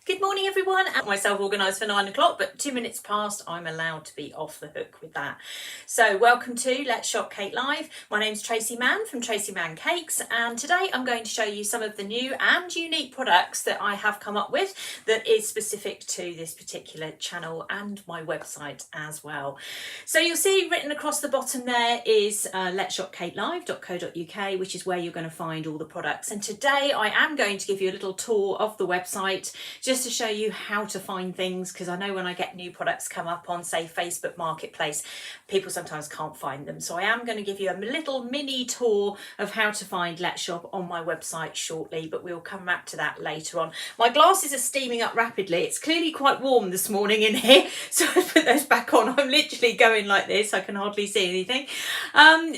Good morning everyone. I've myself organised for 9 o'clock, but 2 minutes past I'm allowed to be off the hook with that. So welcome to Let's Shop Cake Live. My name's Tracy Mann from Tracy Mann Cakes, and today I'm going to show you some of the new and unique products that I have come up with that is specific to this particular channel and my website as well. So you'll see written across the bottom there is letsshopcakelive.co.uk, which is where you're going to find all the products. And today I am going to give you a little tour of the website just to show you how to find things, because I know when I get new products come up on, say, Facebook Marketplace, people sometimes can't find them. So I am going to give you a little mini tour of how to find Let's Shop on my website shortly, but we'll come back to that later on. My glasses are steaming up rapidly. It's clearly quite warm this morning in here, so I put those back on. I'm literally going like this. I can hardly see anything.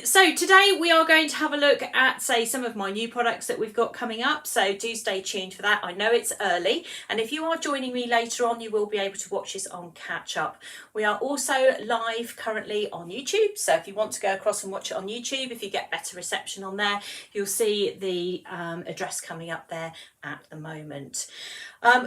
So today we are going to have a look at, say, some of my new products that we've got coming up. So do stay tuned for that. I know it's early, and if you are joining me later on, you will be able to watch this on catch up. We are also live currently on YouTube, so if you want to go across and watch it on YouTube, if you get better reception on there, you'll see the address coming up there at the moment.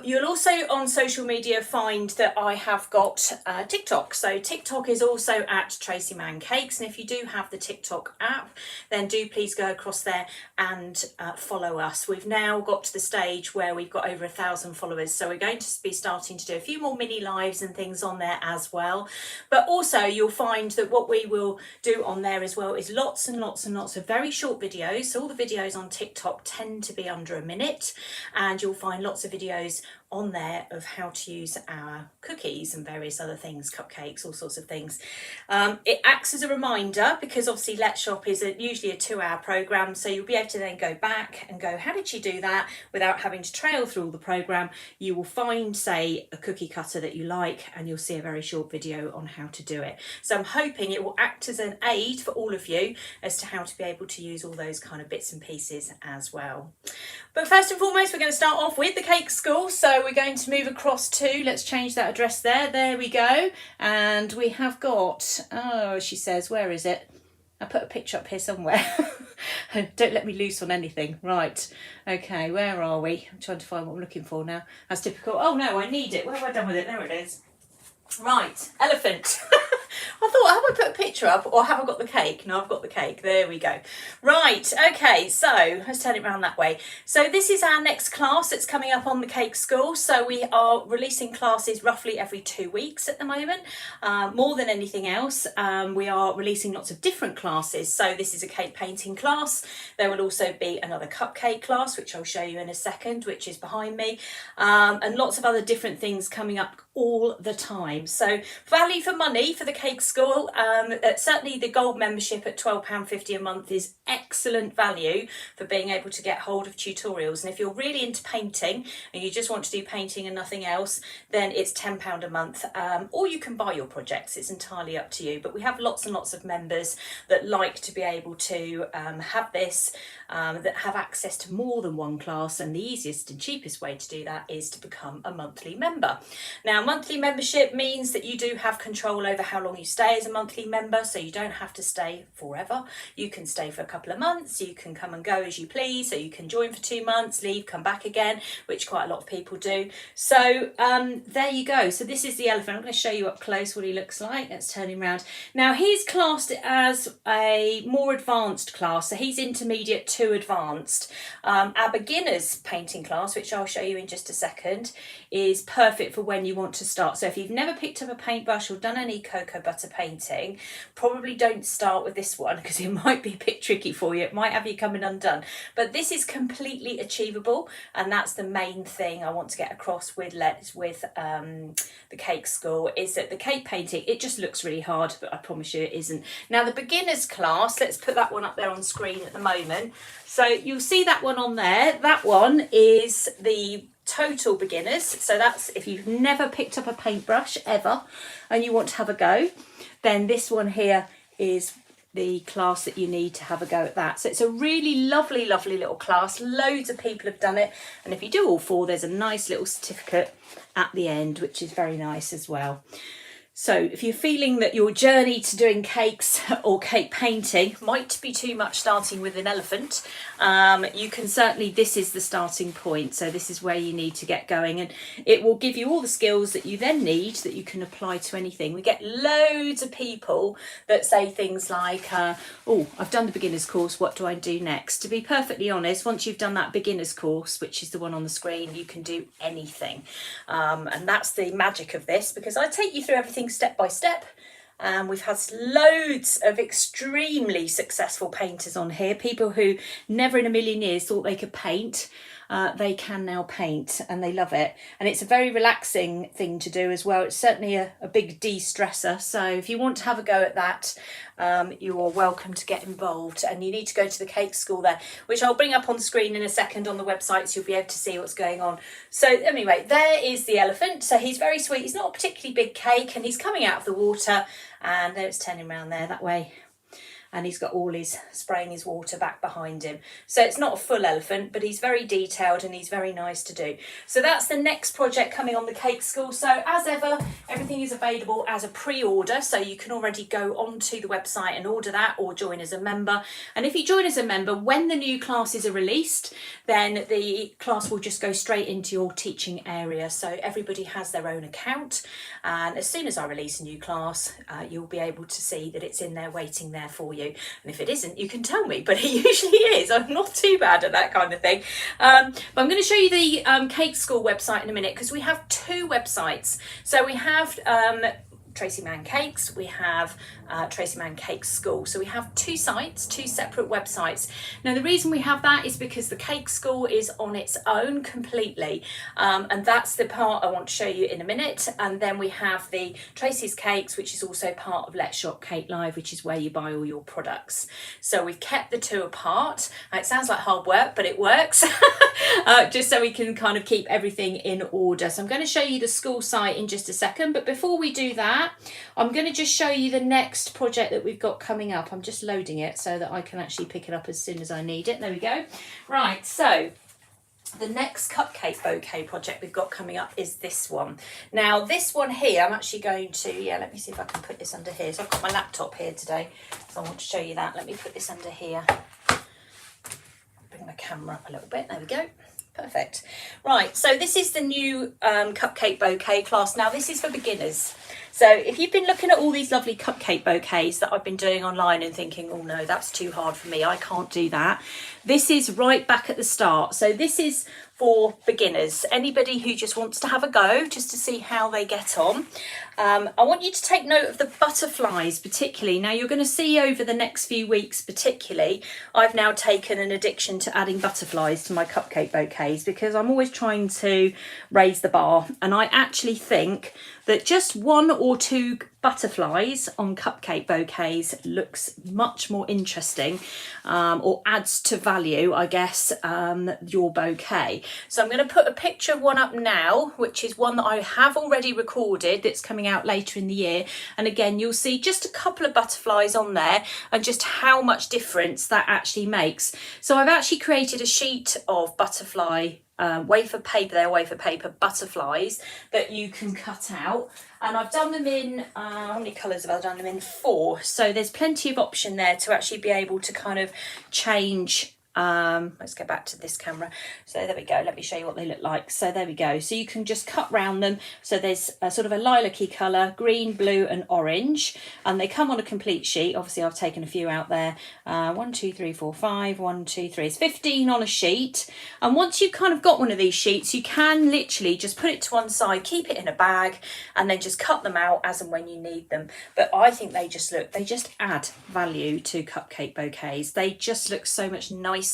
You'll also on social media find that I have got TikTok. So TikTok is also at Tracy Mann Cakes, and if you do have the TikTok app, then do please go across there and follow us. We've now got to the stage where we've got over 1,000 followers, so we're going to be starting to do a few more mini lives and things on there as well. But also you'll find that what we will do on there as well is lots and lots and lots of very short videos. So all the videos on TikTok tend to be under a minute, and you'll find lots of videos on there of how to use our cookies and various other things, cupcakes, all sorts of things. It acts as a reminder because obviously Let's Shop is usually a 2-hour program, so you'll be able to then go back and go, how did you do that, without having to trail through all the program. You will find, say, a cookie cutter that you like, and you'll see a very short video on how to do it. So I'm hoping it will act as an aid for all of you as to how to be able to use all those kind of bits and pieces as well. But first and foremost, we're going to start off with the cake school. So we're going to move across to, let's change that address there. There we go. And we have got, oh, she says, where is it? I put a picture up here somewhere. Don't let me loose on anything. Right. Okay, where are we? I'm trying to find what I'm looking for now. That's typical. Oh no, I need it. What have I done with it? There it is. Right, elephant. I thought, have I put a picture up or have I got the cake? No, I've got the cake. There we go. Right, okay, so let's turn it around that way. So this is our next class that's coming up on the Cake School. So we are releasing classes roughly every 2 weeks at the moment. More than anything else, we are releasing lots of different classes. So this is a cake painting class. There will also be another cupcake class, which I'll show you in a second, which is behind me. And lots of other different things coming up all the time. So value for money for the Cake School. Certainly the gold membership at £12.50 a month is excellent value for being able to get hold of tutorials. And if you're really into painting and you just want to do painting and nothing else, then it's £10 a month. Or you can buy your projects. It's entirely up to you. But we have lots and lots of members that like to be able to have this, that have access to more than one class. And the easiest and cheapest way to do that is to become a monthly member. Now, monthly membership means that you do have control over how long you stay as a monthly member, so you don't have to stay forever. You can stay for a couple of months, you can come and go as you please, so you can join for 2 months, leave, come back again, which quite a lot of people do. So there you go. So this is the elephant. I'm going to show you up close what he looks like. Let's turn him around. Now he's classed as a more advanced class, so he's intermediate to advanced. Our beginners painting class, which I'll show you in just a second, is perfect for when you want to start. So if you've never picked up a paintbrush or done any cocoa butter painting, probably don't start with this one because it might be a bit tricky for you. It might have you coming undone. But this is completely achievable, and that's the main thing I want to get across with the Cake School, is that the cake painting, it just looks really hard, but I promise you it isn't. Now the beginners class, let's put that one up there on screen at the moment. So you'll see that one on there. That one is the total beginners, so that's if you've never picked up a paintbrush ever and you want to have a go, then this one here is the class that you need to have a go at that. So it's a really lovely little class. Loads of people have done it, and if you do all 4, there's a nice little certificate at the end, which is very nice as well. So if you're feeling that your journey to doing cakes or cake painting might be too much starting with an elephant, you can certainly, this is the starting point. So this is where you need to get going, and it will give you all the skills that you then need that you can apply to anything. We get loads of people that say things like, oh, I've done the beginner's course, what do I do next? To be perfectly honest, once you've done that beginner's course, which is the one on the screen, you can do anything. And that's the magic of this, because I take you through everything step by step. We've had loads of extremely successful painters on here, people who never in a million years thought they could paint. They can now paint and they love it, and it's a very relaxing thing to do as well. It's certainly a big de-stressor, so if you want to have a go at that, you are welcome to get involved, and you need to go to the cake school there, which I'll bring up on the screen in a second on the website, so you'll be able to see what's going on. So anyway, there is the elephant. So he's very sweet. He's not a particularly big cake, and he's coming out of the water, and there it's turning around there that way. And he's got all his spraying his water back behind him. So it's not a full elephant, but he's very detailed and he's very nice to do. So that's the next project coming on the cake school. So as ever, everything is available as a pre-order. So you can already go onto the website and order that, or join as a member. And if you join as a member, when the new classes are released, then the class will just go straight into your teaching area. So everybody has their own account. And as soon as I release a new class, you'll be able to see that it's in there waiting there for you. And if it isn't, you can tell me, but it usually is. I'm not too bad at that kind of thing. But I'm going to show you the Cake School website in a minute, because we have two websites. So we have Tracy Mann Cakes, we have Tracy Mann Cake School. So we have two sites, two separate websites. Now the reason we have that is because the Cake School is on its own completely, and that's the part I want to show you in a minute. And then we have the Tracy's Cakes, which is also part of Let's Shop Cake Live, which is where you buy all your products. So we've kept the two apart. It sounds like hard work, but it works. Just so we can kind of keep everything in order. So I'm going to show you the school site in just a second, but before we do that, I'm going to just show you the next project that we've got coming up. I'm just loading it so that I can actually pick it up as soon as I need it. There we go. Right, so the next cupcake bouquet project we've got coming up is this one. Now this one here, I'm actually going to, let me see if I can put this under here. So I've got my laptop here today, so I want to show you that. Let me put this under here. Bring my camera up a little bit. There we go. Perfect. Right, so this is the new cupcake bouquet class. Now this is for beginners. So if you've been looking at all these lovely cupcake bouquets that I've been doing online and thinking, oh no, that's too hard for me, I can't do that, this is right back at the start. So this is for beginners, anybody who just wants to have a go, just to see how they get on. I want you to take note of the butterflies particularly. Now you're going to see over the next few weeks particularly, I've now taken an addiction to adding butterflies to my cupcake bouquets, because I'm always trying to raise the bar, and I actually think that just one or two butterflies on cupcake bouquets looks much more interesting, or adds to value, I guess, your bouquet. So I'm going to put a picture of one up now, which is one that I have already recorded that's coming out later in the year. And again, you'll see just a couple of butterflies on there and just how much difference that actually makes. So I've actually created a sheet of butterfly wafer paper butterflies that you can cut out, and I've done them in how many colours have I done them in? 4. So there's plenty of option there to actually be able to kind of change. Let's go back to this camera. So there we go. Let me show you what they look like. So there we go. So you can just cut round them. So there's a sort of a lilac-y colour, green, blue and orange. And they come on a complete sheet. Obviously I've taken a few out there. 1, 2, 3, 4, 5, 1, 2, 3. It's 15 on a sheet. And once you've kind of got one of these sheets, you can literally just put it to one side, keep it in a bag, and then just cut them out as and when you need them. But I think they just add value to cupcake bouquets. They just look so much nicer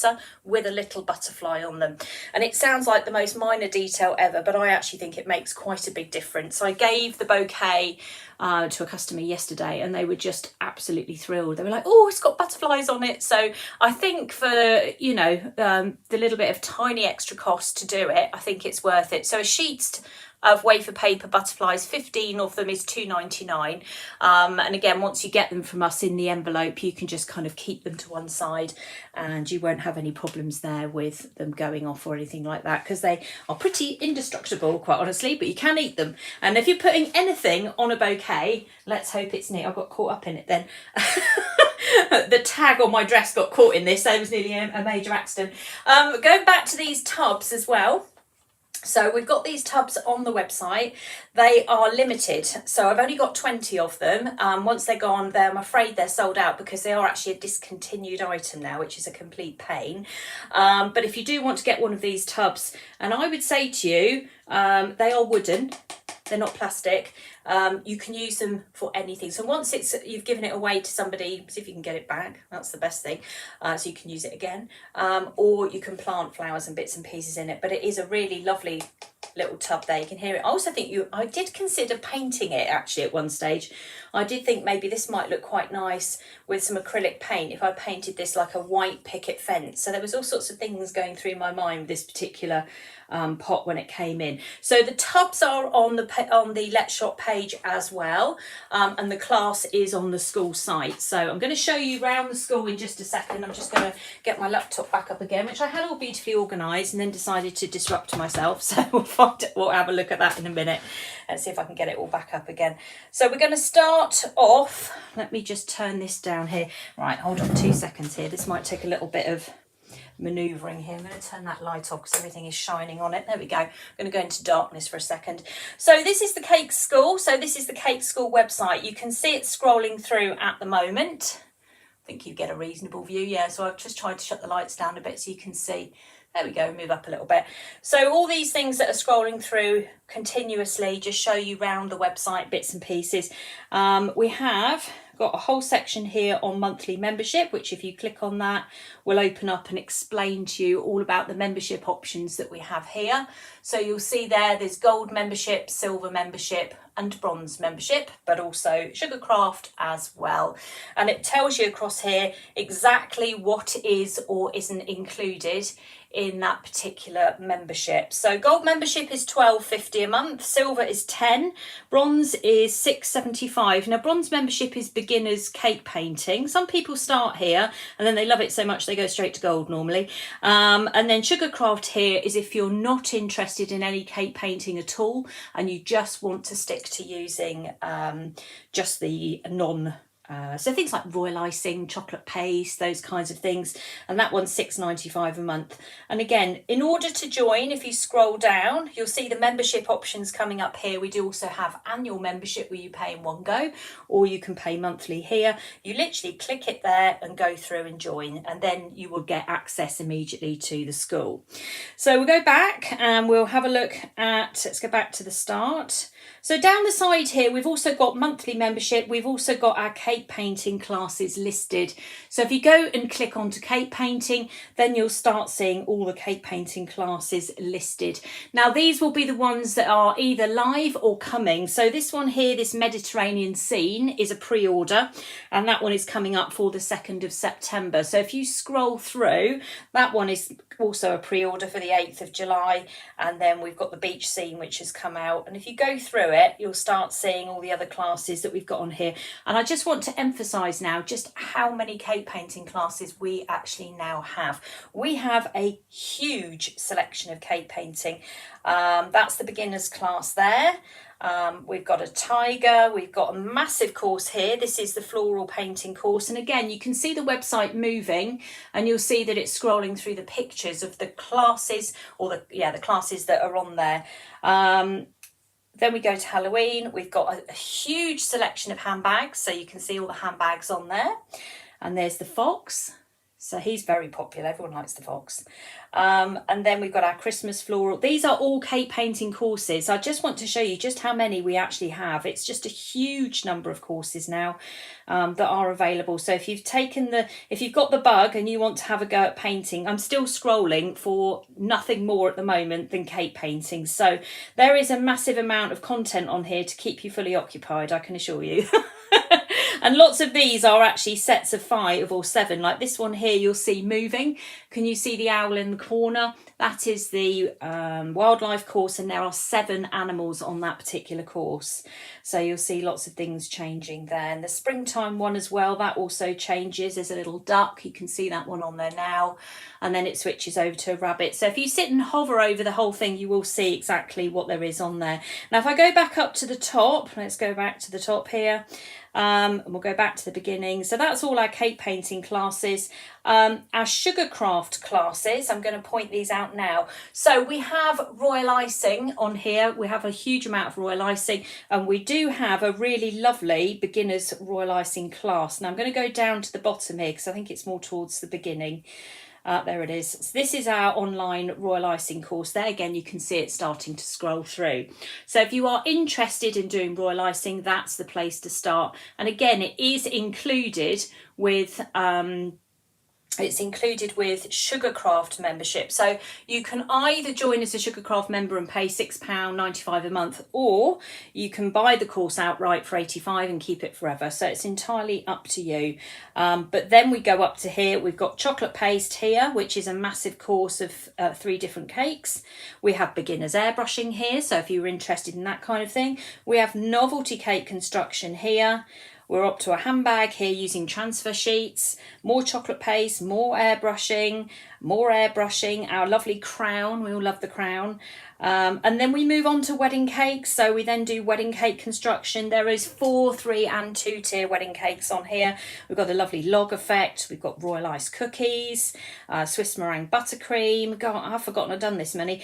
with a little butterfly on them. And it sounds like the most minor detail ever, but I actually think it makes quite a big difference. I gave the bouquet to a customer yesterday and they were just absolutely thrilled. They were like, oh, it's got butterflies on it. So I think for, you know, the little bit of tiny extra cost to do it, I think it's worth it. So a sheet's of wafer paper butterflies. 15 of them is £2.99. And again, once you get them from us in the envelope, you can just kind of keep them to one side and you won't have any problems there with them going off or anything like that, because they are pretty indestructible, quite honestly, but you can eat them. And if you're putting anything on a bouquet, let's hope it's neat. I got caught up in it then. The tag on my dress got caught in this. That was nearly a major accident. Going back to these tubs as well. So we've got these tubs on the website. They are limited, so I've only got 20 of them. Once they're gone, I'm afraid they're sold out, because they are actually a discontinued item now, which is a complete pain. But if you do want to get one of these tubs, and I would say to you, they are wooden. They're not plastic. You can use them for anything. So once you've given it away to somebody, see if you can get it back. That's the best thing. So you can use it again. Or you can plant flowers and bits and pieces in it. But it is a really lovely little tub there. You can hear it. I also think I did consider painting it actually at one stage. I did think maybe this might look quite nice with some acrylic paint if I painted this like a white picket fence. So there was all sorts of things going through my mind with this particular pot when it came in. So the tubs are on the Let's Shop page as well, and the class is on the school site. So I'm going to show you around the school in just a second. I'm just going to get my laptop back up again, which I had all beautifully organised and then decided to disrupt myself. So we'll have a look at that in a minute and see if I can get it all back up again. So we're going to start off. Let me just turn this down here. Right, hold on 2 seconds here. This might take a little bit of manoeuvring here. I'm going to turn that light off because everything is shining on it. There we go. I'm going to go into darkness for a second. So this is the Cake School. So this is the Cake School website. You can see it scrolling through at the moment. I think you get a reasonable view. Yeah, so I've just tried to shut the lights down a bit so you can see. There we go, move up a little bit. So all these things that are scrolling through continuously just show you round the website bits and pieces. We have got a whole section here on monthly membership, which if you click on that will open up and explain to you all about the membership options that we have here. So you'll see there's gold membership, silver membership and bronze membership, but also Sugarcraft as well. And it tells you across here exactly what is or isn't included in that particular membership. So gold membership is £12.50 a month, silver is £10, bronze is £6.75. Now bronze membership is beginners cake painting. Some people start here and then they love it so much they go straight to gold normally. And then Sugarcraft here is if you're not interested in any cake painting at all and you just want to stick to using just the so things like royal icing, chocolate paste, those kinds of things. And that one's £6.95 a month. And again, in order to join, if you scroll down, you'll see the membership options coming up here. We do also have annual membership where you pay in one go, or you can pay monthly here. You literally click it there and go through and join, and then you will get access immediately to the school. So we'll go back and we'll have a look at, let's go back to the start. So down the side here, we've also got monthly membership. We've also got our cake painting classes listed. So if you go and click onto cake painting, then you'll start seeing all the cake painting classes listed. Now, these will be the ones that are either live or coming. So this one here, this Mediterranean scene, is a pre-order, and that one is coming up for the 2nd of September. So if you scroll through, that one is also a pre-order for the 8th of July. And then we've got the beach scene, which has come out. And if you go through it, you'll start seeing all the other classes that we've got on here. And I just want to emphasize now just how many cake painting classes we actually now have. We have a huge selection of cake painting. That's the beginners class there. We've got a tiger, we've got a massive course here. This is the floral painting course. And again, you can see the website moving and you'll see that it's scrolling through the pictures of the classes, or the classes that are on there. Then we go to Halloween. We've got a huge selection of handbags. So you can see all the handbags on there. And there's the fox. So he's very popular. Everyone likes the fox. And then we've got our Christmas floral. These are all cake painting courses. I just want to show you just how many we actually have. It's just a huge number of courses now that are available. So if you've got the bug and you want to have a go at painting, I'm still scrolling for nothing more at the moment than cake painting. So there is a massive amount of content on here to keep you fully occupied, I can assure you. And lots of these are actually sets of 5 or 7. Like this one here, you'll see moving. Can you see the owl in the corner? That is the wildlife course, and there are 7 animals on that particular course. So you'll see lots of things changing there. And the springtime one as well, that also changes. There's a little duck, you can see that one on there now. And then it switches over to a rabbit. So if you sit and hover over the whole thing, you will see exactly what there is on there. Now, if I go back up to the top, let's go back to the top here. And we'll go back to the beginning. So that's all our cake painting classes. Our sugar craft classes, I'm going to point these out now. So we have royal icing on here. We have a huge amount of royal icing, and we do have a really lovely beginners royal icing class. Now I'm going to go down to the bottom here because I think it's more towards the beginning. There it is. So this is our online royal icing course. There again, you can see it starting to scroll through. So if you are interested in doing royal icing, that's the place to start. And again, it is included with Sugarcraft membership. So you can either join as a Sugarcraft member and pay £6.95 a month, or you can buy the course outright for £85 and keep it forever. So it's entirely up to you. But then we go up to here. We've got chocolate paste here, which is a massive course of 3 different cakes. We have beginners airbrushing here. So if you're interested in that kind of thing, we have novelty cake construction here. We're up to a handbag here using transfer sheets, more chocolate paste, more airbrushing, our lovely crown. We all love the crown. And then we move on to wedding cakes. So we then do wedding cake construction. There is 4, 3 and 2 tier wedding cakes on here. We've got the lovely log effect. We've got royal ice cookies, Swiss meringue buttercream. God, I've forgotten I've done this many.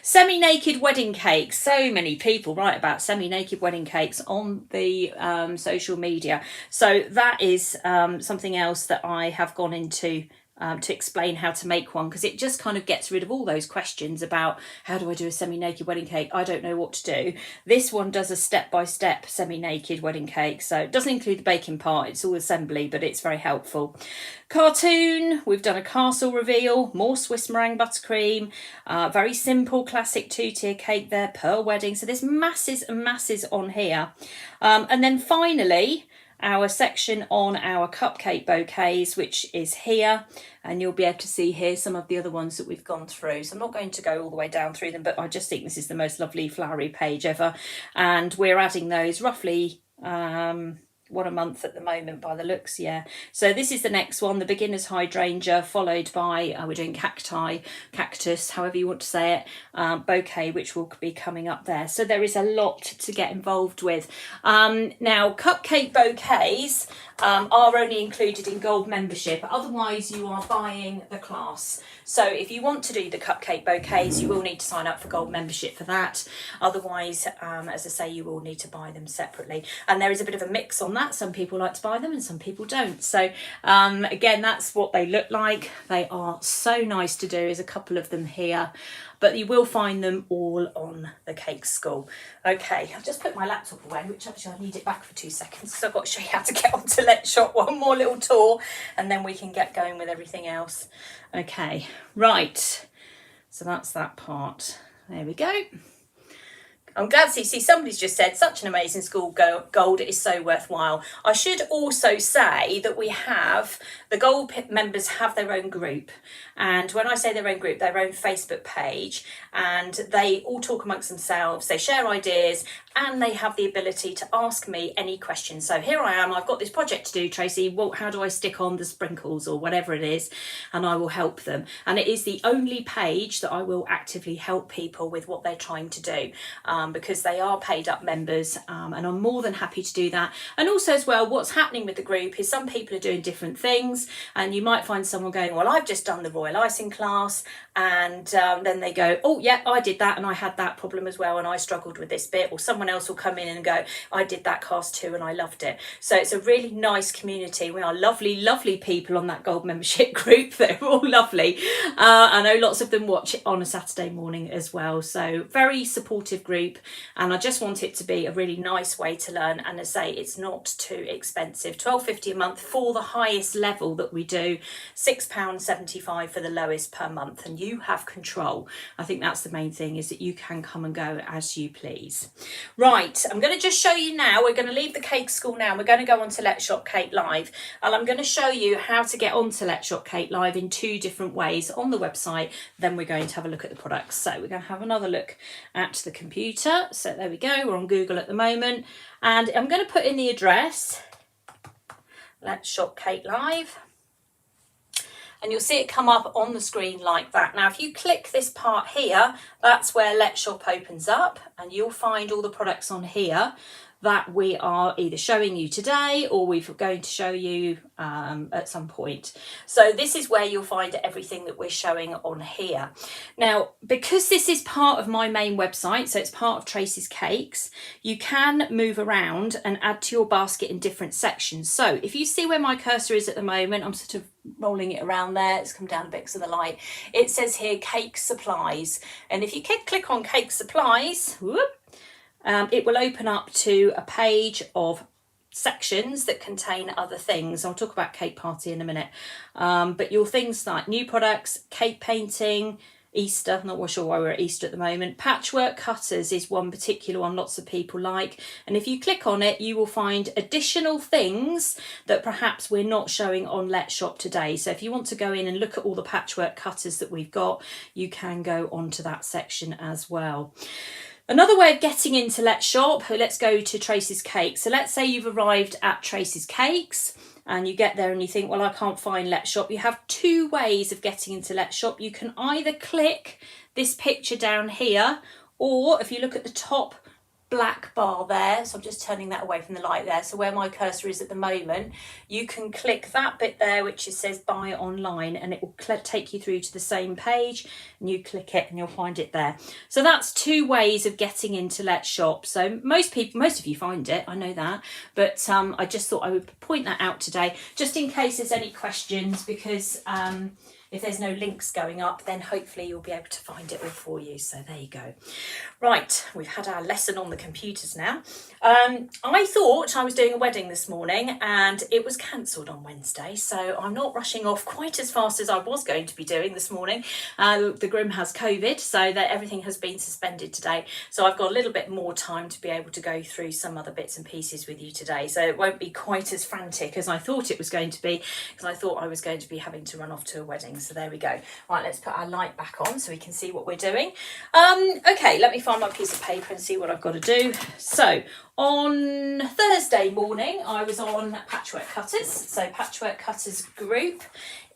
Semi-naked wedding cakes. So many people write about semi-naked wedding cakes on the social media. So that is something else that I have gone into to explain how to make one, because it just kind of gets rid of all those questions about how do I do a semi-naked wedding cake? I don't know what to do. This one does a step-by-step semi-naked wedding cake, so it doesn't include the baking part, it's all assembly, but it's very helpful. Cartoon, we've done a castle reveal, more Swiss meringue buttercream, very simple classic 2-tier cake there, pearl wedding. So there's masses and masses on here. And then finally, our section on our cupcake bouquets, which is here, and you'll be able to see here some of the other ones that we've gone through. So I'm not going to go all the way down through them, but I just think this is the most lovely flowery page ever, and we're adding those roughly one a month at the moment by the looks. Yeah, so this is the next one, the beginner's hydrangea, followed by we're doing cactus, however you want to say it, bouquet, which will be coming up there. So there is a lot to get involved with. Now cupcake bouquets are only included in gold membership, otherwise you are buying the class. So if you want to do the cupcake bouquets, you will need to sign up for gold membership for that. Otherwise, as I say, you will need to buy them separately. And there is a bit of a mix on that. Some people like to buy them and some people don't. So again, that's what they look like. They are so nice to do. There's a couple of them here, but you will find them all on the Cake School. Okay, I've just put my laptop away, which actually I need it back for 2 seconds, so I've got to show you how to get onto Let's Shop. One more little tour and then we can get going with everything else. Okay, right, so that's that part. There we go. I'm glad to see somebody's just said, such an amazing school, Gold, it is so worthwhile. I should also say that we have, the Gold members have their own group. And when I say their own group, their own Facebook page, and they all talk amongst themselves, they share ideas, and they have the ability to ask me any questions. So here I am, I've got this project to do, Tracy, well, how do I stick on the sprinkles or whatever it is, and I will help them. And it is the only page that I will actively help people with what they're trying to do, because they are paid up members, and I'm more than happy to do that. And also as well, what's happening with the group is some people are doing different things, and you might find someone going, well, I've just done the royal icing class, and then they go, oh yeah, I did that and I had that problem as well and I struggled with this bit, or someone else will come in and go, I did that class too and I loved it. So it's a really nice community. We are lovely people on that Gold membership group. They're all lovely. I know lots of them watch it on a Saturday morning as well, so very supportive group. group, and I just want it to be a really nice way to learn. And as I say, it's not too expensive. £12.50 a month for the highest level that we do, £6.75 for the lowest per month, and you have control. I think that's the main thing, is that you can come and go as you please. Right, I'm going to just show you now. We're going to leave the cake school now. We're going to go on to Let's Shop Cake Live, and I'm going to show you how to get onto Let's Shop Cake Live in 2 different ways on the website. Then we're going to have a look at the products. So we're going to have another look at the computer. So there we go, we're on Google at the moment, and I'm going to put in the address, Let's Shop Cake Live, and you'll see it come up on the screen like that. Now if you click this part here, that's where Let's Shop opens up, and you'll find all the products on here that we are either showing you today or we're going to show you at some point. So this is where you'll find everything that we're showing on here. Now, because this is part of my main website, so it's part of Tracy's Cakes, you can move around and add to your basket in different sections. So if you see where my cursor is at the moment, I'm sort of rolling it around there, it's come down a bit because of the light. It says here Cake Supplies, and if you click on Cake Supplies, whoop, it will open up to a page of sections that contain other things. I'll talk about Cake Party in a minute, but your things like new products, cake painting, Easter, not sure why we're at Easter at the moment. Patchwork cutters is one particular one lots of people like, and if you click on it you will find additional things that perhaps we're not showing on Let's Shop today. So if you want to go in and look at all the patchwork cutters that we've got, you can go onto that section as well. Another way of getting into Let's Shop, let's go to Tracy's Cakes. So let's say you've arrived at Tracy's Cakes and you get there and you think, well, I can't find Let's Shop. You have 2 ways of getting into Let's Shop. You can either click this picture down here, or if you look at the top black bar there, so I'm just turning that away from the light there, so where my cursor is at the moment, you can click that bit there which it says buy online, and it will take you through to the same page, and you click it and you'll find it there. So that's 2 ways of getting into Let's Shop. So most of you find it, I know that, but I just thought I would point that out today just in case there's any questions, because if there's no links going up, then hopefully you'll be able to find it all for you. So there you go. Right, we've had our lesson on the computers now. I thought I was doing a wedding this morning and it was cancelled on Wednesday, so I'm not rushing off quite as fast as I was going to be doing this morning. The groom has COVID, so that everything has been suspended today. So I've got a little bit more time to be able to go through some other bits and pieces with you today. So it won't be quite as frantic as I thought it was going to be, because I thought I was going to be having to run off to a wedding. So there we go. Right, let's put our light back on so we can see what we're doing. Okay, let me find my piece of paper and see what I've got to do. So on Thursday morning, I was on Patchwork Cutters. So Patchwork Cutters group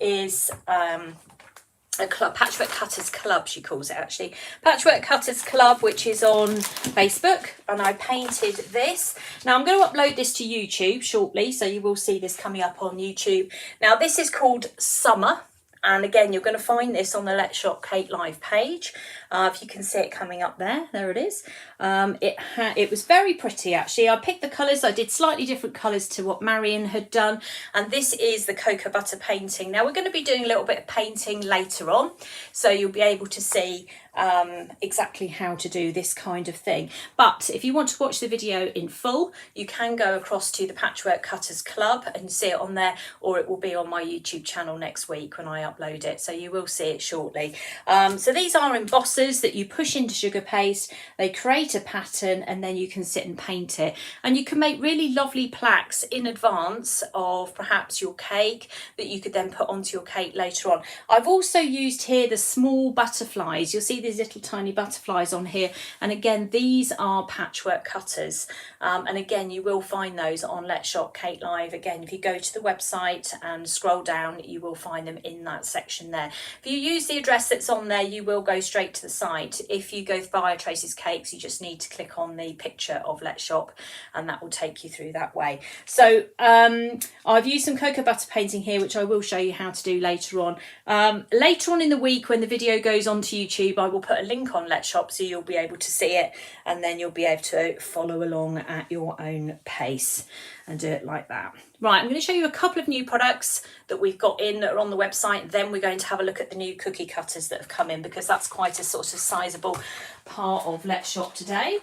is a club, Patchwork Cutters Club she calls it actually. Patchwork Cutters Club, which is on Facebook, and I painted this. Now I'm going to upload this to YouTube shortly, so you will see this coming up on YouTube. Now this is called Summer. And again, you're going to find this on the Let's Shop Cake Live page. If you can see it coming up there, there it is. It was very pretty actually. I picked the colours, I did slightly different colours to what Marion had done. And this is the cocoa butter painting. Now we're going to be doing a little bit of painting later on, so you'll be able to see exactly how to do this kind of thing. But if you want to watch the video in full, you can go across to the Patchwork Cutters Club and see it on there, or it will be on my YouTube channel next week when I upload it, so you will see it shortly. So these are embossers that you push into sugar paste, they create a pattern, and then you can sit and paint it, and you can make really lovely plaques in advance of perhaps your cake that you could then put onto your cake later on. I've also used here the small butterflies. You'll see these little tiny butterflies on here, and again these are Patchwork Cutters, and again you will find those on Let's Shop Cake Live. Again, if you go to the website and scroll down, you will find them in that section there. If you use the address that's on there, you will go straight to the site. If you go via Tracy's Cakes, you just need to click on the picture of Let's Shop, and that will take you through that way. So I've used some cocoa butter painting here, which I will show you how to do later on. Later on in the week when the video goes onto YouTube, will put a link on Let's Shop so you'll be able to see it, and then you'll be able to follow along at your own pace and do it like that. Right, I'm going to show you a couple of new products that we've got in that are on the website. Then we're going to have a look at the new cookie cutters that have come in, because that's quite a sort of sizable part of Let's Shop today.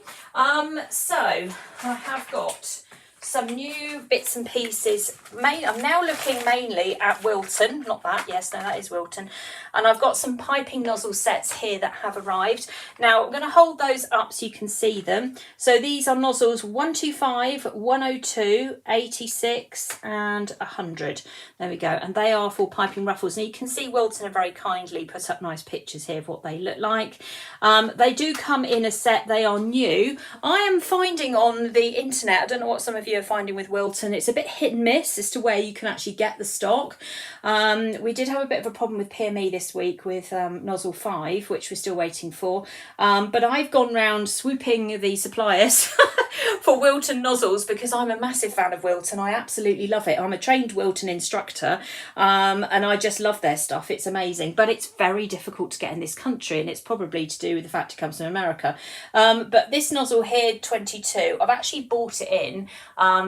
So I have got some new bits and pieces. I'm now looking mainly at Wilton, not that, yes, no, that is Wilton. And I've got some piping nozzle sets here that have arrived. Now I'm going to hold those up so you can see them. So these are nozzles 125, 102, 86 and 100. There we go. And they are for piping ruffles. Now you can see Wilton have very kindly put up nice pictures here of what they look like. They do come in a set. They are new. I am finding on the internet, I don't know what some of you are finding with Wilton, it's a bit hit and miss as to where you can actually get the stock. We did have a bit of a problem with PME this week with nozzle 5, which we're still waiting for, but I've gone round swooping the suppliers for Wilton nozzles because I'm a massive fan of Wilton. I absolutely love it. I'm a trained Wilton instructor, and I just love their stuff. It's amazing, but it's very difficult to get in this country, and it's probably to do with the fact it comes from America. But this nozzle here, 22, I've actually bought it in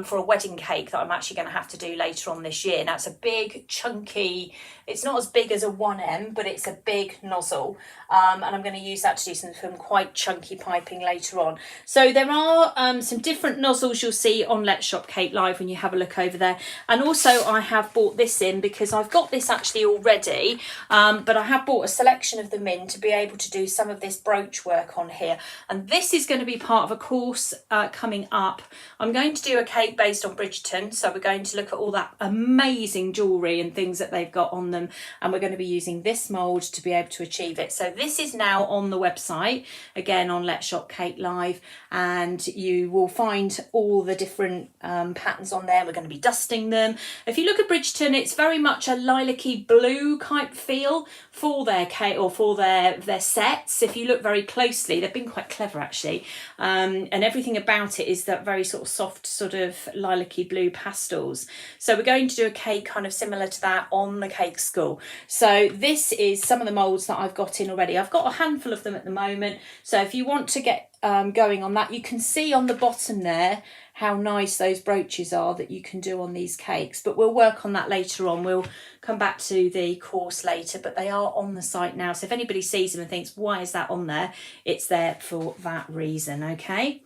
for a wedding cake that I'm actually going to have to do later on this year. Now it's a big chunky, it's not as big as a 1M, but it's a big nozzle, and I'm going to use that to do some quite chunky piping later on. So there are some different nozzles you'll see on Let's Shop Kate Live when you have a look over there. And also I have bought this in because I've got this actually already, but I have bought a selection of them in to be able to do some of this brooch work on here. And this is going to be part of a course coming up. I'm going to do a cake based on Bridgerton, so we're going to look at all that amazing jewellery and things that they've got on them, and we're going to be using this mould to be able to achieve it. So this is now on the website, again on Let's Shop Kate Live, and you will find all the different patterns on there. We're going to be dusting them. If you look at Bridgerton, it's very much a lilac-y blue type feel for their cake or for their sets. If you look very closely, they've been quite clever actually, and everything about it is that very sort of soft sort of lilac-y blue pastels. So we're going to do a cake kind of similar to that on the cake school. So this is some of the moulds that I've got in already. I've got a handful of them at the moment, so if you want to get going on that, you can see on the bottom there how nice those brooches are that you can do on these cakes, but we'll work on that later on. We'll come back to the course later, but they are on the site now, so if anybody sees them and thinks why is that on there, it's there for that reason. Okay,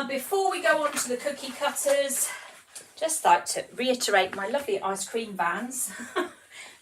before we go on to the cookie cutters, just like to reiterate my lovely ice cream vans.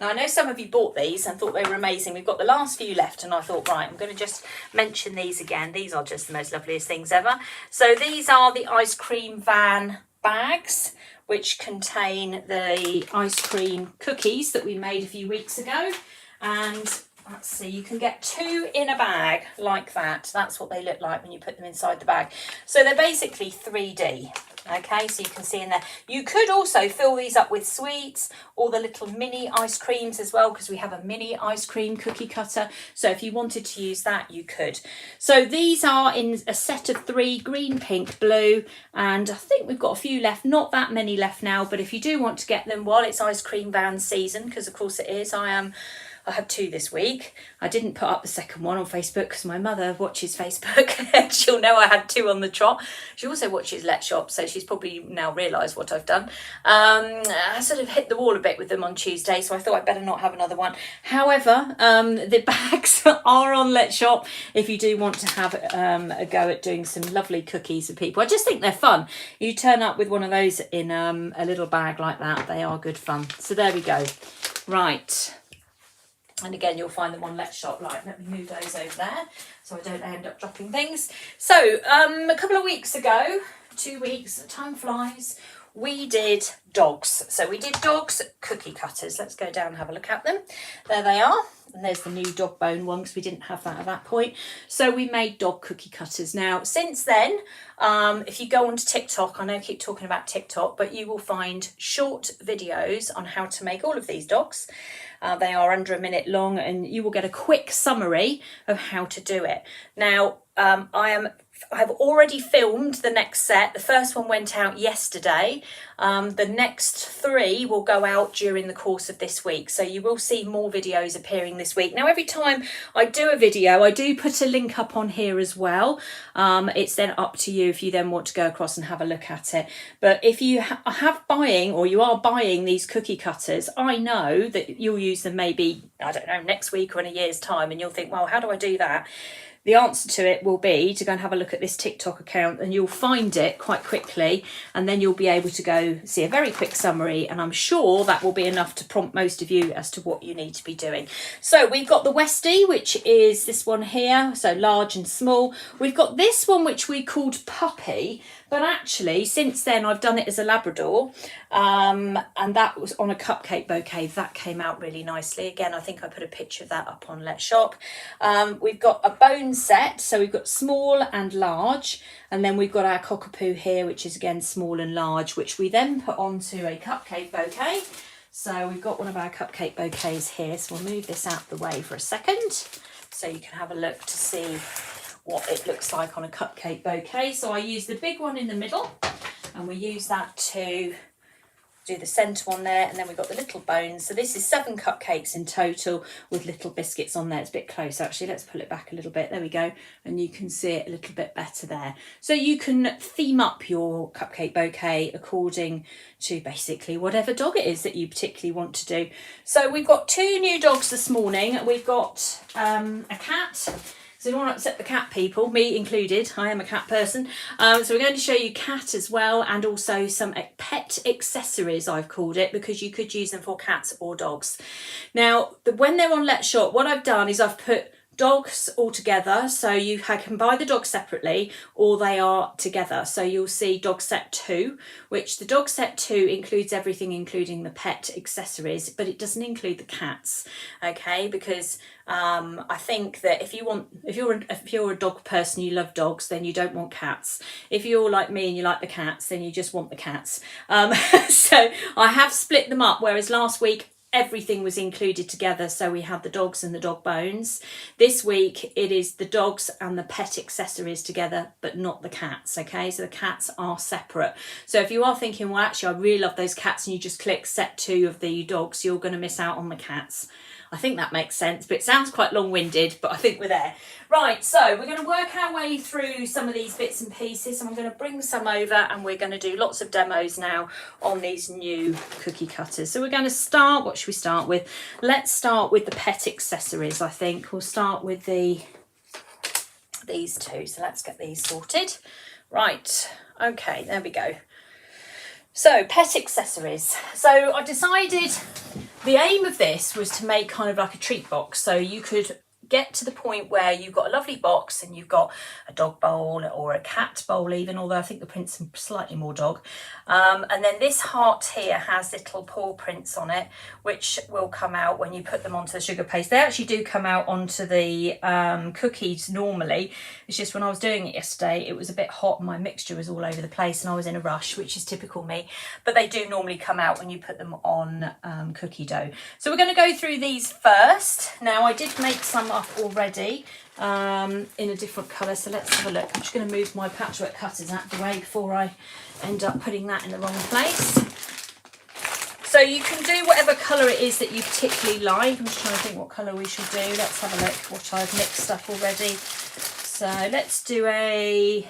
Now, I know some of you bought these and thought they were amazing. We've got the last few left, and I thought, right, I'm going to just mention these again. These are just the most loveliest things ever. So these are the ice cream van bags, which contain the ice cream cookies that we made a few weeks ago. And let's see, you can get 2 in a bag like that. That's what they look like when you put them inside the bag. So they're basically 3D. Okay, so you can see in there. You could also fill these up with sweets or the little mini ice creams as well, because we have a mini ice cream cookie cutter. So if you wanted to use that, you could. So these are in a set of 3, green, pink, blue, and I think we've got a few left, not that many left now, but if you do want to get them while it's ice cream van season, because of course it is, I had 2 this week. I didn't put up the second one on Facebook because my mother watches Facebook and she'll know I had 2 on the trot. She also watches Let's Shop, so she's probably now realised what I've done. I sort of hit the wall a bit with them on Tuesday, so I thought I'd better not have another one. However, the bags are on Let's Shop if you do want to have a go at doing some lovely cookies for people. I just think they're fun. You turn up with one of those in a little bag like that. They are good fun. So there we go. Right. And again, you'll find them on Let's Shop. Right, let me move those over there so I don't end up dropping things. So a couple of weeks ago, 2 weeks, time flies, we did dogs. So we did dogs cookie cutters. Let's go down and have a look at them. There they are. And there's the new dog bone one because we didn't have that at that point. So we made dog cookie cutters. Now, since then, if you go onto TikTok, I know I keep talking about TikTok, but you will find short videos on how to make all of these dogs. They are under a minute long, and you will get a quick summary of how to do it. Now, I am I've already filmed the next set. The first one went out yesterday. The next 3 will go out during the course of this week. So you will see more videos appearing this week. Now, every time I do a video, I do put a link up on here as well. It's then up to you if you then want to go across and have a look at it. But if you have buying, or you are buying these cookie cutters, I know that you'll use them maybe, I don't know, next week or in a year's time, and you'll think, well, how do I do that? The answer to it will be to go and have a look at this TikTok account, and you'll find it quite quickly, and then you'll be able to go see a very quick summary, and I'm sure that will be enough to prompt most of you as to what you need to be doing. So we've got the Westie, which is this one here, so large and small. We've got this one which we called Puppy, but actually since then I've done it as a Labrador, and that was on a cupcake bouquet. That came out really nicely. Again, I think I put a picture of that up on Let's Shop. We've got a bone set, so we've got small and large, and then we've got our cockapoo here, which is again small and large, which we then put onto a cupcake bouquet. So we've got one of our cupcake bouquets here, so we'll move this out the way for a second so you can have a look to see what it looks like on a cupcake bouquet. So I use the big one in the middle, and we use that to do the centre one there, and then we've got the little bones. So this is 7 cupcakes in total with little biscuits on there. It's a bit close actually. Let's pull it back a little bit. There we go, and you can see it a little bit better there. So you can theme up your cupcake bouquet according to basically whatever dog it is that you particularly want to do. So we've got 2 new dogs this morning. We've got a cat. So you don't want to upset the cat people, me included. I am a cat person. So we're going to show you cat as well, and also some pet accessories, I've called it, because you could use them for cats or dogs. Now, when they're on Let's Shop, what I've done is I've put dogs all together, so you can buy the dogs separately or they are together. So you'll see dog set 2, which the dog set 2 includes everything, including the pet accessories, but it doesn't include the cats, okay? Because I think that if you're a dog person, you love dogs, then you don't want cats. If you're like me and you like the cats, then you just want the cats. So I have split them up, whereas last week everything was included together, so we had the dogs and the dog bones. This week it is the dogs and the pet accessories together, but not the cats, okay? So the cats are separate. So if you are thinking, well, actually I really love those cats, and you just click set 2 of the dogs, you're going to miss out on the cats. I think that makes sense, but it sounds quite long-winded, but I think we're there. Right, so we're going to work our way through some of these bits and pieces, and I'm going to bring some over, and we're going to do lots of demos now on these new cookie cutters. So we're going to start, what should we start with? Let's start with the pet accessories, I think. We'll start with these 2, so let's get these sorted. Right, okay, there we go. So, pet accessories. So I decided the aim of this was to make kind of like a treat box. So you could get to the point where you've got a lovely box and you've got a dog bowl or a cat bowl even, although I think the print's slightly more dog. And then this heart here has little paw prints on it, which will come out when you put them onto the sugar paste. They actually do come out onto the cookies normally. It's just when I was doing it yesterday, it was a bit hot and my mixture was all over the place and I was in a rush, which is typical me. But they do normally come out when you put them on cookie dough. So we're going to go through these first. Now I did make some up already in a different colour, so let's have a look. I'm just going to move my patchwork cutters out of the way before I end up putting that in the wrong place. So you can do whatever colour it is that you particularly like. I'm just trying to think what colour we should do. Let's have a look what I've mixed up already. So let's do a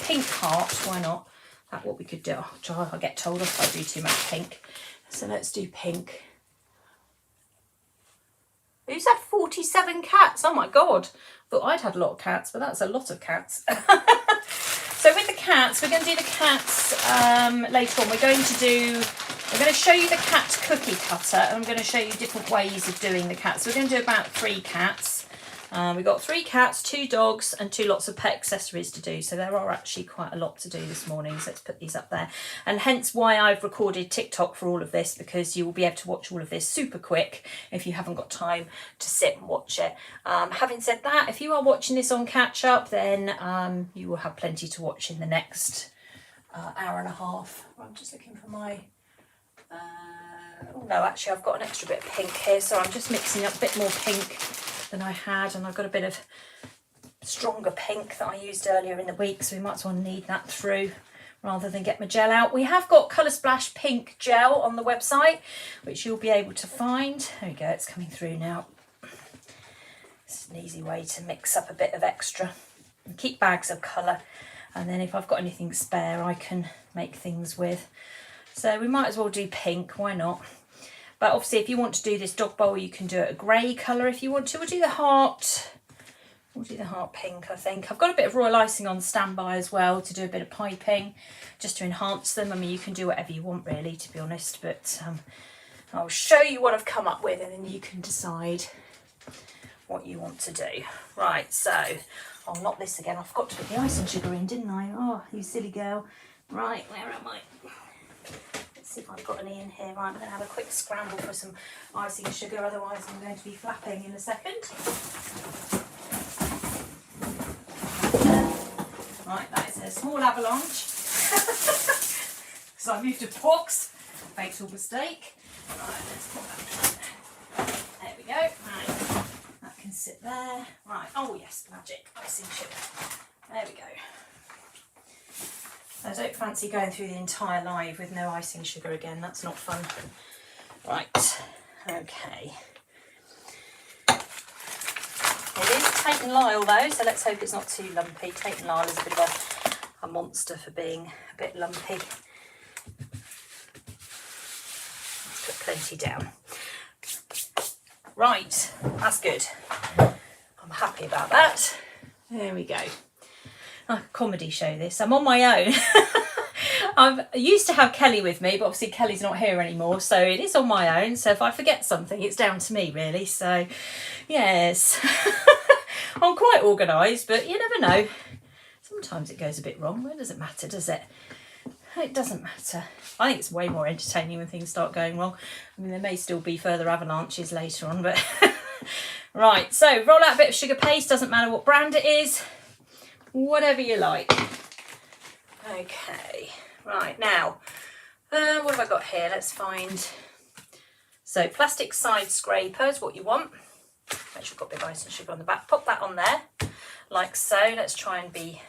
pink heart. Why not? That's what we could do. I'll get told off if I do too much pink. So let's do pink. Who's had 47 cats? Oh my God. I thought I'd had a lot of cats, but that's a lot of cats. So with the cats, we're going to do the cats later on. We're going to show you the cat cookie cutter, and I'm going to show you different ways of doing the cats. So we're going to do about 3 cats. We've got 3 cats, 2 dogs, and 2 lots of pet accessories to do. So there are actually quite a lot to do this morning. So let's put these up there. And hence why I've recorded TikTok for all of this, because you will be able to watch all of this super quick if you haven't got time to sit and watch it. Having said that, if you are watching this on catch up, then you will have plenty to watch in the next hour and a half. I'm just looking for my... oh no, actually I've got an extra bit of pink here, so I'm just mixing up a bit more pink than I had, and I've got a bit of stronger pink that I used earlier in the week, so we might as well knead that through rather than get my gel out. We have got Colour Splash pink gel on the website, which you'll be able to find. There we go, it's coming through now. It's an easy way to mix up a bit of extra and keep bags of colour, and then if I've got anything spare I can make things with. So we might as well do pink, why not? But obviously if you want to do this dog bowl, you can do it a grey colour if you want to. We'll do the heart pink, I think. I've got a bit of royal icing on standby as well to do a bit of piping, just to enhance them. I mean, you can do whatever you want really, to be honest, but I'll show you what I've come up with and then you can decide what you want to do. Right, so I'll knot this again. I forgot to put the icing sugar in, didn't I? Oh, you silly girl. Right, where am I? Let's see if I've got any in here. Right, I'm going to have a quick scramble for some icing sugar, otherwise I'm going to be flapping in a second. Right, that is a small avalanche. So I moved a box. Fatal mistake. Right, let's put that. There we go. Right, that can sit there. Right, oh yes, magic icing sugar. There we go. I don't fancy going through the entire live with no icing sugar again. That's not fun. Right, okay. It is Tate and Lyle though, so let's hope it's not too lumpy. Tate and Lyle is a bit of a monster for being a bit lumpy. Let's put plenty down. Right, that's good. I'm happy about that. There we go. A comedy show this. I'm on my own. I used to have Kelly with me, but obviously Kelly's not here anymore, so it is on my own. So if I forget something, it's down to me really. So yes, I'm quite organised, but you never know. Sometimes it goes a bit wrong. It doesn't matter, does it? It doesn't matter. I think it's way more entertaining when things start going wrong. I mean, there may still be further avalanches later on, but right. So roll out a bit of sugar paste. Doesn't matter what brand it is. Whatever you like. Okay, right now, what have I got here? Let's find. So plastic side scraper is what you want. Make sure you've got a bit of icing sugar on the back. Pop that on there, like so. Let's try and be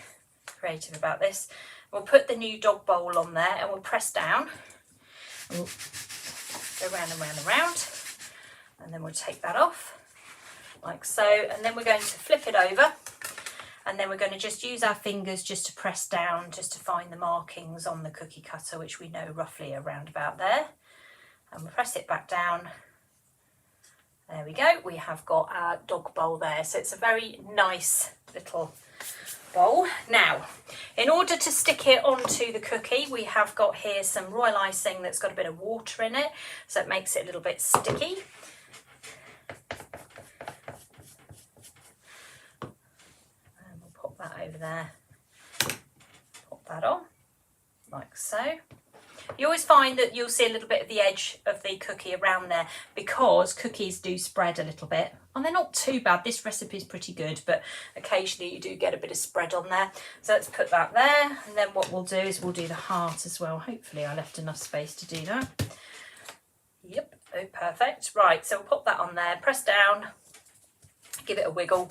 creative about this. We'll put the new dog bowl on there and we'll press down. We'll go round and round and round. And then we'll take that off, like so. And then we're going to flip it over. And then we're going to just use our fingers just to press down, just to find the markings on the cookie cutter, which we know roughly around about there. And we'll press it back down. There we go. We have got our dog bowl there. So it's a very nice little bowl. Now, in order to stick it onto the cookie, we have got here some royal icing that's got a bit of water in it. So it makes it a little bit sticky. That over there, pop that on like so. You always find that you'll see a little bit of the edge of the cookie around there because cookies do spread a little bit and they're not too bad. This recipe is pretty good, but occasionally you do get a bit of spread on there. So let's put that there, and then what we'll do is we'll do the heart as well. Hopefully I left enough space to do that. Yep, oh perfect. Right, so we'll pop that on there, press down, give it a wiggle.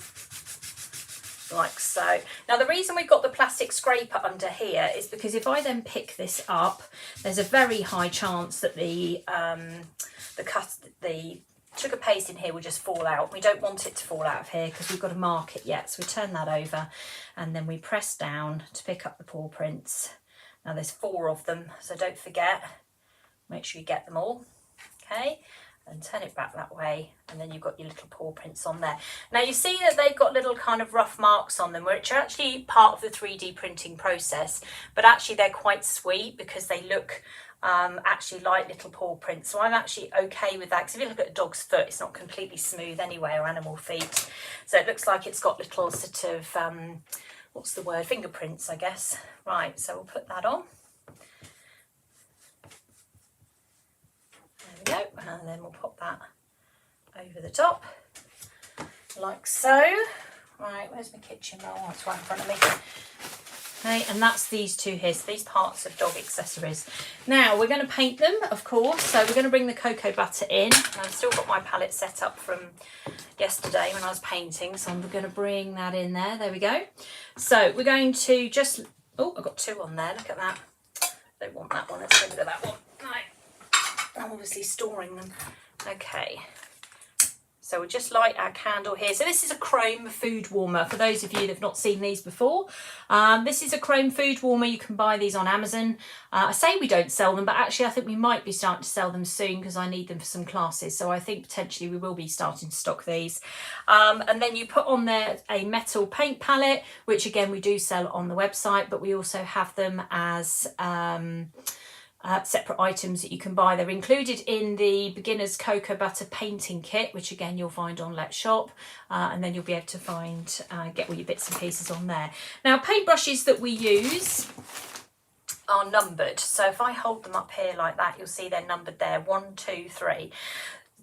Like so. Now the reason we've got the plastic scraper under here is because if I then pick this up, there's a very high chance that the sugar paste in here will just fall out. We don't want it to fall out of here because we've got to mark it yet. So we turn that over and then we press down to pick up the paw prints. Now there's 4 of them, so don't forget, make sure you get them all. Okay. And turn it back that way, and then you've got your little paw prints on there. Now you see that they've got little kind of rough marks on them, which are actually part of the 3D printing process, but actually they're quite sweet because they look actually like little paw prints. So I'm actually okay with that, because if you look at a dog's foot, it's not completely smooth anyway, or animal feet. So it looks like it's got little sort of, what's the word, fingerprints, I guess. Right, so we'll put that on. Go, and then we'll pop that over the top like so. Right, where's my kitchen roll? Oh, it's right in front of me. Okay, and that's these two here, so these parts of dog accessories. Now we're going to paint them, of course, so we're going to bring the cocoa butter in. And I've still got my palette set up from yesterday when I was painting, so I'm going to bring that in there. There we go. So we're going to just, oh, I've got two on there, look at that. Don't want that one, let's get rid of that one. No, I'm obviously storing them. Okay. So we'll just light our candle here. So this is a chrome food warmer. For those of you that have not seen these before, this is a chrome food warmer. You can buy these on Amazon. I say we don't sell them, but actually I think we might be starting to sell them soon because I need them for some classes. So I think potentially we will be starting to stock these. And then you put on there a metal paint palette, which again we do sell on the website, but we also have them as separate items that you can buy. They're included in the beginner's cocoa butter painting kit, which again you'll find on Let's Shop, and then you'll be able to find get all your bits and pieces on there. Now paintbrushes that we use are numbered, so if I hold them up here like that, you'll see they're numbered there, 1, 2, 3.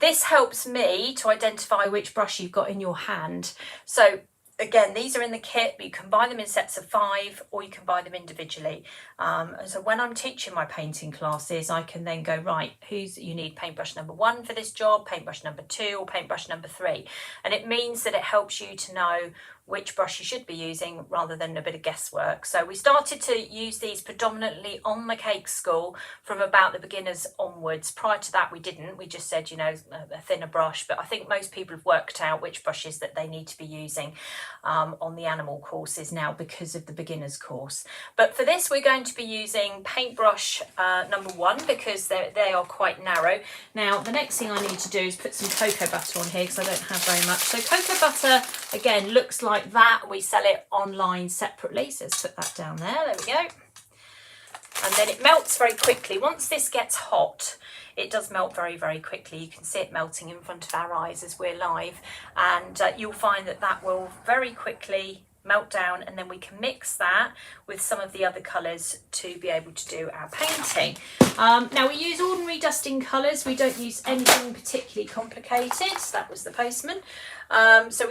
This helps me to identify which brush you've got in your hand. So again, these are in the kit, but you can buy them in sets of 5 or you can buy them individually. And so when I'm teaching my painting classes, I can then go, right, you need paintbrush number 1 for this job, paintbrush number 2 or paintbrush number 3. And it means that it helps you to know which brush you should be using rather than a bit of guesswork. So we started to use these predominantly on the cake school from about the beginners onwards. Prior to that we didn't, we just said, you know, a thinner brush, but I think most people have worked out which brushes that they need to be using on the animal courses now because of the beginners course. But for this we're going to be using paintbrush number 1 because they are quite narrow. Now the next thing I need to do is put some cocoa butter on here because I don't have very much. So cocoa butter again looks like that. We sell it online separately, so let's put that down there we go. And then it melts very quickly. Once this gets hot, it does melt very, very quickly. You can see it melting in front of our eyes as we're live, and you'll find that that will very quickly melt down, and then we can mix that with some of the other colours to be able to do our painting. Now we use ordinary dusting colours, we don't use anything particularly complicated. That was the postman. So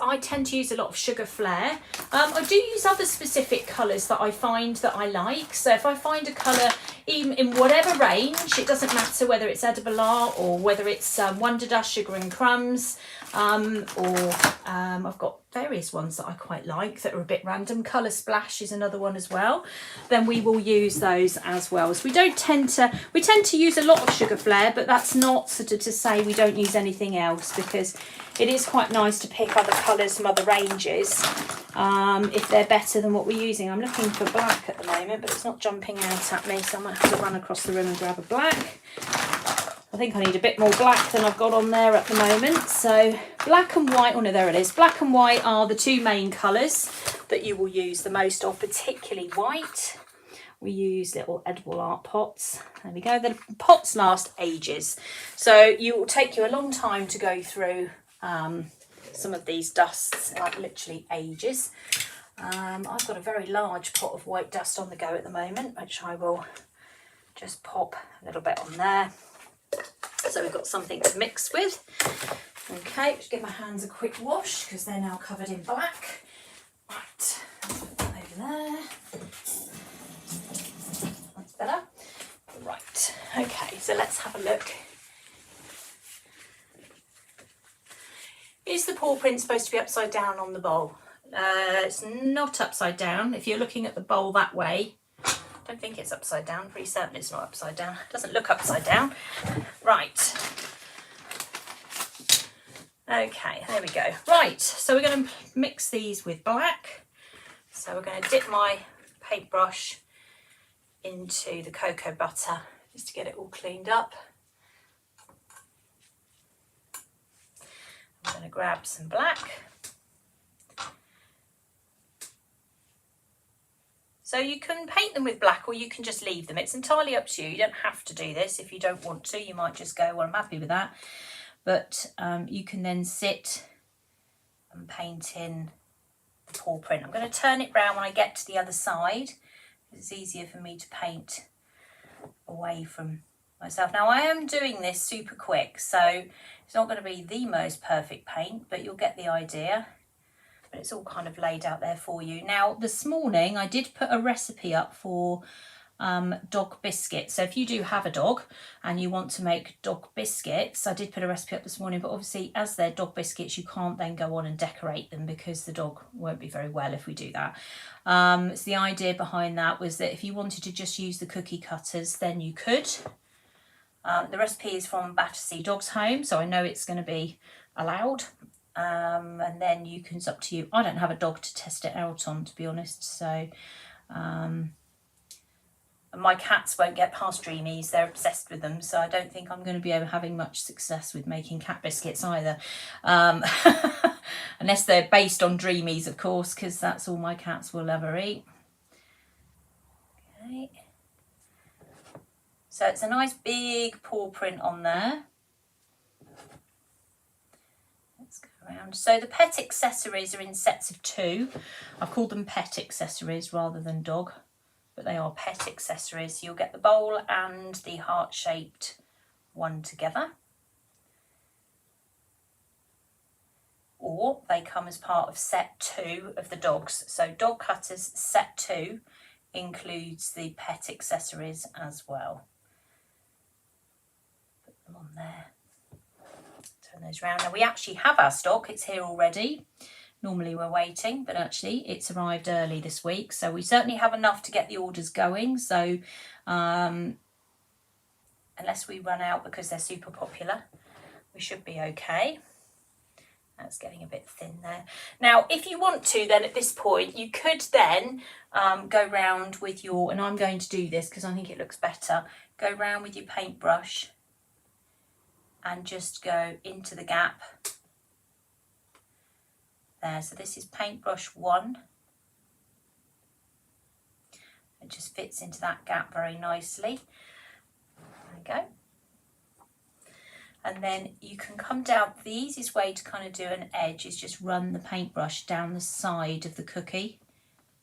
I tend to use a lot of Sugar Flare. I do use other specific colours that I find that I like. So if I find a colour even in whatever range, it doesn't matter whether it's Edible Art or whether it's Wonder Dust, Sugar and Crumbs, I've got various ones that I quite like that are a bit random. Colour Splash is another one as well. Then we will use those as well. So we tend to use a lot of Sugar Flare, but that's not sort of to say we don't use anything else, because it is quite nice to pick other colours from other ranges if they're better than what we're using. I'm looking for black at the moment, but it's not jumping out at me, so I might have to run across the room and grab a black. I think I need a bit more black than I've got on there at the moment. So black and white, oh no, there it is. Black and white are the two main colours that you will use the most of, particularly white. We use little Edible Art pots. There we go. The pots last ages. So it will take you a long time to go through some of these dusts, like literally ages. I've got a very large pot of white dust on the go at the moment, which I will just pop a little bit on there. So we've got something to mix with. Okay, just give my hands a quick wash because they're now covered in black. Right, put that over there. That's better. Right, okay, so let's have a look. Is the paw print supposed to be upside down on the bowl? It's not upside down. If you're looking at the bowl that way, I don't think it's upside down. Pretty certain it's not upside down. It doesn't look upside down. Right. Okay, there we go. Right, so we're going to mix these with black. So we're going to dip my paintbrush into the cocoa butter just to get it all cleaned up. I'm going to grab some black. So you can paint them with black or you can just leave them. It's entirely up to you. You don't have to do this. If you don't want to, you might just go, well, I'm happy with that. But you can then sit and paint in the paw print. I'm going to turn it round when I get to the other side. It's easier for me to paint away from myself. Now I am doing this super quick, so it's not going to be the most perfect paint, but you'll get the idea. but it's all kind of laid out there for you. Now, this morning I did put a recipe up for dog biscuits. So if you do have a dog and you want to make dog biscuits, I did put a recipe up this morning, but obviously as they're dog biscuits, you can't then go on and decorate them because the dog won't be very well if we do that. So the idea behind that was that if you wanted to just use the cookie cutters, then you could. The recipe is from Battersea Dogs Home, so I know it's going to be allowed. And then you can, it's up to you. I don't have a dog to test it out on, to be honest, so my cats won't get past Dreamies, they're obsessed with them, so I don't think I'm going to be having much success with making cat biscuits either. Unless they're based on Dreamies, of course, because that's all my cats will ever eat. Okay. So it's a nice big paw print on there. Let's go around. So the pet accessories are in sets of 2. I've called them pet accessories rather than dog, but they are pet accessories. You'll get the bowl and the heart-shaped one together. Or they come as part of set 2 of the dogs. So Dog Cutters set 2 includes the pet accessories as well. Put them on there. Turn those round. Now we actually have our stock, it's here already. Normally we're waiting, but actually it's arrived early this week. So we certainly have enough to get the orders going. So unless we run out because they're super popular, we should be okay. That's getting a bit thin there. Now, if you want to, then at this point, you could then go round with your, and I'm going to do this because I think it looks better, go round with your paintbrush and just go into the gap. There, so this is paintbrush 1. It just fits into that gap very nicely. There we go. And then you can come down, the easiest way to kind of do an edge is just run the paintbrush down the side of the cookie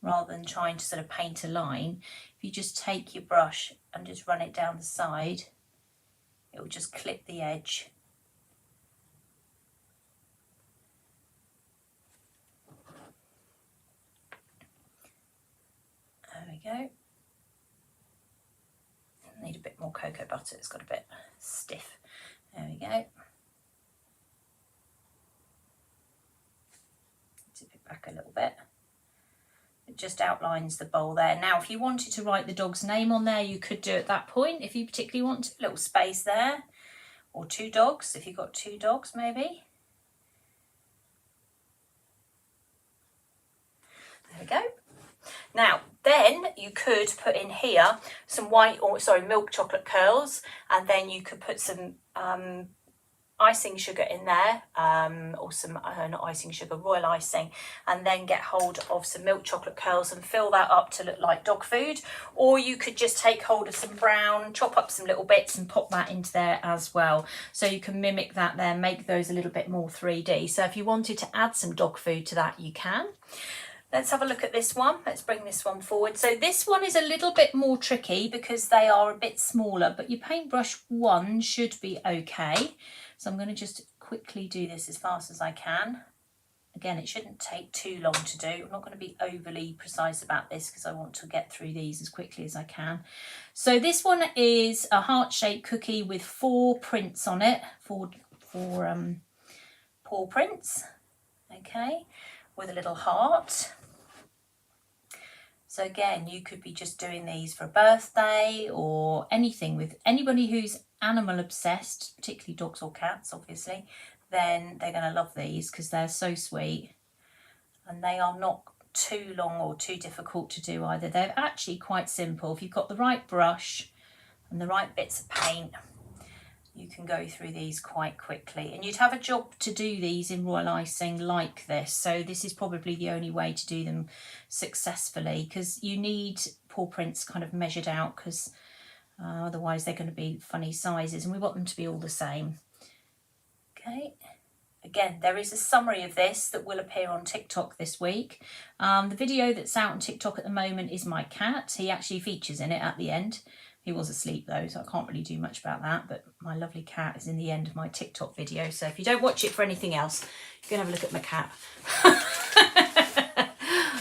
rather than trying to sort of paint a line. If you just take your brush and just run it down the side, it will just clip the edge. There we go. Need a bit more cocoa butter, it's got a bit stiff. There we go. Tip it back a little bit. It just outlines the bowl there. Now, if you wanted to write the dog's name on there, you could do at that point. If you particularly want a little space there, or 2 dogs, if you've got 2 dogs maybe. There we go. Now, then you could put in here some milk chocolate curls, and then you could put some icing sugar in there, or some, not icing sugar, royal icing, and then get hold of some milk chocolate curls and fill that up to look like dog food. Or you could just take hold of some brown, chop up some little bits and pop that into there as well. So you can mimic that there, make those a little bit more 3D. So if you wanted to add some dog food to that, you can. Let's have a look at this one. Let's bring this one forward. So this one is a little bit more tricky because they are a bit smaller, but your paintbrush 1 should be okay. So I'm going to just quickly do this as fast as I can. Again, it shouldn't take too long to do. I'm not going to be overly precise about this because I want to get through these as quickly as I can. So this one is a heart-shaped cookie with 4 prints on it, 4 paw prints, okay, with a little heart. So again, you could be just doing these for a birthday or anything with anybody who's animal obsessed, particularly dogs or cats, obviously, then they're going to love these because they're so sweet and they are not too long or too difficult to do either. They're actually quite simple. If you've got the right brush and the right bits of paint, you can go through these quite quickly, and you'd have a job to do these in royal icing like this. So this is probably the only way to do them successfully because you need paw prints kind of measured out because otherwise they're going to be funny sizes and we want them to be all the same. Okay, again, there is a summary of this that will appear on TikTok this week. The video that's out on TikTok at the moment is my cat. He actually features in it at the end. He was asleep though, so I can't really do much about that, but my lovely cat is in the end of my TikTok video, so if you don't watch it for anything else, you can have a look at my cat.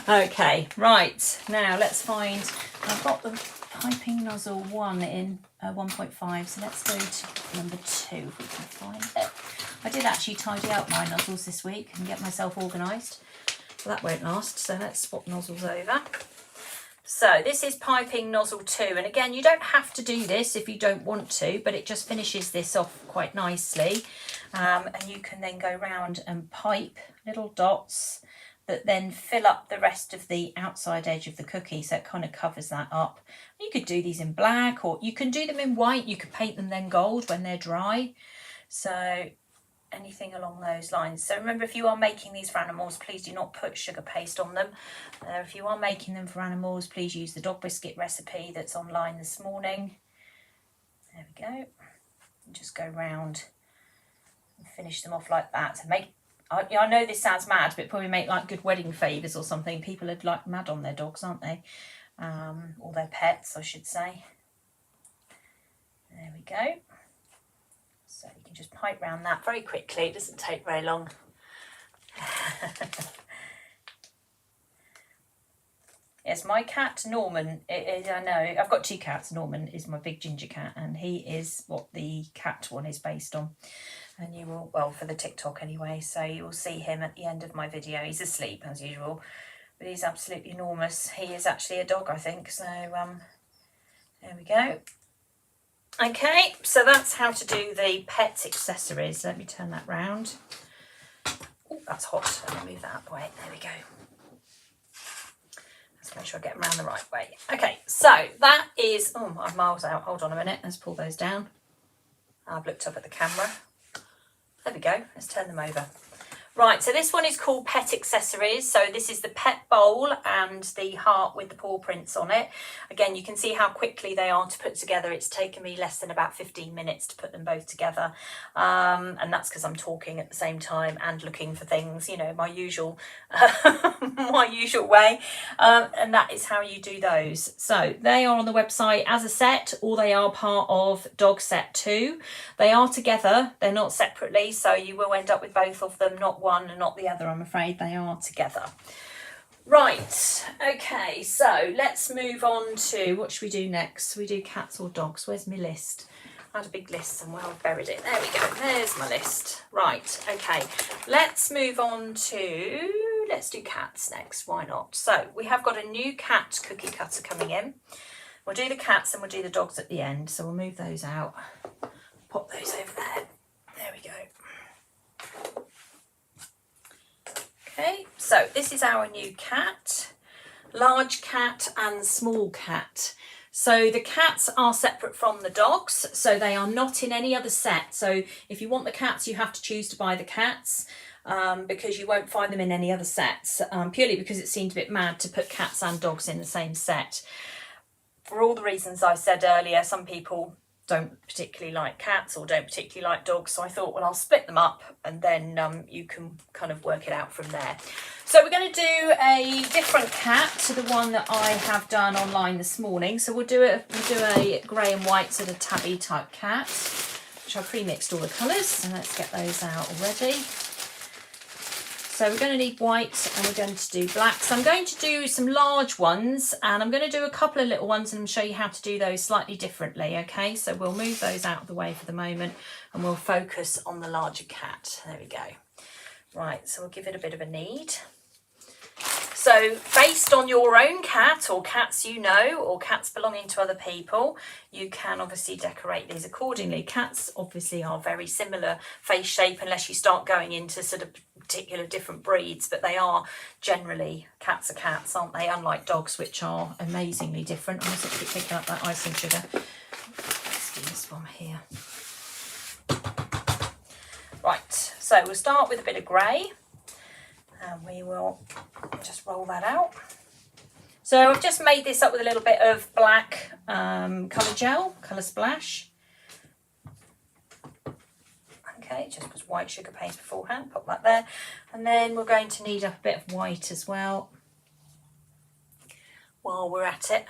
Okay, right, now let's find, I've got the piping nozzle 1 in 1.5, so let's go to number 2 if we can find it. I did actually tidy out my nozzles this week and get myself organised, but that won't last, so let's swap nozzles over. So this is piping nozzle 2, and again, you don't have to do this if you don't want to, but it just finishes this off quite nicely, and you can then go round and pipe little dots that then fill up the rest of the outside edge of the cookie, so it kind of covers that up. You could do these in black, or you can do them in white. You could paint them then gold when they're dry, so anything along those lines. So remember, if you are making these for animals, please do not put sugar paste on them. If you are making them for animals, please use the dog biscuit recipe that's online this morning. There we go. And just go round and finish them off like that. So make, I know this sounds mad, but probably make like good wedding favours or something. People are like mad on their dogs, aren't they? Or their pets, I should say. There we go. So you can just pipe round that very quickly. It doesn't take very long. Yes, my cat Norman, I know, I've got 2 cats. Norman is my big ginger cat, and he is what the cat one is based on. And you will, well, for the TikTok anyway, so you will see him at the end of my video. He's asleep as usual, but he's absolutely enormous. He is actually a dog, I think, so there we go. Okay, so that's how to do the pet accessories. Let me turn that round. Oh, that's hot. Let me move that out the way. There we go. Let's make sure I get them around the right way. Okay, so that is, oh, I'm miles out. Hold on a minute. Let's pull those down. I've looked up at the camera. There we go. Let's turn them over. Right, so this one is called Pet Accessories. So this is the pet bowl and the heart with the paw prints on it. Again, you can see how quickly they are to put together. It's taken me less than about 15 minutes to put them both together. And that's because I'm talking at the same time and looking for things, you know, my usual my usual way. And that is how you do those. So they are on the website as a set, or they are part of Dog Set 2. They are together, they're not separately, so you will end up with both of them, not one and not the other, I'm afraid. They are together. Right, okay, so let's move on to, what should we do next? We do cats or dogs? Where's my list? I had a big list somewhere, I've buried it. There we go, there's my list. Right, okay, let's move on to, let's do cats next, why not? So we have got a new cat cookie cutter coming in. We'll do the cats and we'll do the dogs at the end, so we'll move those out. Pop those over there. There we go. Okay, so this is our new cat, large cat and small cat. So the cats are separate from the dogs, so they are not in any other set. So if you want the cats, you have to choose to buy the cats because you won't find them in any other sets, purely because it seemed a bit mad to put cats and dogs in the same set. For all the reasons I said earlier, some people don't particularly like cats or don't particularly like dogs, so I thought, well, I'll split them up and then you can kind of work it out from there. So we're going to do a different cat to the one that I have done online this morning. So we'll do a grey and white sort of tabby type cat, which I pre-mixed all the colours, so let's get those out already. So we're going to need white and we're going to do black. So I'm going to do some large ones and I'm going to do a couple of little ones and show you how to do those slightly differently, okay? So we'll move those out of the way for the moment and we'll focus on the larger cat. There we go. Right, so we'll give it a bit of a knead. So based on your own cat or cats you know or cats belonging to other people, you can obviously decorate these accordingly. Cats obviously are very similar face shape unless you start going into sort of particular different breeds, but they are generally, cats are cats, aren't they? Unlike dogs, which are amazingly different. I'm just keep picking up that icing sugar. Let's do this one here. Right, so we'll start with a bit of grey. And we will just roll that out. So I've just made this up with a little bit of black colour gel, colour splash. Okay, just was white sugar paste beforehand, pop that there. And then we're going to need a bit of white as well while we're at it.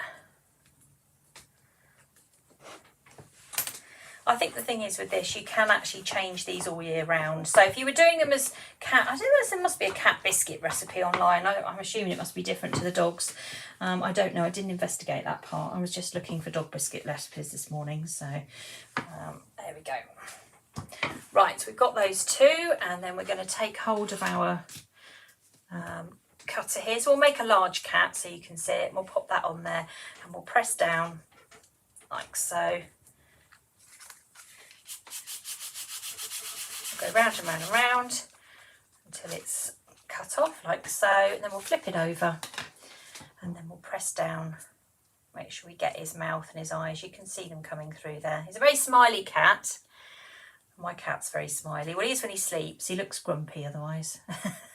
I think the thing is with this, you can actually change these all year round. So if you were doing them as cat, I don't know, there must be a cat biscuit recipe online. I'm assuming it must be different to the dogs. I don't know, I didn't investigate that part. I was just looking for dog biscuit recipes this morning. So there we go. Right, so we've got those two, and then we're going to take hold of our cutter here. So we'll make a large cat so you can see it, and we'll pop that on there, and we'll press down like so. Go round and round and round until it's cut off like so, and then we'll flip it over, and then we'll press down, make sure we get his mouth and his eyes. You can see them coming through there. He's a very smiley cat. My cat's very smiley. Well, he is when he sleeps. He looks grumpy otherwise.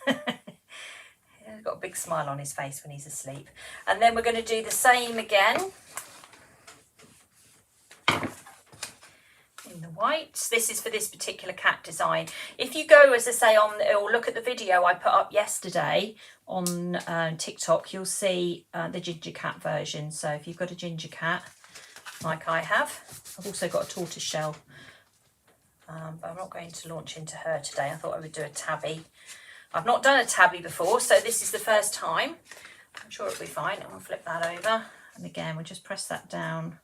He's got a big smile on his face when he's asleep. And then we're going to do the same again in the white. This is for this particular cat design. If you go, as I say, on or look at the video I put up yesterday on TikTok, you'll see the ginger cat version. So if you've got a ginger cat like I have, I've also got a tortoise shell, but I'm not going to launch into her today. I thought I would do a tabby. I've not done a tabby before, so this is the first time. I'm sure it'll be fine. I'm going to flip that over, and again we'll just press that down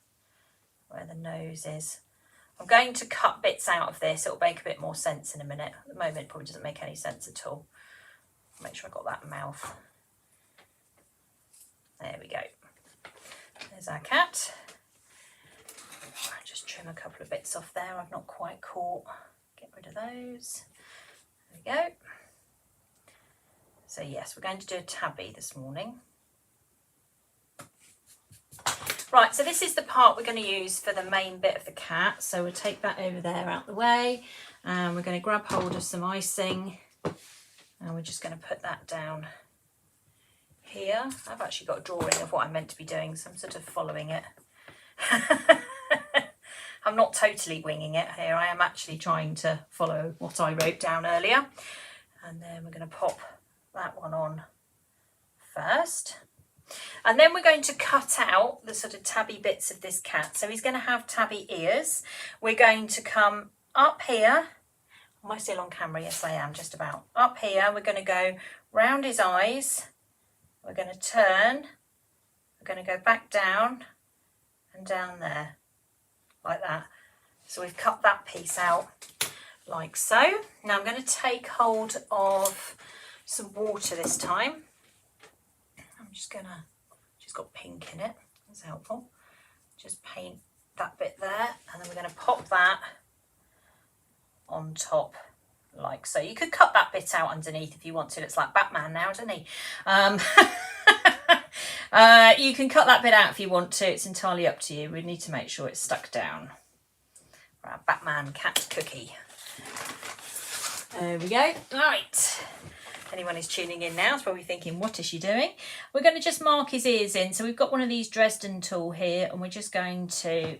where the nose is. I'm going to cut bits out of this. It'll make a bit more sense in a minute. At the moment, it probably doesn't make any sense at all. Make sure I got that mouth. There we go. There's our cat. I'll just trim a couple of bits off there I've not quite caught. Get rid of those. There we go. So yes, we're going to do a tabby this morning. Right, so this is the part we're going to use for the main bit of the cat. So we'll take that over there out the way, and we're going to grab hold of some icing, and we're just going to put that down here. I've actually got a drawing of what I'm meant to be doing, so I'm sort of following it. I'm not totally winging it here. I am actually trying to follow what I wrote down earlier. And then we're going to pop that one on first. And then we're going to cut out the sort of tabby bits of this cat. So he's going to have tabby ears. We're going to come up here. Am I still on camera? Yes, I am, just about. Up here, we're going to go round his eyes. We're going to turn. We're going to go back down and down there, like that. So we've cut that piece out like so. Now I'm going to take hold of some water this time. I'm just gonna, she's got pink in it, that's helpful. Just paint that bit there, and then we're gonna pop that on top like so. You could cut that bit out underneath if you want to. It's like Batman now, doesn't he? You can cut that bit out if you want to. It's entirely up to you. We need to make sure it's stuck down. Our Batman cat cookie. There we go. Right. Anyone who's tuning in now is probably thinking, what is she doing? We're going to just mark his ears in. So we've got one of these Dresden tool here, and we're just going to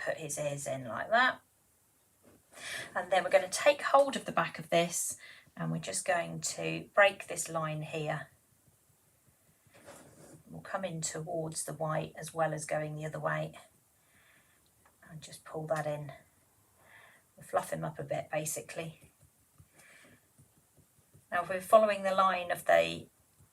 put his ears in like that. And then we're going to take hold of the back of this, and we're just going to break this line here. We'll come in towards the white as well as going the other way. And just pull that in. We'll fluff him up a bit, basically. Now, if we're following the line of the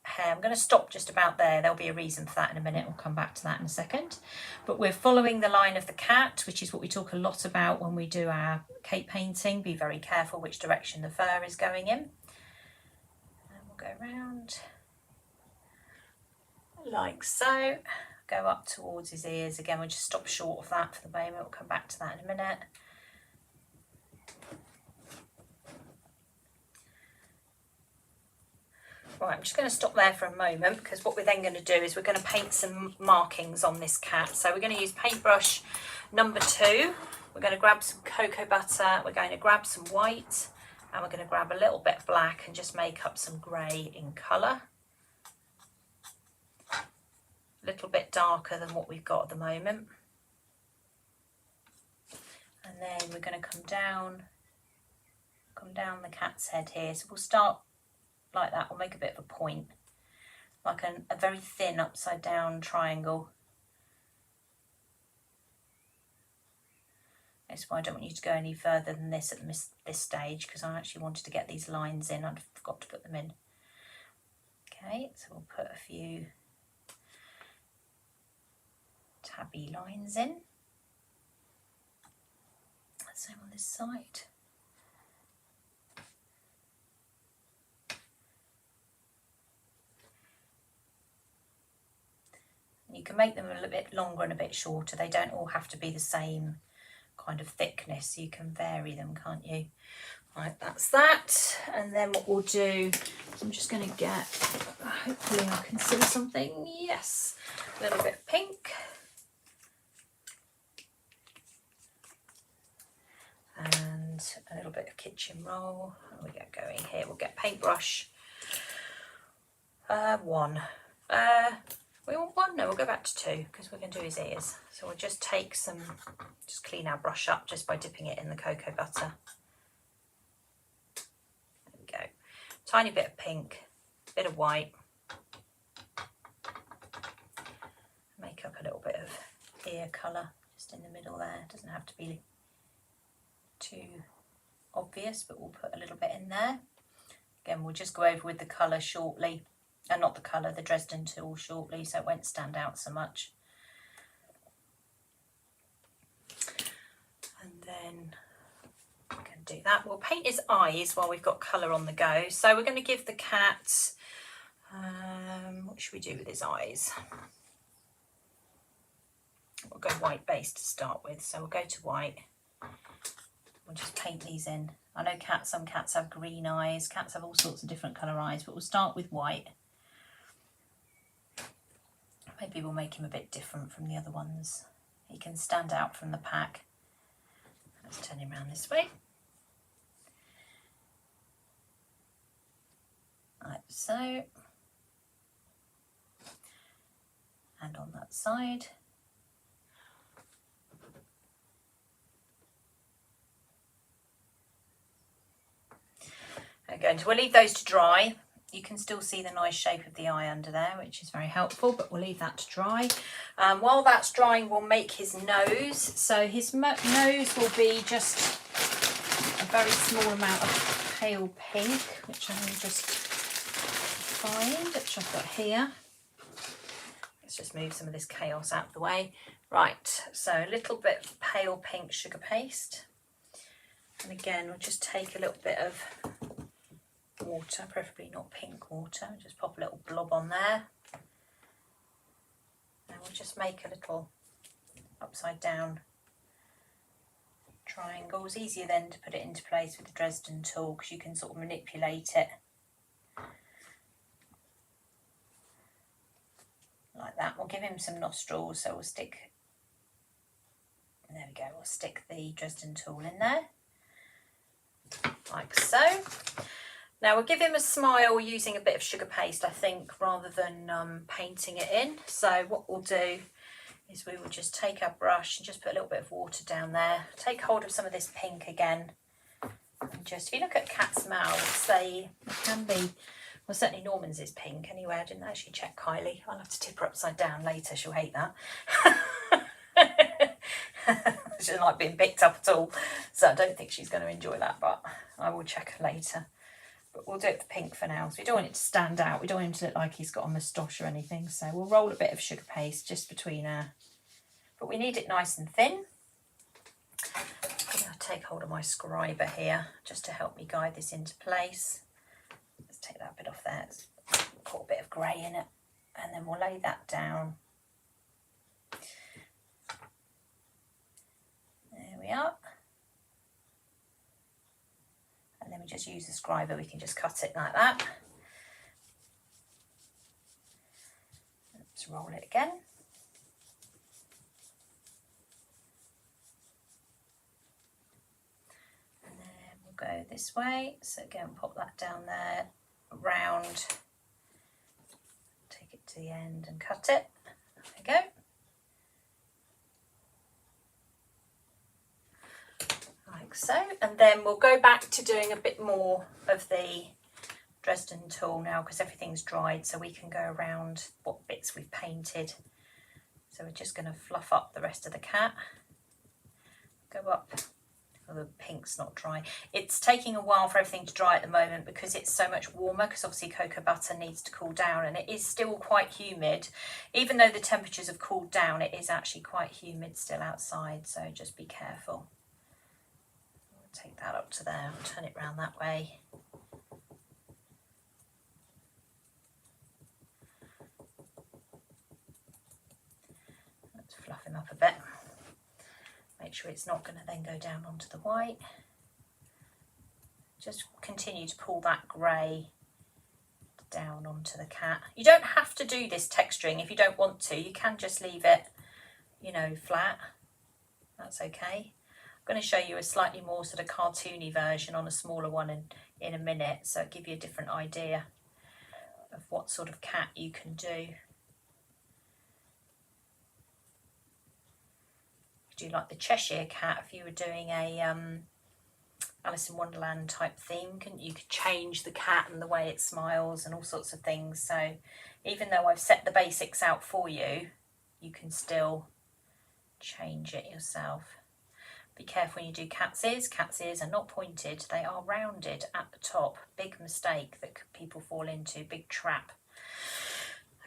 hair, I'm going to stop just about there. There'll be a reason for that in a minute. We'll come back to that in a second. But we're following the line of the cat, which is what we talk a lot about when we do our cape painting. Be very careful which direction the fur is going in. And we'll go around like so. Go up towards his ears. Again, we'll just stop short of that for the moment. We'll come back to that in a minute. Right, I'm just going to stop there for a moment, because what we're then going to do is we're going to paint some markings on this cat. So we're going to use paintbrush number 2. We're going to grab some cocoa butter. We're going to grab some white, and we're going to grab a little bit of black and just make up some grey in colour. A little bit darker than what we've got at the moment. And then we're going to come down the cat's head here. So we'll start like that. We'll make a bit of a point, like a very thin upside down triangle. That's why I don't want you to go any further than this at this stage, because I actually wanted to get these lines in. I forgot to put them in. Okay, so we'll put a few tabby lines in. Same on this side. You can make them a little bit longer and a bit shorter. They don't all have to be the same kind of thickness. You can vary them, can't you? Right, that's that. And then what we'll do, I'm just going to get, hopefully I can see something. Yes, a little bit of pink. And a little bit of kitchen roll. We get going here. We'll get paintbrush. One. We want one? No, we'll go back to two because we're going to do his ears. So we'll just take some, just clean our brush up just by dipping it in the cocoa butter. There we go. Tiny bit of pink, bit of white. Make up a little bit of ear colour just in the middle there. It doesn't have to be too obvious, but we'll put a little bit in there. Again, we'll just go over with the colour shortly. Not the colour, the Dresden tool shortly, so it won't stand out so much. And then we can do that. We'll paint his eyes while we've got colour on the go. So we're going to give the cat, what should we do with his eyes? We'll go white base to start with, so we'll go to white. We'll just paint these in. I know some cats have green eyes, cats have all sorts of different colour eyes, but we'll start with white. Maybe we'll make him a bit different from the other ones. He can stand out from the pack. Let's turn him around this way. Like so. And on that side. Okay, so we'll leave those to dry. You can still see the nice shape of the eye under there, which is very helpful, but we'll leave that to dry. While that's drying, we'll make his nose. So his nose will be just a very small amount of pale pink, which I will just find, which I've got here. Let's just move some of this chaos out of the way. Right, so a little bit of pale pink sugar paste. And again, we'll just take a little bit of water, preferably not pink water, just pop a little blob on there. And we'll just make a little upside down triangle. It's easier then to put it into place with the Dresden tool because you can sort of manipulate it like that. We'll give him some nostrils, so we'll stick, there we go, we'll stick the Dresden tool in there like so. Now we'll give him a smile using a bit of sugar paste, I think, rather than painting it in. So what we'll do is we will just take our brush and just put a little bit of water down there. Take hold of some of this pink again. And just, if you look at cats' mouths, they can be, well, certainly Norman's is pink anyway. I didn't actually check Kylie. I'll have to tip her upside down later. She'll hate that. She doesn't like being picked up at all. So I don't think she's going to enjoy that, but I will check her later. But we'll do it for pink for now, so we don't want it to stand out. We don't want him to look like he's got a moustache or anything. So we'll roll a bit of sugar paste just between our, but we need it nice and thin. I'll take hold of my scriber here just to help me guide this into place. Let's take that bit off there. It's got a bit of grey in it. And then we'll lay that down. There we are. And then we just use the scriber, we can just cut it like that. Let's roll it again. And then we'll go this way. So again, pop that down there, round, take it to the end and cut it. There we go. Like so, and then we'll go back to doing a bit more of the Dresden tool now because everything's dried, so we can go around what bits we've painted. So we're just going to fluff up the rest of the cat. Go up. Oh, the pink's not dry. It's taking a while for everything to dry at the moment because it's so much warmer, because obviously cocoa butter needs to cool down, and it is still quite humid. Even though the temperatures have cooled down, it is actually quite humid still outside, so just be careful. I'll take that up to there, I'll turn it around that way. Let's fluff him up a bit. Make sure it's not going to then go down onto the white. Just continue to pull that grey down onto the cat. You don't have to do this texturing if you don't want to. You can just leave it, you know, flat. That's okay. I'm going to show you a slightly more sort of cartoony version on a smaller one in a minute, so it'll give you a different idea of what sort of cat you can do. Do like the Cheshire Cat if you were doing a Alice in Wonderland type theme, couldn't you? You could change the cat and the way it smiles and all sorts of things. So even though I've set the basics out for you, you can still change it yourself. Be careful when you do cat's ears. Cat's ears are not pointed, they are rounded at the top. Big mistake that people fall into, big trap.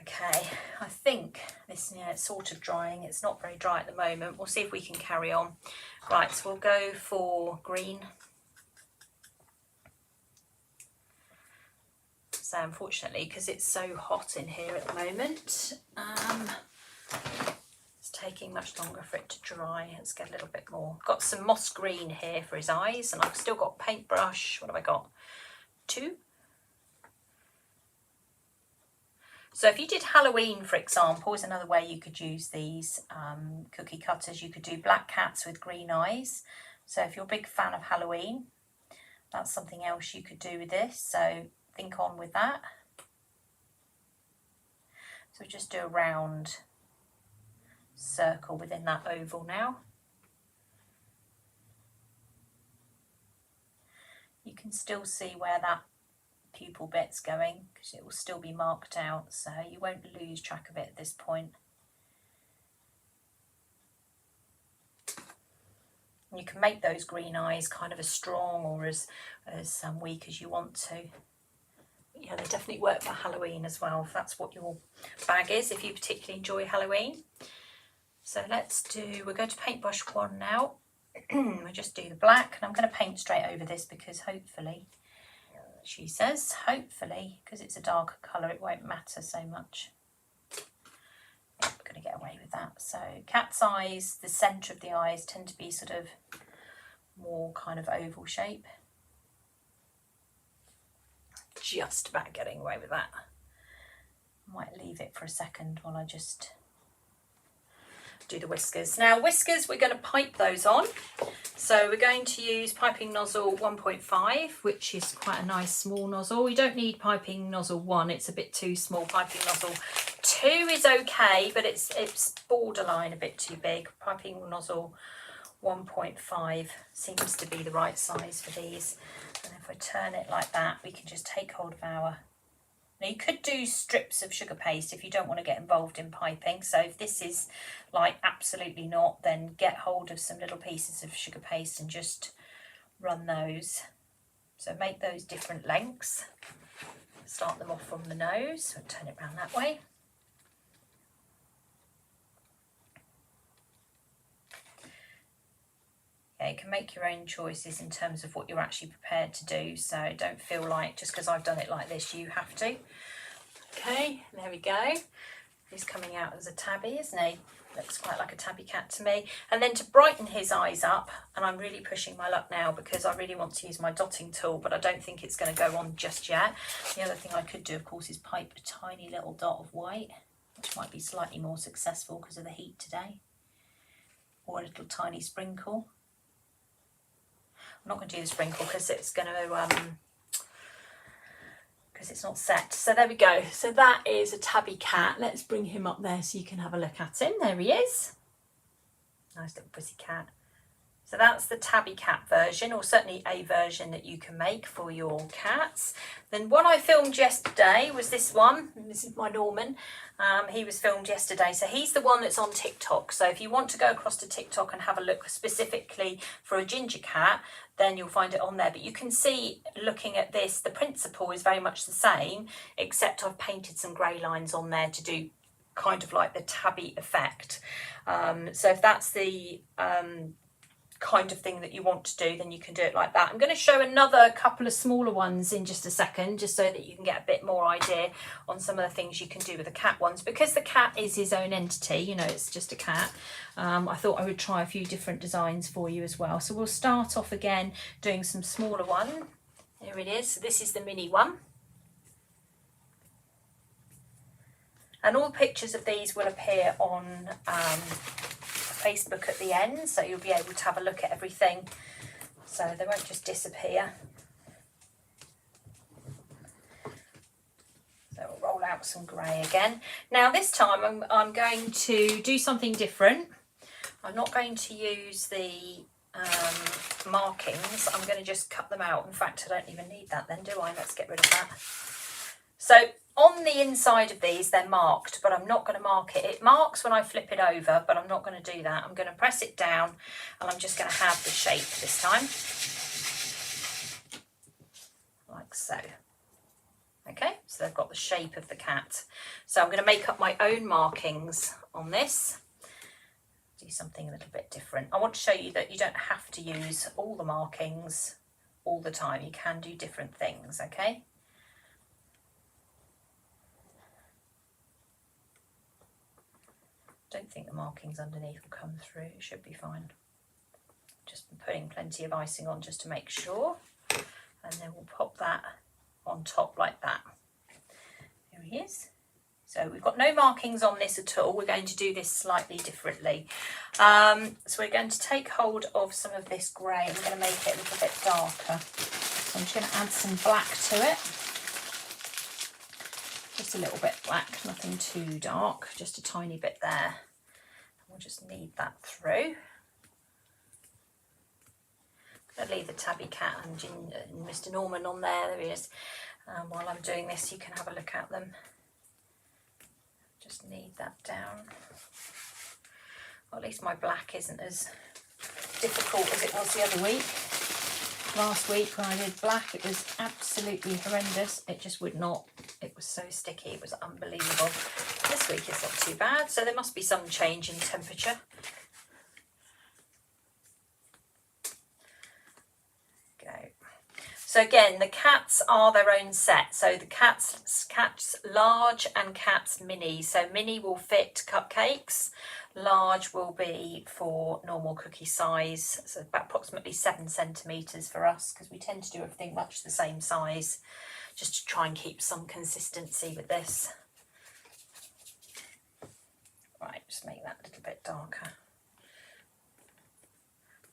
Okay, I think this, yeah, it's sort of drying. It's not very dry at the moment. We'll see if we can carry on. Right, so we'll go for green. So unfortunately, because it's so hot in here at the moment, it's taking much longer for it to dry. Let's get a little bit more. Got some moss green here for his eyes, and I've still got paintbrush. What have I got? 2. So if you did Halloween, for example, is another way you could use these cookie cutters. You could do black cats with green eyes. So if you're a big fan of Halloween, that's something else you could do with this. So think on with that. So just do a round circle within that oval now. You can still see where that pupil bit's going because it will still be marked out, so you won't lose track of it at this point. You can make those green eyes kind of as strong or as weak as you want to. Yeah, they definitely work for Halloween as well, if that's what your bag is, if you particularly enjoy Halloween. So we'll go to paintbrush 1 now. We'll just do the black, and I'm going to paint straight over this because hopefully, she says, hopefully, because it's a darker colour, it won't matter so much. Yeah, we're going to get away with that. So cat's eyes, the centre of the eyes tend to be sort of more kind of oval shape. Just about getting away with that. Might leave it for a second while I just do the whiskers. Now whiskers, we're going to pipe those on. So we're going to use piping nozzle 1.5, which is quite a nice small nozzle. You don't need piping nozzle 1, it's a bit too small. Piping nozzle 2 is okay, but it's borderline a bit too big. Piping nozzle 1.5 seems to be the right size for these. And if we turn it like that, we can just take hold of our... Now you could do strips of sugar paste if you don't want to get involved in piping. So if this is like absolutely not, then get hold of some little pieces of sugar paste and just run those. So make those different lengths. Start them off from the nose. So turn it around that way. Yeah, you can make your own choices in terms of what you're actually prepared to do, so don't feel like just because I've done it like this you have to. Okay, there we go. He's coming out as a tabby, isn't he? Looks quite like a tabby cat to me. And then to brighten his eyes up, and I'm really pushing my luck now because I really want to use my dotting tool, but I don't think it's going to go on just yet. The other thing I could do, of course, is pipe a tiny little dot of white, which might be slightly more successful because of the heat today. Or a little tiny sprinkle. I'm not going to do the sprinkle because it's going to because it's not set. So there we go. So that is a tabby cat. Let's bring him up there so you can have a look at him. There he is. Nice little pussy cat. So that's the tabby cat version, or certainly a version that you can make for your cats. Then what I filmed yesterday was this one. This is my Norman. He was filmed yesterday. So he's the one that's on TikTok. So if you want to go across to TikTok and have a look specifically for a ginger cat, then you'll find it on there. But you can see, looking at this, the principle is very much the same, except I've painted some grey lines on there to do kind of like the tabby effect. So if that's the kind of thing that you want to do, then you can do it like that. I'm going to show another couple of smaller ones in just a second, just so that you can get a bit more idea on some of the things you can do with the cat ones. Because the cat is his own entity, you know, it's just a cat. I thought I would try a few different designs for you as well. So we'll start off again doing some smaller one. Here it is. So this is the mini one. And all pictures of these will appear on Facebook at the end, so you'll be able to have a look at everything, so they won't just disappear. So we'll roll out some grey again. Now this time I'm going to do something different. I'm not going to use the markings. I'm going to just cut them out. In fact, I don't even need that then, do I? Let's get rid of that. So on the inside of these, they're marked, but I'm not going to mark it. It marks when I flip it over, but I'm not going to do that. I'm going to press it down, and I'm just going to have the shape this time. Like so. Okay, so they've got the shape of the cat. So I'm going to make up my own markings on this. Do something a little bit different. I want to show you that you don't have to use all the markings all the time. You can do different things, okay? Don't think the markings underneath will come through. It should be fine. Just putting plenty of icing on just to make sure. And then we'll pop that on top like that. Here he is. So we've got no markings on this at all. We're going to do this slightly differently. So we're going to take hold of some of this grey. I'm going to make it a little bit darker. So I'm just going to add some black to it. Just a little bit black, nothing too dark, just a tiny bit there. We'll just knead that through. I'm going to leave the tabby cat and Mr. Norman on there. There he is. While I'm doing this, you can have a look at them. Just knead that down. Well, at least my black isn't as difficult as it was the other week. Last week when I did black, it was absolutely horrendous. It just would not, it was so sticky, it was unbelievable. This week it's not too bad, so there must be some change in temperature. Go. So again, the cats are their own set. So the cats large and cats mini. So mini will fit cupcakes. Large will be for normal cookie size, so about approximately 7 centimetres for us, because we tend to do everything much the same size, just to try and keep some consistency with this. Right, just make that a little bit darker.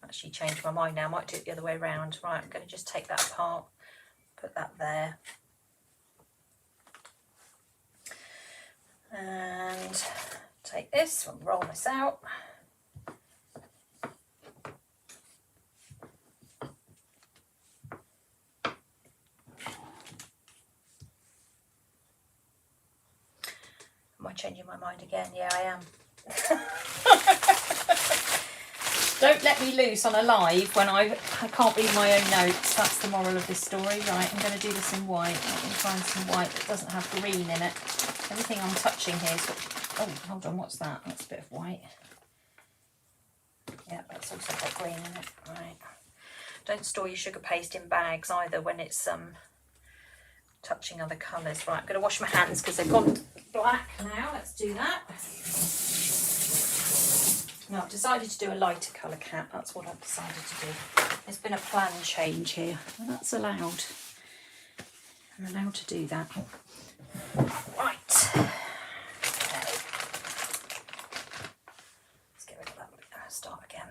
Actually changed my mind now, I might do it the other way around. Right, I'm going to just take that apart, put that there. And take this and roll this out. Am I changing my mind again? Yeah, I am. Don't let me loose on a live when I can't read my own notes. That's the moral of this story. Right, I'm going to do this in white. Let me find some white that doesn't have green in it. Everything I'm touching here is got... Oh, hold on, what's that? That's a bit of white. Yeah, that's also got green in it. Right. Don't store your sugar paste in bags either when it's touching other colours. Right, I'm going to wash my hands because they've gone black now. Let's do that. No, I've decided to do a lighter colour cat. That's what I've decided to do. There's been a plan change here, and that's allowed. I'm allowed to do that. Right. Let's get rid of that. Start again.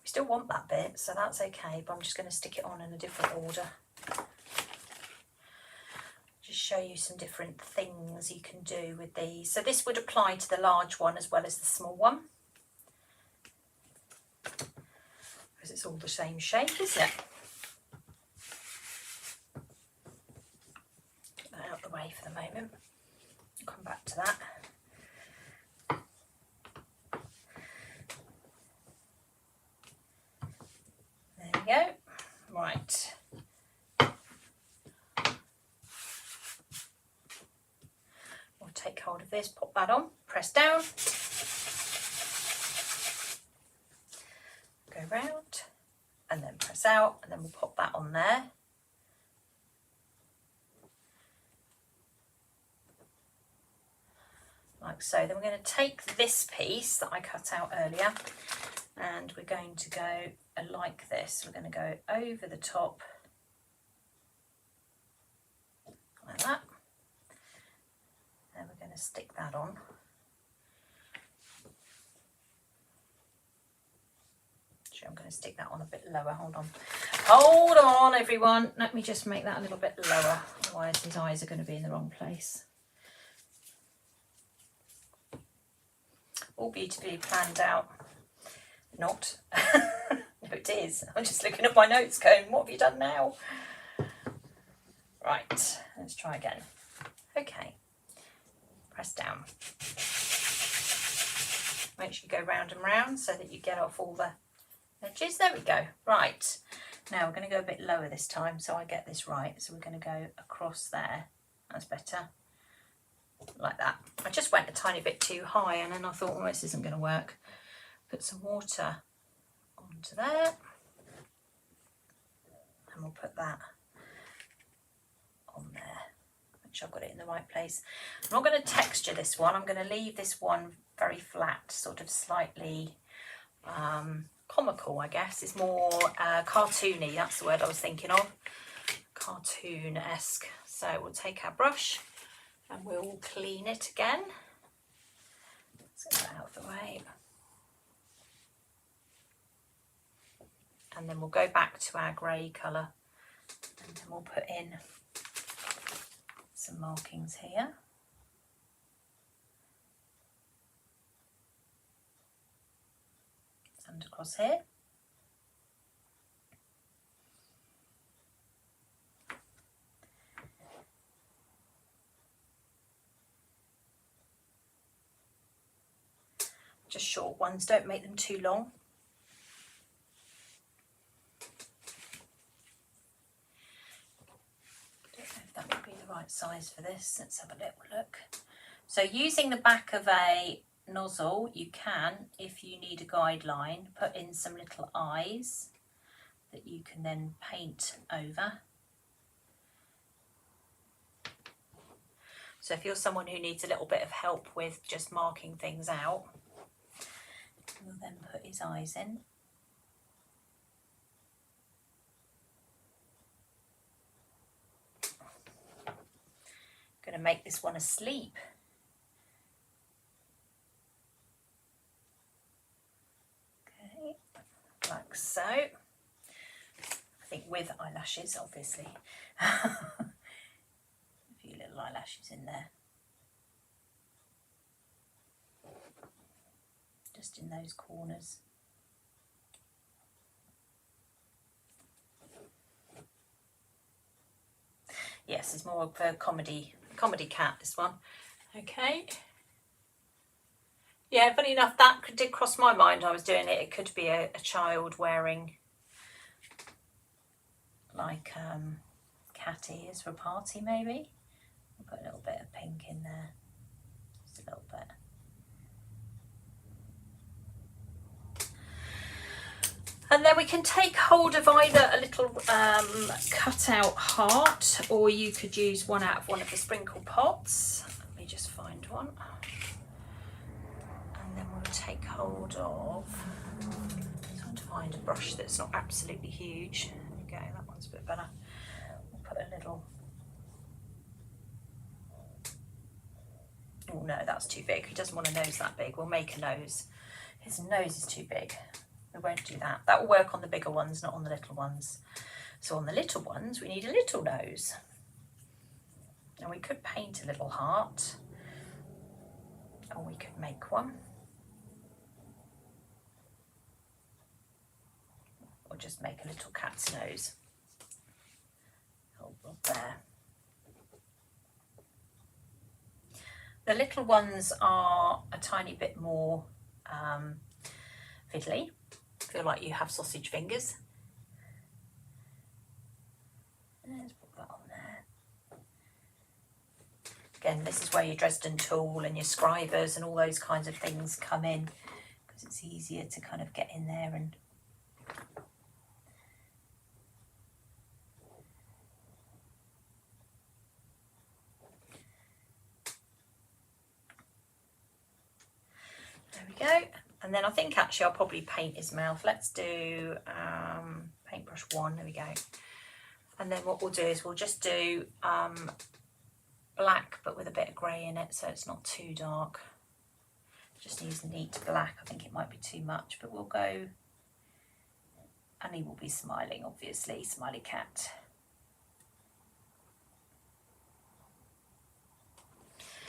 We still want that bit, so that's okay, but I'm just going to stick it on in a different order. Just show you some different things you can do with these. So this would apply to the large one as well as the small one. because it's all the same shape, isn't it? Put that out the way for the moment. I'll come back to that. There we go. Right. We'll take hold of this, pop that on, press down, go round, and then press out, and then we'll pop that on there. Like so. Then we're going to take this piece that I cut out earlier, and we're going to go like this. We're going to go over the top like that. Then we're going to stick that on. Actually, I'm going to stick that on a bit lower. Hold on everyone, let me just make that a little bit lower, otherwise his eyes are going to be in the wrong place. All beautifully planned out. Not. No, it is. I'm just looking at my notes going, what have you done now? Right, let's try again. Okay, press down. Make sure you go round and round so that you get off all the edges. There we go. Right, now we're going to go a bit lower this time so I get this right. So we're going to go across there. That's better. Like that. I just went a tiny bit too high and then I thought, oh, this isn't going to work. Put some water onto there and we'll put that on there. Make sure I've got it in the right place. I'm not going to texture this one. I'm going to leave this one very flat, sort of slightly comical, I guess. It's more cartoony, that's the word I was thinking of. Cartoon-esque. So we'll take our brush and we'll clean it again. Let's get that out of the way. And then we'll go back to our grey colour and then we'll put in some markings here. And across here. Just short ones, don't make them too long. Don't know if that would be the right size for this. Let's have a little look. So using the back of a nozzle, you can, if you need a guideline, put in some little eyes that you can then paint over. So if you're someone who needs a little bit of help with just marking things out, we'll then put his eyes in. Going to make this one asleep. Okay, like so. I think with eyelashes, obviously. A few little eyelashes in there. Just in those corners. Yes, it's more of a comedy cat, this one. Okay. Yeah, funny enough, that did cross my mind. I was doing it. It could be a child wearing like cat ears for a party, maybe. I'll put a little bit of pink in there. Just a little bit. And then we can take hold of either a little cut out heart, or you could use one out of one of the sprinkle pots. Let me just find one. And then we'll take hold of, I'm trying to find a brush that's not absolutely huge. There we go, that one's a bit better. We'll put a little, oh no, that's too big. He doesn't want a nose that big. We'll make a nose. His nose is too big. We won't do that. That will work on the bigger ones, not on the little ones. So on the little ones, we need a little nose. And we could paint a little heart, or we could make one. We'll just make a little cat's nose. Hold there. The little ones are a tiny bit more fiddly. Feel like you have sausage fingers. Let's put that on there. Again, this is where your Dresden tool and your scribers and all those kinds of things come in, because it's easier to kind of get in there and there we go. And then I think actually I'll probably paint his mouth. Let's do paintbrush 1, there we go. And then what we'll do is we'll just do black but with a bit of grey in it, so it's not too dark. Just needs neat black. I think it might be too much, but we'll go, and he will be smiling, obviously, smiley cat.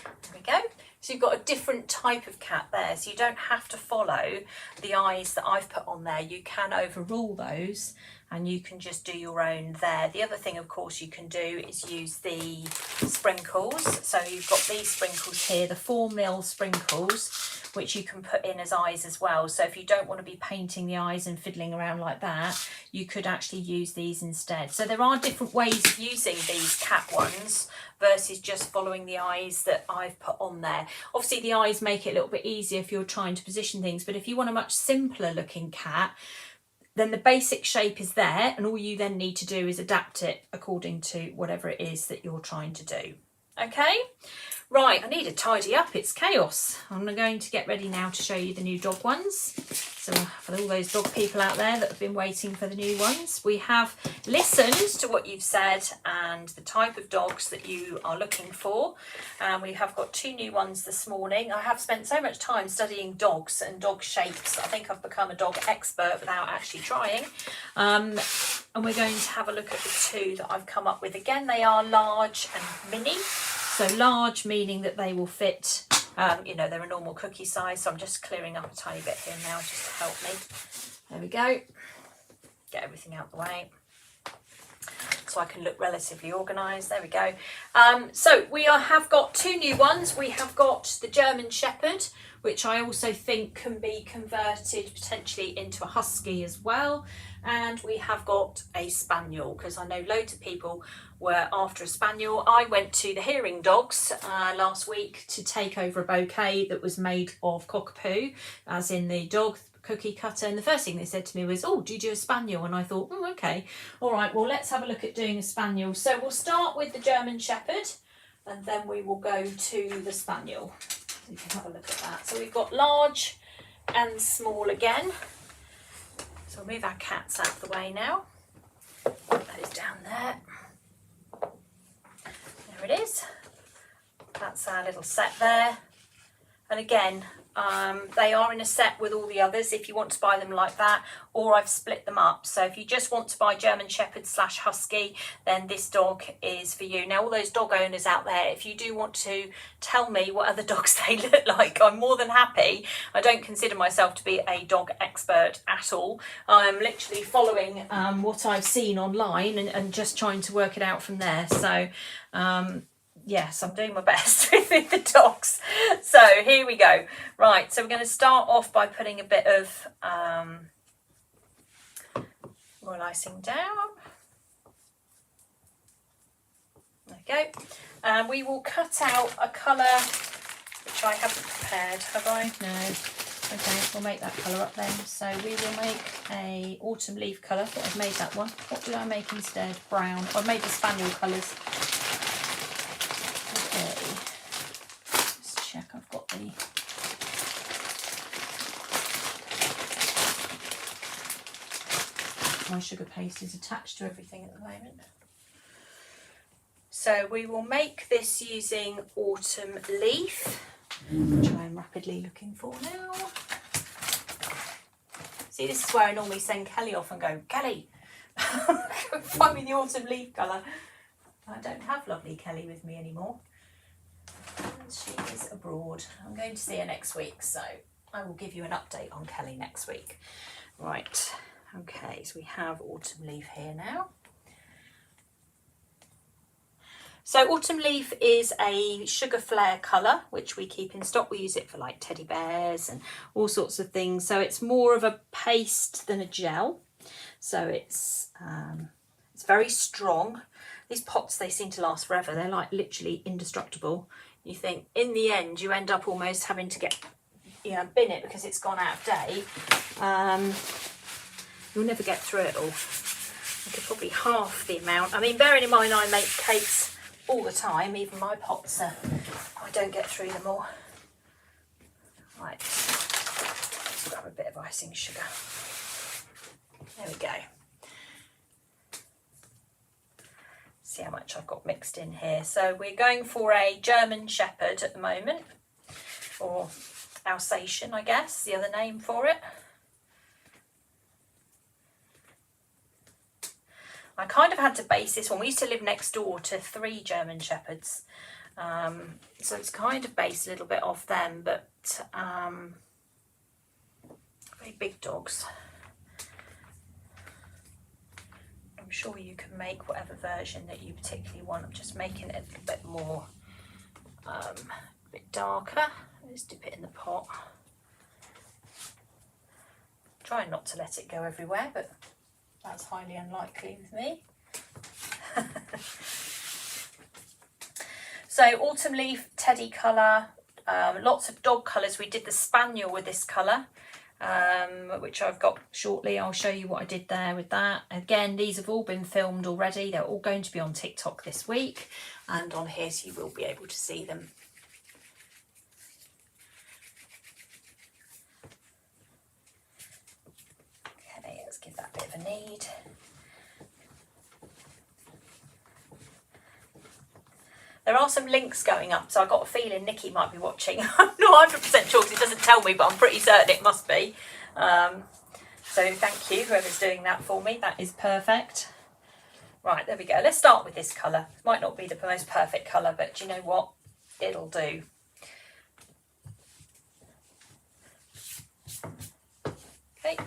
There we go. So you've got a different type of cat there, so you don't have to follow the eyes that I've put on there. You can overrule those and you can just do your own there. The other thing, of course, you can do is use the sprinkles. So you've got these sprinkles here, the 4mm sprinkles, which you can put in as eyes as well. So if you don't want to be painting the eyes and fiddling around like that, you could actually use these instead. So there are different ways of using these cat ones versus just following the eyes that I've put on there. Obviously the eyes make it a little bit easier if you're trying to position things, but if you want a much simpler looking cat, then the basic shape is there, and all you then need to do is adapt it according to whatever it is that you're trying to do. Okay, right, I need to tidy up, it's chaos. I'm going to get ready now to show you the new dog ones. So for all those dog people out there that have been waiting for the new ones, we have listened to what you've said and the type of dogs that you are looking for. We have got 2 new ones this morning. I have spent so much time studying dogs and dog shapes. I think I've become a dog expert without actually trying. And we're going to have a look at the 2 that I've come up with. Again, they are large and mini. So large meaning that they will fit, you know, they're a normal cookie size. So I'm just clearing up a tiny bit here now just to help me. There we go. Get everything out the way so I can look relatively organised. There we go. So we have got 2 new ones. We have got the German Shepherd, which I also think can be converted potentially into a Husky as well. And we have got a Spaniel, because I know loads of people were after a Spaniel. I went to the Hearing Dogs last week to take over a bouquet that was made of cockapoo, as in the dog cookie cutter, and the first thing they said to me was, oh, do you do a Spaniel? And I thought, oh, okay, all right, well, let's have a look at doing a Spaniel. So we'll start with the German Shepherd and then we will go to the Spaniel. So you can have a look at that. So we've got large and small again. So we'll move our cats out of the way now. Put those down there. There it is. That's our little set there. And again, they are in a set with all the others if you want to buy them like that, or I've split them up. So if you just want to buy German Shepherd / Husky, then this dog is for you. Now, all those dog owners out there, if you do want to tell me what other dogs they look like, I'm more than happy. I don't consider myself to be a dog expert at all. I'm literally following what I've seen online and just trying to work it out from there. So yes, I'm doing my best with the dogs. So here we go. Right, so we're going to start off by putting a bit of royal icing down. There we go. We will cut out a colour which I haven't prepared, have I? No. Okay, we'll make that colour up then. So we will make a autumn leaf colour. I thought I'd made that one. What did I make instead? Brown. I made the Spaniel colours. Just check I've got the my sugar paste is attached to everything at the moment. So we will make this using autumn leaf, which I am rapidly looking for now. See, this is where I normally send Kelly off and go, Kelly, find me the autumn leaf colour. I don't have lovely Kelly with me anymore. She is abroad. I'm going to see her next week, so I will give you an update on Kelly next week. Right, Okay, so we have Autumn Leaf here now. So Autumn Leaf is a sugar flare colour, which we keep in stock. We use it for like teddy bears and all sorts of things. So it's more of a paste than a gel. So it's very strong. These pots, they seem to last forever. They're like literally indestructible. You think in the end, you end up almost having to get, bin it because it's gone out of date. You'll never get through it all. I could probably half the amount. I mean, bearing in mind I make cakes all the time, even my pots, I don't get through them all. Right, let's grab a bit of icing sugar. There we go. See how much I've got mixed in here. So we're going for a German Shepherd at the moment, or Alsatian, I guess, the other name for it. I kind of had to base this one. We used to live next door to 3 German Shepherds. So it's kind of based a little bit off them, but very big dogs. I'm sure you can make whatever version that you particularly want. I'm just making it a little bit more, a bit darker. Let's dip it in the pot. Trying not to let it go everywhere, but that's highly unlikely with me. So Autumn Leaf, teddy colour, lots of dog colours. We did the spaniel with this colour, which I've got shortly. I'll show you what I did there with that. Again, these have all been filmed already. They're all going to be on TikTok this week and on here, so you will be able to see them. Okay, let's give that a bit of a knead. There are some links going up, so I've got a feeling Nikki might be watching. I'm not 100% sure because it doesn't tell me, but I'm pretty certain it must be. So thank you, whoever's doing that for me. That is perfect. Right, there we go. Let's start with this colour. Might not be the most perfect colour, but do you know what? It'll do. Okay.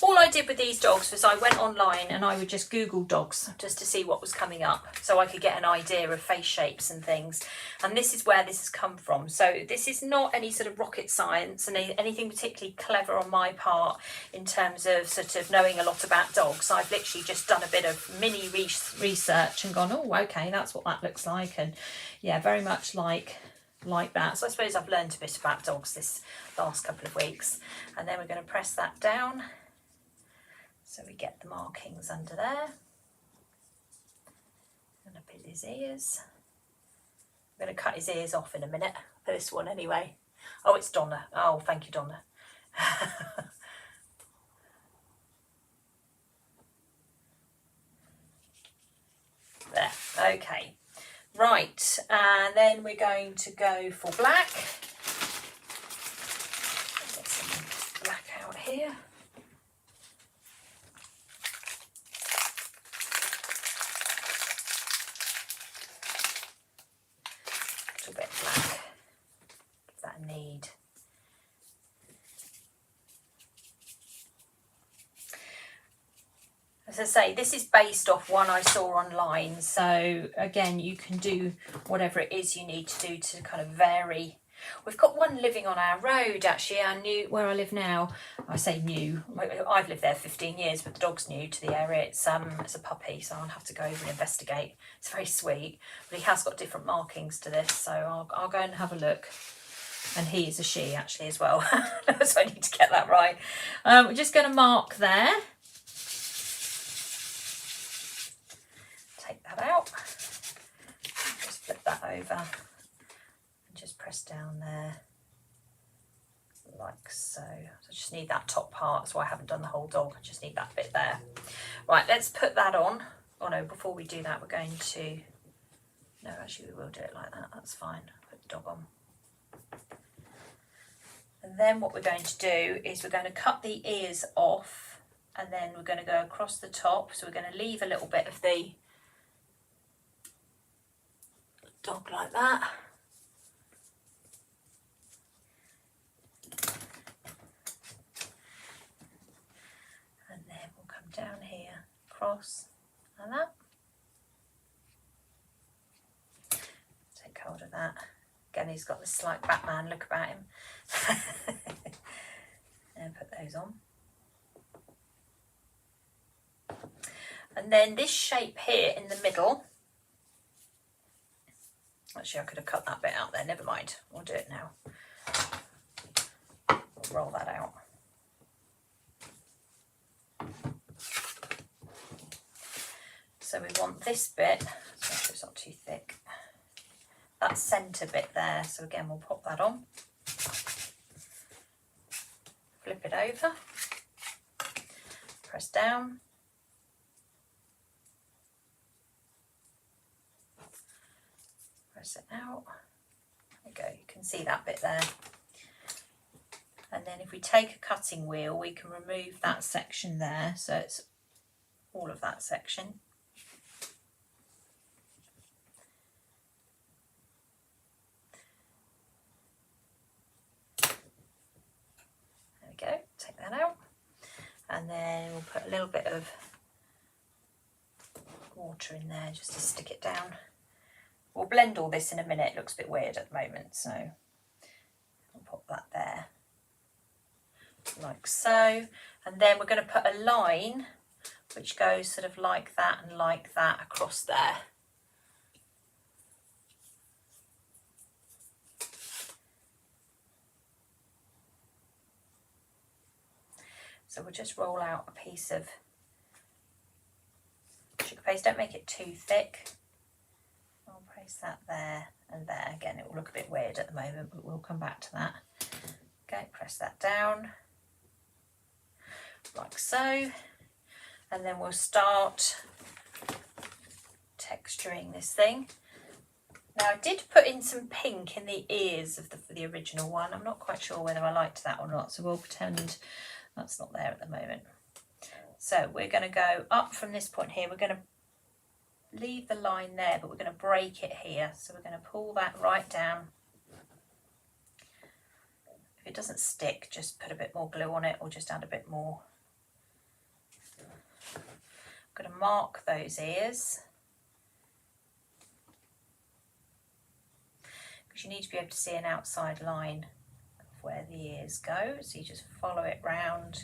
All I did with these dogs was I went online and I would just Google dogs just to see what was coming up so I could get an idea of face shapes and things. And this is where this has come from. So this is not any sort of rocket science and anything particularly clever on my part in terms of sort of knowing a lot about dogs. I've literally just done a bit of mini research and gone, oh, okay, that's what that looks like. And yeah, very much like that. So I suppose I've learned a bit about dogs this last couple of weeks. And then we're going to press that down so we get the markings under there. And up in his ears. I'm going to cut his ears off in a minute for this one anyway. Oh, it's Donna. Oh, thank you, Donna. There, okay. Right, and then we're going to go for black. Get some black out here. A little bit black. Give that a knead. As I say, this is based off one I saw online. So again, you can do whatever it is you need to do to kind of vary. We've got one living on our road, actually, our new, where I live now. I say new, I've lived there 15 years, but the dog's new to the area. It's a puppy, so I'll have to go over and investigate. It's very sweet, but he has got different markings to this, so I'll go and have a look. And he is a she, actually, as well. So I need to get that right. We're just going to mark there. Take that out, just flip that over and just press down there like so. So I just need that top part, that's why I haven't done the whole dog, I just need that bit there. Right, let's put that on. Oh no, before we do that we're going to, no actually we will do it like that, that's fine. Put the dog on. And then what we're going to do is we're going to cut the ears off and then we're going to go across the top, so we're going to leave a little bit of the dog like that. And then we'll across like that. Take hold of that. Again, he's got this slight Batman look about him. And put those on. And then this shape here in the middle, actually I could have cut that bit out there, never mind, we'll do it now. We'll roll that out. So we want this bit, so it's not too thick, that centre bit there, so again we'll pop that on, flip it over, press down, press it out, there we go, you can see that bit there. And then if we take a cutting wheel, we can remove that section there, so it's all of that section. There we go, take that out. And then we'll put a little bit of water in there just to stick it down. We'll blend all this in a minute, it looks a bit weird at the moment, so I'll pop that there. Like so, and then we're going to put a line which goes sort of like that and like that across there. So we'll just roll out a piece of sugar paste, don't make it too thick. I'll place that there and there. Again, it will look a bit weird at the moment, but we'll come back to that. Okay, press that down. Like so, and then we'll start texturing this thing. Now I did put in some pink in the ears of the original one. I'm not quite sure whether I liked that or not, so we'll pretend that's not there at the moment. So we're going to go up from this point here. We're going to leave the line there, but we're going to break it here. So we're going to pull that right down. If it doesn't stick, just put a bit more glue on it or just add a bit more. I'm going to mark those ears because you need to be able to see an outside line of where the ears go, so you just follow it round.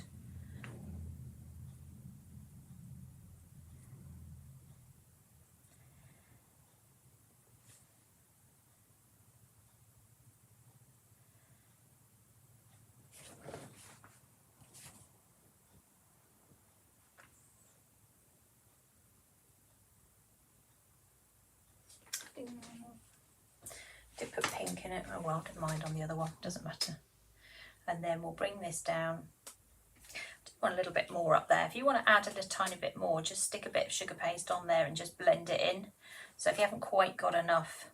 Did put pink in it, oh well, never mind on the other one, doesn't matter. And then we'll bring this down. Just want a little bit more up there. If you want to add a little tiny bit more, just stick a bit of sugar paste on there and just blend it in. So if you haven't quite got enough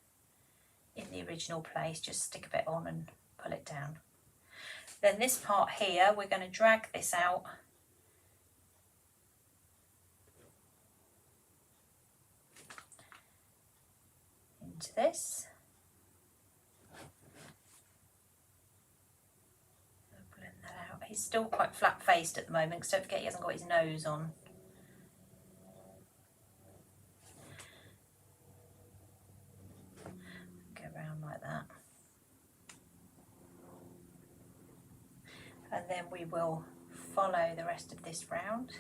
in the original place, just stick a bit on and pull it down. Then this part here, we're going to drag this out into this. Blend that out. He's still quite flat-faced at the moment, because don't forget he hasn't got his nose on. Go around like that. And then we will follow the rest of this round.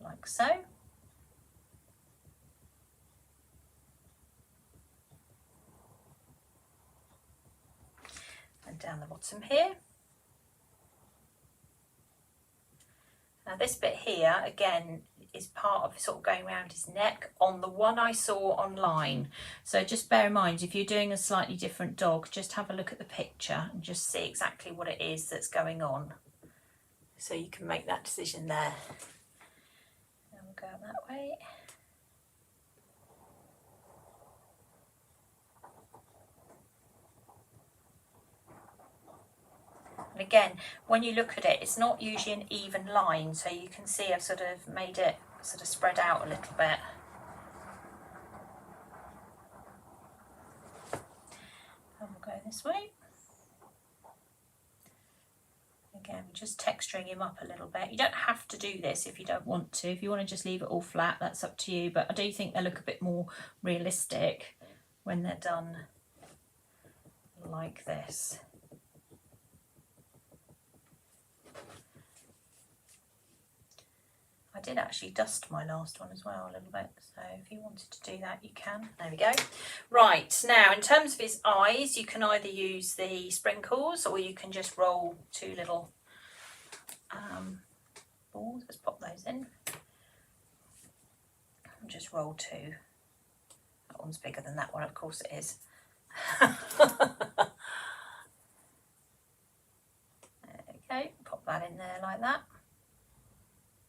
Like so. And down the bottom here. Now this bit here, again, is part of sort of going around his neck on the one I saw online. So just bear in mind, if you're doing a slightly different dog, just have a look at the picture and just see exactly what it is that's going on. So you can make that decision there. And we'll go that way. And again, when you look at it, it's not usually an even line, so you can see I've sort of made it sort of spread out a little bit. And we'll go this way. just texturing him up a little bit. You don't have to do this if you don't want to. If you want to just leave it all flat, that's up to you. But I do think they look a bit more realistic when they're done like this. I did actually dust my last one as well a little bit, so if you wanted to do that you can. There we go. Right, now in terms of his eyes, you can either use the sprinkles or you can just roll two little balls. Let's pop those in. And just roll two. That one's bigger than that one, of course it is. There we go, pop that in there like that.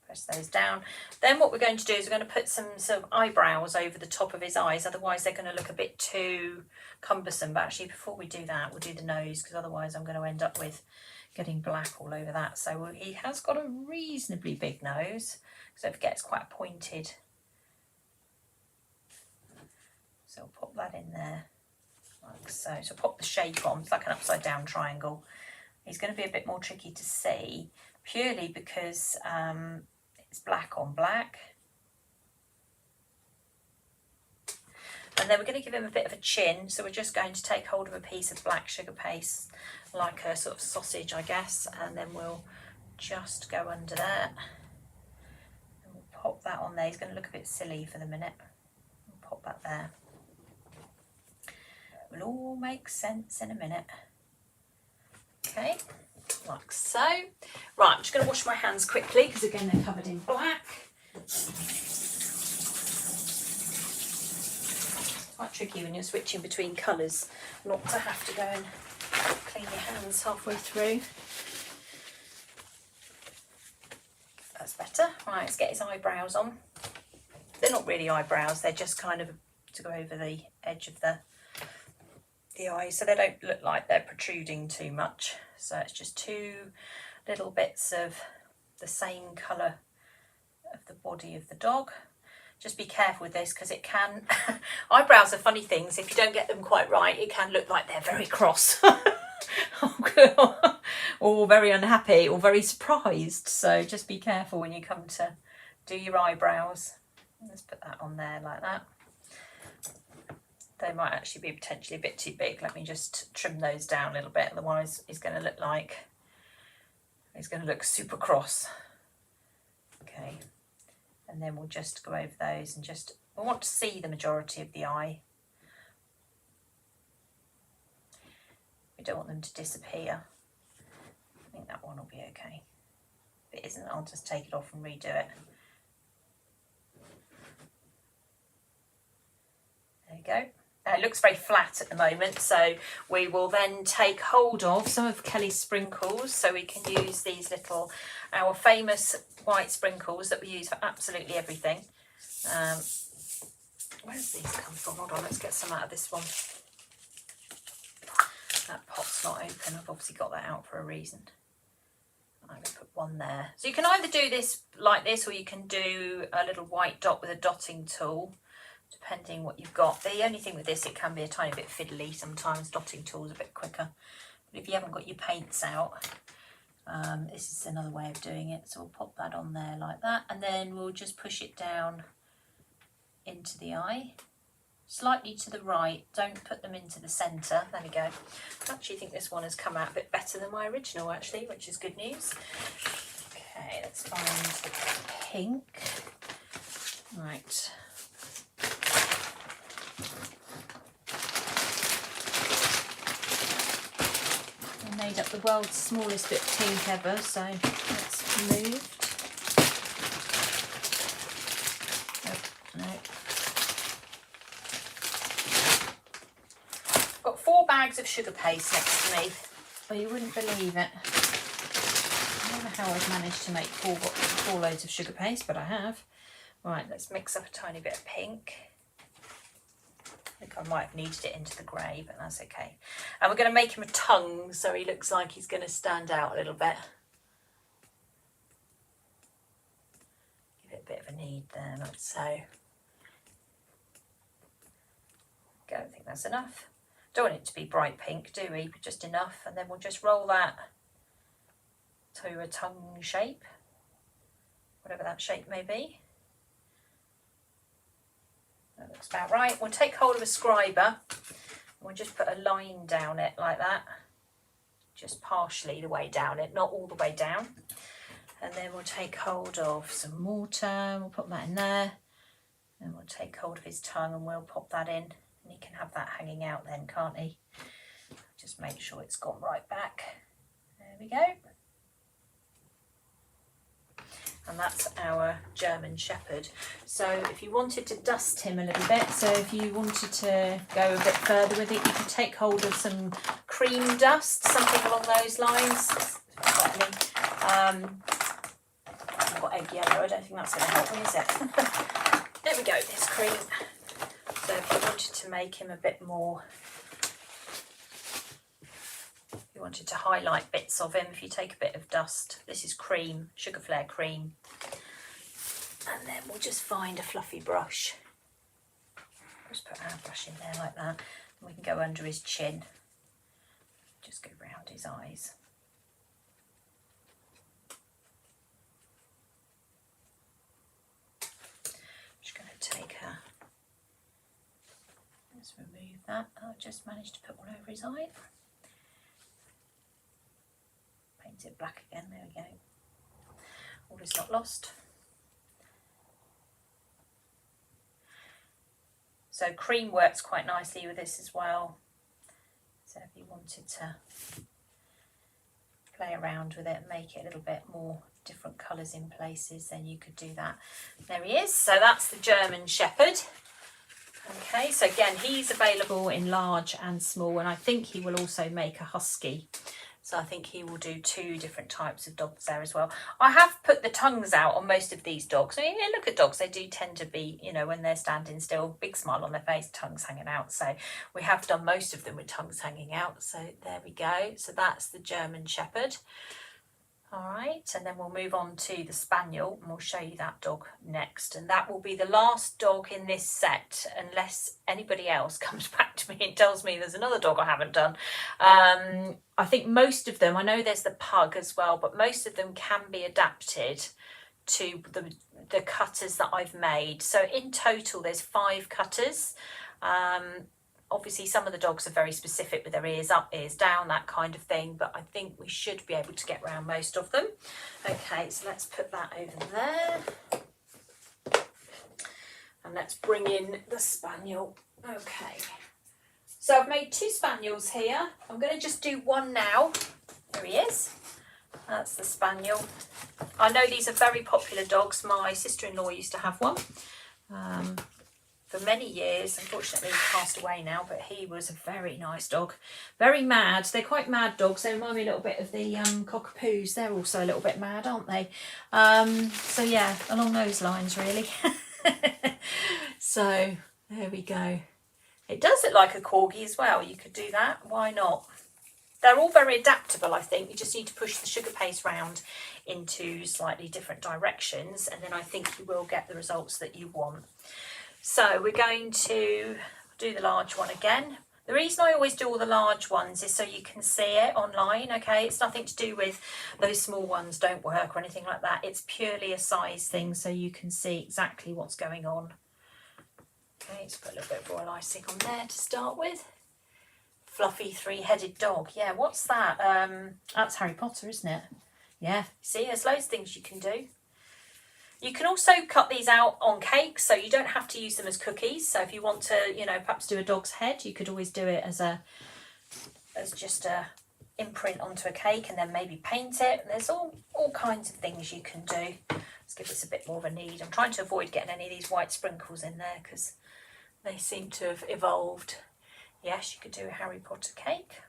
Press those down. Then what we're going to do is we're going to put some sort of eyebrows over the top of his eyes, otherwise they're going to look a bit too cumbersome. But actually before we do that, we'll do the nose, because otherwise I'm going to end up with getting black all over that. So he has got a reasonably big nose, so don't forget it's quite pointed. So we'll pop that in there like so. So pop the shape on, it's like an upside down triangle. He's going to be a bit more tricky to see, purely because it's black on black. And then we're going to give him a bit of a chin, so we're just going to take hold of a piece of black sugar paste, like a sort of sausage, I guess, and then we'll just go under that. And we'll pop that on there. He's going to look a bit silly for the minute. We'll pop that there. It will all make sense in a minute. Okay, like so. Right, I'm just going to wash my hands quickly because again they're covered in black. It's quite tricky when you're switching between colours not to have to go and clean your hands halfway through. That's better. Right, let's get his eyebrows on. They're not really eyebrows, they're just kind of to go over the edge of the eyes, so they don't look like they're protruding too much. So it's just two little bits of the same colour of the body of the dog. Just be careful with this because it can eyebrows are funny things. If you don't get them quite right, it can look like they're very cross or very unhappy or very surprised. So just be careful when you come to do your eyebrows. Let's put that on there like that. They might actually be potentially a bit too big. Let me just trim those down a little bit, otherwise he's going to look super cross. Okay, and then we'll just go over those and we want to see the majority of the eye. We don't want them to disappear. I think that one will be okay. If it isn't, I'll just take it off and redo it. There you go. It looks very flat at the moment, so we will then take hold of some of Kelly's sprinkles. So we can use these little, our famous white sprinkles that we use for absolutely everything. Where does these come from? Hold on, let's get some out of this one. That pot's not open. I've obviously got that out for a reason. I'm going to put one there. So you can either do this like this, or you can do a little white dot with a dotting tool, depending what you've got. The only thing with this, it can be a tiny bit fiddly sometimes. Dotting tools a bit quicker. But if you haven't got your paints out, this is another way of doing it. So we'll pop that on there like that, and then we'll just push it down into the eye, slightly to the right. Don't put them into the centre. There we go. I actually think this one has come out a bit better than my original, actually, which is good news. Okay, let's find the pink. Right. I made up the world's smallest bit of pink ever, so let's move. Oh, no. I've got 4 bags of sugar paste next to me. Oh, you wouldn't believe it. I don't know how I've managed to make 4 loads of sugar paste, but I have. Right, let's mix up a tiny bit of pink. I think I might have kneaded it into the grey, but that's okay. And we're going to make him a tongue, so he looks like he's going to stand out a little bit. Give it a bit of a knead there, like so. Okay, I think that's enough. Don't want it to be bright pink, do we? But just enough, and then we'll just roll that to a tongue shape, whatever that shape may be. That looks about right. We'll take hold of a scriber and we'll just put a line down it like that, just partially the way down it, not all the way down. And then we'll take hold of some mortar, we'll put that in there, and we'll take hold of his tongue and we'll pop that in, and he can have that hanging out then, can't he? Just make sure it's gone right back. There we go. And that's our German Shepherd. So if you wanted to dust him a little bit, so if you wanted to go a bit further with it, you could take hold of some cream dust, something along those lines. I've got egg yellow, I don't think that's going to help me, is it? There we go, there's cream. So if you wanted to make him a bit more, if you wanted to highlight bits of him, if you take a bit of dust, this is cream, Sugar Flare cream. And then we'll just find a fluffy brush. Just put our brush in there like that. And we can go under his chin. Just go round his eyes. Just going to take her. Let's remove that. I've just managed to put one over his eye. Paint it black again, there we go. All is not lost. So cream works quite nicely with this as well. So if you wanted to play around with it and make it a little bit more different colours in places, then you could do that. There he is. So that's the German Shepherd. Okay, so again, he's available in large and small, and I think he will also make a husky. So I think he will do 2 different types of dogs there as well. I have put the tongues out on most of these dogs. I mean, look at dogs, they do tend to be, you know, when they're standing still, big smile on their face, tongues hanging out. So we have done most of them with tongues hanging out. So there we go. So that's the German Shepherd. All right, and then we'll move on to the Spaniel, and we'll show you that dog next. And that will be the last dog in this set, unless anybody else comes back to me and tells me there's another dog I haven't done. I think most of them, I know there's the pug as well, but most of them can be adapted to the cutters that I've made. So in total, there's 5 cutters. Obviously, some of the dogs are very specific with their ears up, ears down, that kind of thing, but I think we should be able to get around most of them. Okay, so let's put that over there. And let's bring in the Spaniel. Okay, so I've made 2 Spaniels here. I'm going to just do one now. There he is. That's the Spaniel. I know these are very popular dogs. My sister-in-law used to have one. For many years. Unfortunately, he passed away now, but he was a very nice dog. Very mad. They're quite mad dogs. They remind me a little bit of the Cockapoos. They're also a little bit mad, aren't they? So yeah, along those lines, really. So there we go. It does look like a Corgi as well. You could do that. Why not? They're all very adaptable, I think. You just need to push the sugar paste round into slightly different directions, and then I think you will get the results that you want. So we're going to do the large one again. The reason I always do all the large ones is so you can see it online, okay? It's nothing to do with those small ones don't work or anything like that. It's purely a size thing so you can see exactly what's going on. Okay, let's put a little bit of royal icing on there to start with. Fluffy 3-headed dog. Yeah, what's that? That's Harry Potter, isn't it? Yeah, see, there's loads of things you can do. You can also cut these out on cakes, so you don't have to use them as cookies. So if you want to, you know, perhaps do a dog's head, you could always do it as just a imprint onto a cake and then maybe paint it. There's all kinds of things you can do. Let's give this a bit more of a knead. I'm trying to avoid getting any of these white sprinkles in there because they seem to have evolved. Yes, you could do a Harry Potter cake.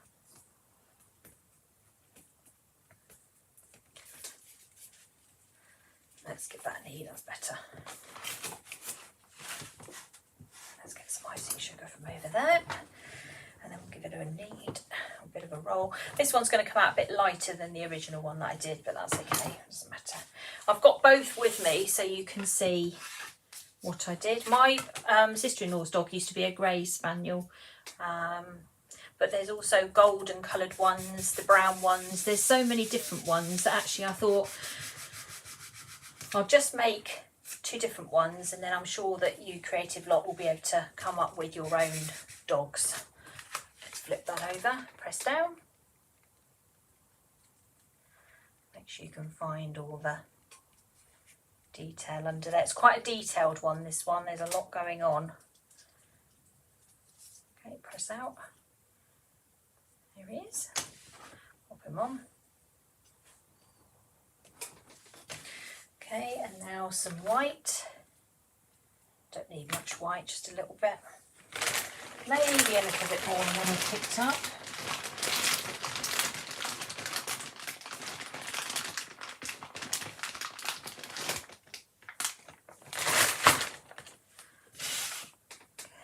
Let's give that a knead, that's better. Let's get some icing sugar from over there. And then we'll give it a knead, a bit of a roll. This one's going to come out a bit lighter than the original one that I did, but that's okay, doesn't matter. I've got both with me so you can see what I did. My sister-in-law's dog used to be a grey spaniel. but there's also golden coloured ones, the brown ones. There's so many different ones that actually I thought I'll just make 2 different ones, and then I'm sure that you creative lot will be able to come up with your own dogs. Let's flip that over, press down. Make sure you can find all the detail under there. It's quite a detailed one, this one. There's a lot going on. Okay, press out. There he is. Pop him on. Okay, and now some white. Don't need much white, just a little bit. Maybe a little bit more than what I picked up.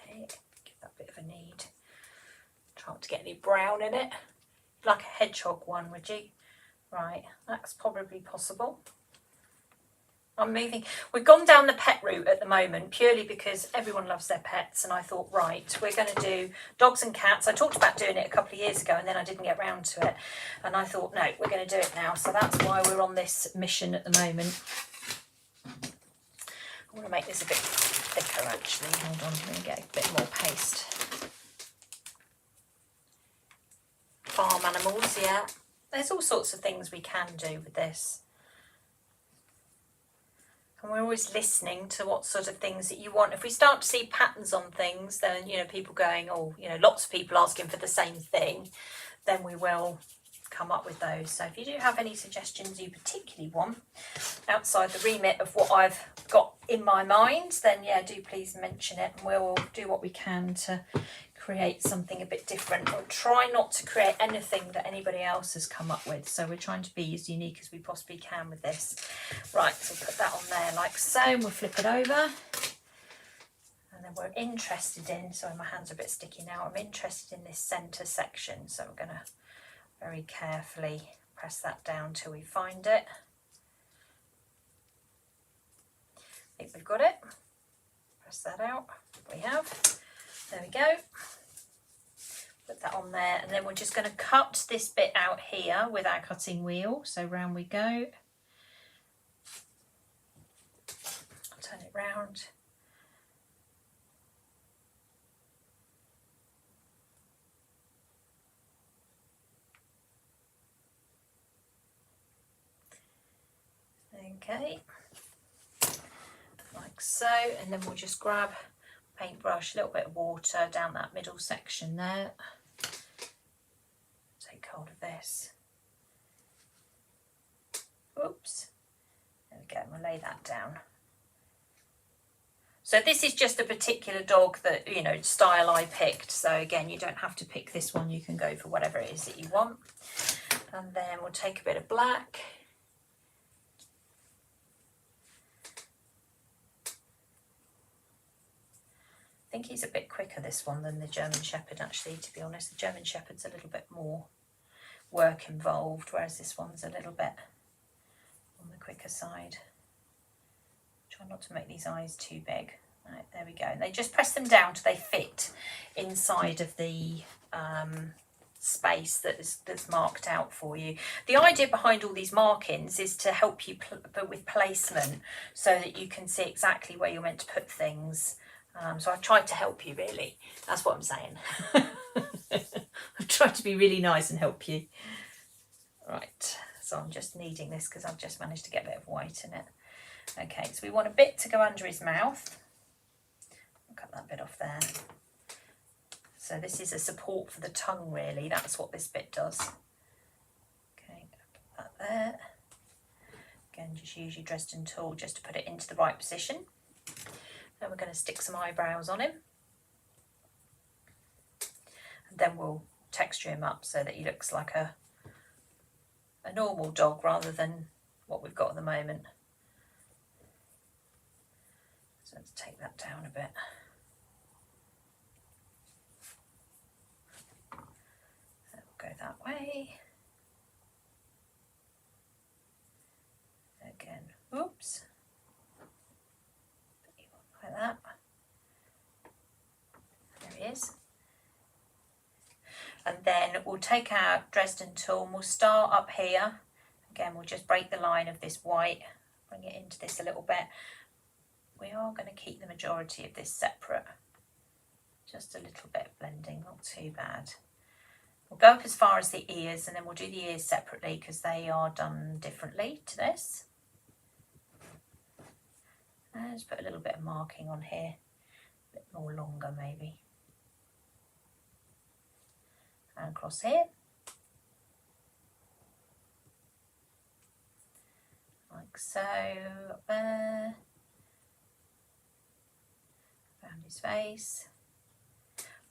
Okay, give that a bit of a knead. Try not to get any brown in it. Like a hedgehog one, would you? Right, that's probably possible. I'm moving. We've gone down the pet route at the moment purely because everyone loves their pets, and I thought, right, we're going to do dogs and cats. I talked about doing it a couple of years ago and then I didn't get round to it, and I thought, no, we're going to do it now. So that's why we're on this mission at the moment. I want to make this a bit thicker actually. Hold on, let me get a bit more paste. Farm animals, yeah. There's all sorts of things we can do with this. And we're always listening to what sort of things that you want. If we start to see patterns on things, then, you know, people going, oh, you know, lots of people asking for the same thing, then we will come up with those. So if you do have any suggestions you particularly want outside the remit of what I've got in my mind, then yeah, do please mention it, and we'll do what we can to create something a bit different. We'll try not to create anything that anybody else has come up with, so we're trying to be as unique as we possibly can with this. Right, so we'll put that on there like so, and we'll flip it over, and then we're interested in, sorry my hands are a bit sticky now, I'm interested in this centre section, so we're going to very carefully press that down till we find it. I think we've got it. Press that out. We have. There we go. Put that on there, and then we're just going to cut this bit out here with our cutting wheel. So round we go. Turn it round. Okay, like so, and then we'll just grab paintbrush, a little bit of water down that middle section there. Take hold of this. Oops. There we go, we'll lay that down. So this is just a particular dog that, you know, style I picked. So again, you don't have to pick this one, you can go for whatever it is that you want. And then we'll take a bit of black. I think he's a bit quicker, this one, than the German Shepherd actually, to be honest. The German Shepherd's a little bit more work involved, whereas this one's a little bit on the quicker side. Try not to make these eyes too big. Right, there we go. And they just press them down till they fit inside of the space that's marked out for you. The idea behind all these markings is to help you with placement, so that you can see exactly where you're meant to put things. So I've tried to help you, really. That's what I'm saying. I've tried to be really nice and help you. Right, so I'm just kneading this because I've just managed to get a bit of white in it. Okay, so we want a bit to go under his mouth. I'll cut that bit off there. So this is a support for the tongue, really. That's what this bit does. Okay, put that there. Again, just use your Dresden tool just to put it into the right position. Then we're going to stick some eyebrows on him, and then we'll texture him up so that he looks like a normal dog rather than what we've got at the moment. So let's take that down a bit. So we'll go that way. Again, oops. Like that. There he is. And then we'll take our Dresden tool and we'll start up here. Again, we'll just break the line of this white, bring it into this a little bit. We are going to keep the majority of this separate. Just a little bit of blending, not too bad. We'll go up as far as the ears and then we'll do the ears separately because they are done differently to this. And just put a little bit of marking on here, a bit more longer maybe. And across here. Like so, up there. Around his face.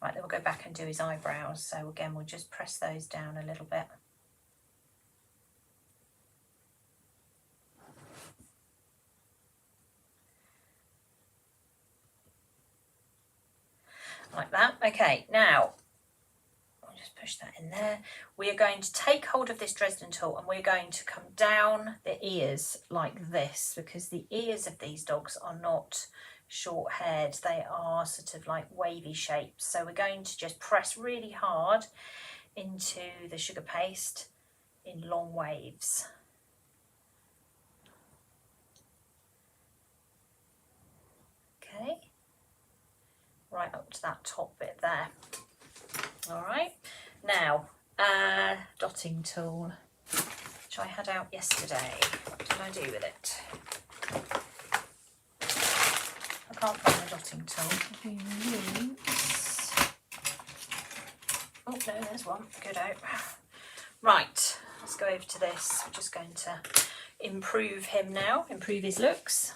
Right, then we'll go back and do his eyebrows. So again, we'll just press those down a little bit. Like that. Okay, now, I'll just push that in there. We are going to take hold of this Dresden tool and we're going to come down the ears like this because the ears of these dogs are not short haired, they are sort of like wavy shapes. So we're going to just press really hard into the sugar paste in long waves. Okay, right up to that top bit there. All right, now dotting tool, which I had out yesterday. What did I do with it? I can't find the dotting tool. Oh no, there's one. Good out. Right, let's go over to this. I'm just going to improve him now, improve his looks.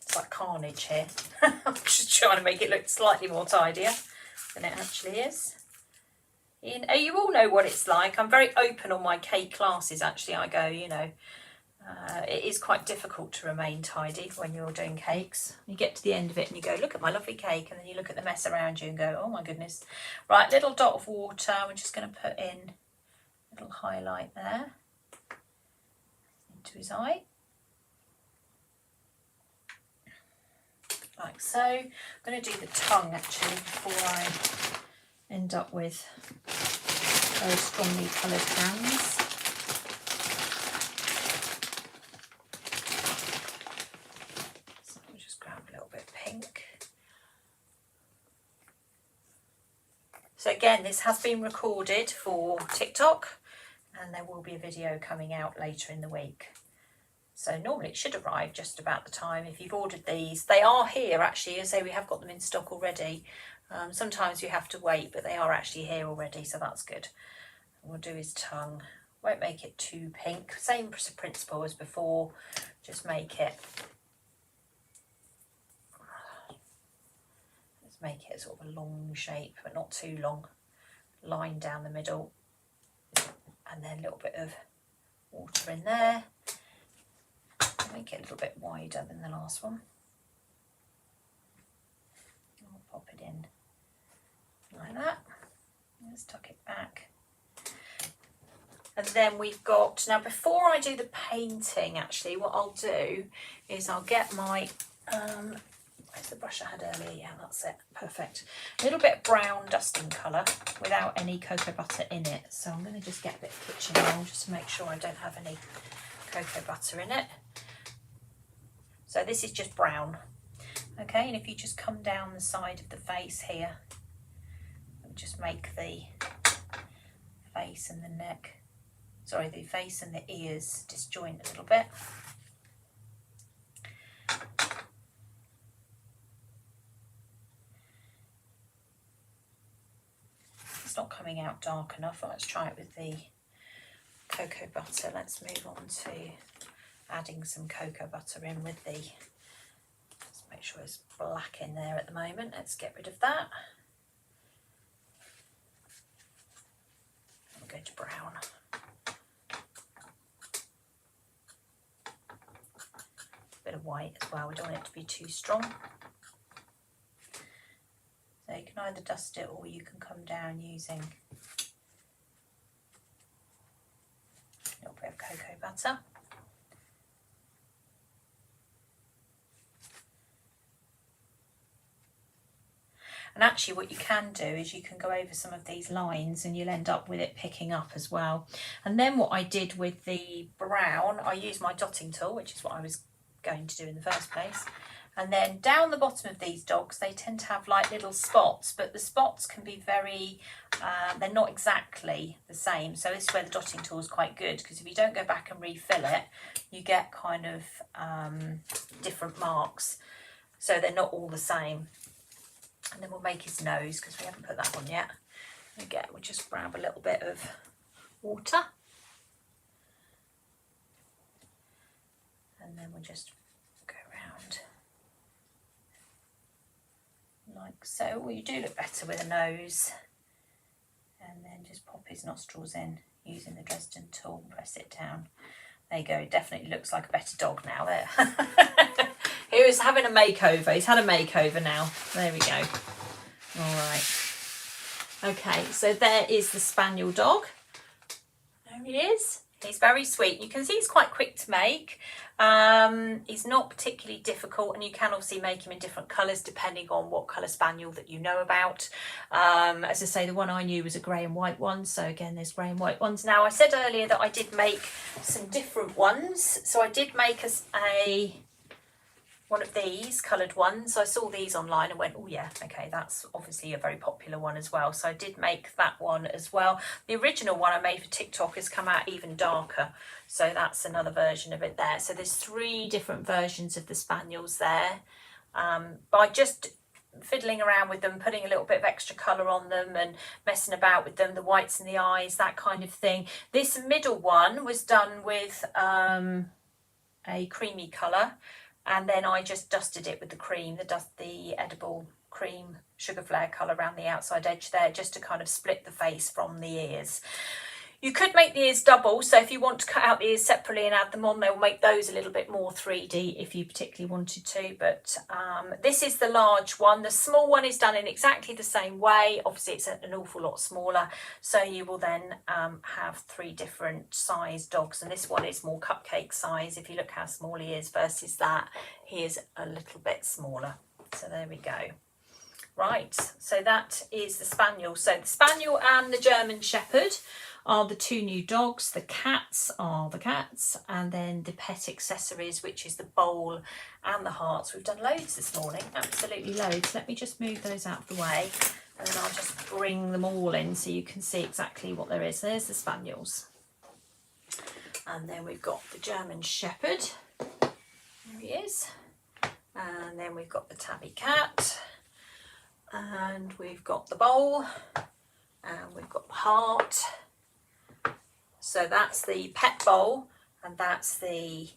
It's like carnage here. I'm just trying to make it look slightly more tidier than it actually is. You all know what it's like. I'm very open on my cake classes, actually. I go, you know, it is quite difficult to remain tidy when you're doing cakes. You get to the end of it and you go, look at my lovely cake, and then you look at the mess around you and go, oh my goodness. Right, little dot of water. We're just going to put in a little highlight there into his eye. Like so. I'm going to do the tongue actually before I end up with very strongly coloured hands. So we'll just grab a little bit of pink. So again, this has been recorded for TikTok and there will be a video coming out later in the week. So normally it should arrive just about the time if you've ordered these. They are here actually, as I say, we have got them in stock already. Sometimes you have to wait, but they are actually here already, so that's good. We'll do his tongue. Won't make it too pink. Same principle as before, just make it, let's make it sort of a long shape, but not too long. Line down the middle, and then a little bit of water in there. Make it a little bit wider than the last one. I'll pop it in like that. Let's tuck it back. And then we've got, now before I do the painting actually, what I'll do is I'll get my, where's the brush I had earlier? Yeah, that's it, perfect. A little bit of brown dusting colour without any cocoa butter in it. So I'm going to just get a bit of kitchen roll just to make sure I don't have any cocoa butter in it. So this is just brown. Okay, and if you just come down the side of the face here, and just make the face and the neck, sorry, the face and the ears disjoint a little bit. It's not coming out dark enough. Let's try it with the cocoa butter. Let's move on to adding some cocoa butter in with the, let's make sure it's black in there at the moment. Let's get rid of that. We'll go to brown. A bit of white as well, we don't want it to be too strong. So you can either dust it or you can come down using a little bit of cocoa butter. And actually what you can do is you can go over some of these lines and you'll end up with it picking up as well. And then what I did with the brown, I used my dotting tool, which is what I was going to do in the first place. And then down the bottom of these dogs, they tend to have like little spots, but the spots can be very, they're not exactly the same. So this is where the dotting tool is quite good, because if you don't go back and refill it, you get kind of different marks. So they're not all the same. And then we'll make his nose, because we haven't put that on yet. Again, we'll just grab a little bit of water. And then we'll just go around like so. Well, you do look better with a nose. And then just pop his nostrils in using the Dresden tool and press it down. There you go, it definitely looks like a better dog now there. He was having a makeover, he's had a makeover now. There we go. All right. Okay, so there is the Spaniel dog. There he is. He's very sweet. You can see he's quite quick to make. He's not particularly difficult, and you can obviously make him in different colours depending on what colour spaniel that you know about. As I say, the one I knew was a grey and white one, so again there's grey and white ones. Now I said earlier that I did make some different ones, so I did make one of these coloured ones. I saw these online and went, oh yeah, okay, that's obviously a very popular one as well. So I did make that one as well. The original one I made for TikTok has come out even darker. So that's another version of it there. So there's 3 different versions of the Spaniels there. By just fiddling around with them, putting a little bit of extra colour on them and messing about with them, the whites in the eyes, that kind of thing. This middle one was done with a creamy colour. And then I just dusted it with the cream, the edible cream sugar flare colour around the outside edge there, just to kind of split the face from the ears. You could make the ears double, so if you want to cut out the ears separately and add them on, they'll make those a little bit more 3D if you particularly wanted to. But this is the large one. The small one is done in exactly the same way. Obviously, it's an awful lot smaller. So you will then have 3 different size dogs. And this one is more cupcake size. If you look how small he is versus that, he is a little bit smaller. So there we go. Right, so that is the Spaniel. So the Spaniel and the German Shepherd are the 2 new dogs. The cats are the cats, and then the pet accessories, which is the bowl and the hearts. We've done loads this morning, absolutely loads. Let me just move those out of the way, and then I'll just bring them all in so you can see exactly what there is. There's the Spaniels. And then we've got the German Shepherd. There he is. And then we've got the tabby cat. And we've got the bowl. And we've got the heart. So that's the pet bowl, and that's the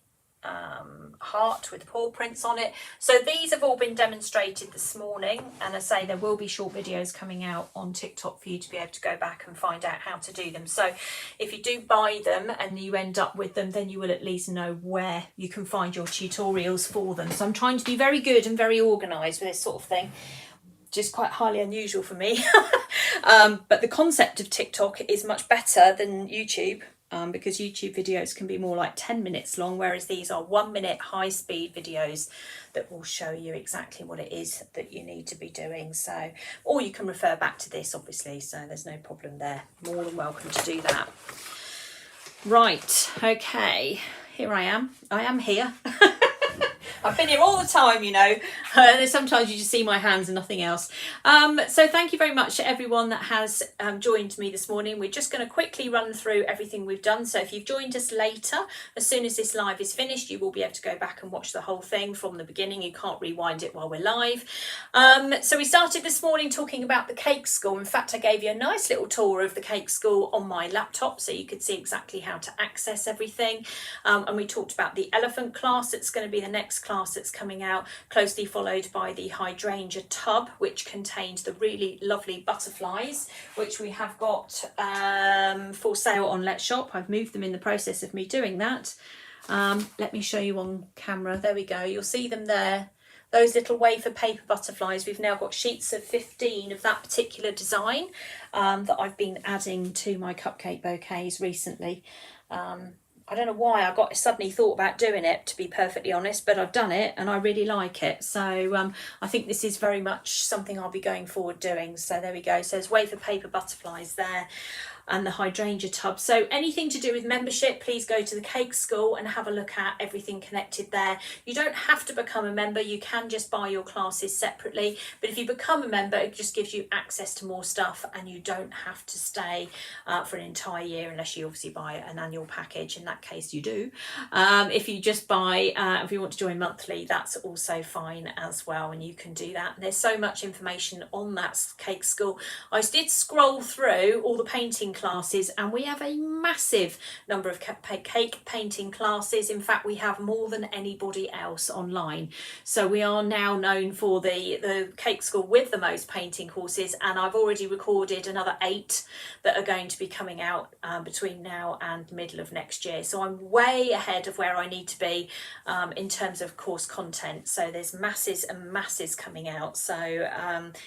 heart with the paw prints on it. So these have all been demonstrated this morning, and I say there will be short videos coming out on TikTok for you to be able to go back and find out how to do them. So if you do buy them and you end up with them, then you will at least know where you can find your tutorials for them. So I'm trying to be very good and very organised with this sort of thing, which is quite highly unusual for me. But the concept of TikTok is much better than YouTube, because YouTube videos can be more like 10 minutes long, whereas these are 1 minute high speed videos that will show you exactly what it is that you need to be doing. So, or you can refer back to this obviously, so there's no problem there. More than welcome to do that. Right, okay, here I am here. I've been here all the time, you know. Sometimes you just see my hands and nothing else. So thank you very much to everyone that has joined me this morning. We're just going to quickly run through everything we've done. So if you've joined us later, as soon as this live is finished, you will be able to go back and watch the whole thing from the beginning. You can't rewind it while we're live. So we started this morning talking about the cake school. In fact, I gave you a nice little tour of the cake school on my laptop, so you could see exactly how to access everything. And we talked about the elephant class. That's going to be the next class that's coming out, closely followed by the hydrangea tub, which contains the really lovely butterflies, which we have got for sale on Let's Shop. I've moved them in the process of me doing that. Let me show you on camera. There we go. You'll see them there. Those little wafer paper butterflies. We've now got sheets of 15 of that particular design that I've been adding to my cupcake bouquets recently. I don't know why I got suddenly thought about doing it, to be perfectly honest, but I've done it and I really like it. So I think this is very much something I'll be going forward doing. So there we go. So there's wafer paper butterflies there and the hydrangea tub. So anything to do with membership, please go to the Cake School and have a look at everything connected there. You don't have to become a member, you can just buy your classes separately, but if you become a member, it just gives you access to more stuff and you don't have to stay for an entire year, unless you obviously buy an annual package. In that case you do. If you just buy, if you want to join monthly, that's also fine as well, and you can do that. And there's so much information on that Cake School. I did scroll through all the painting classes and we have a massive number of cake painting classes. In fact, we have more than anybody else online. So we are now known for the Cake School with the most painting courses, and I've already recorded another 8 that are going to be coming out between now and middle of next year. So I'm way ahead of where I need to be in terms of course content. So there's masses and masses coming out. So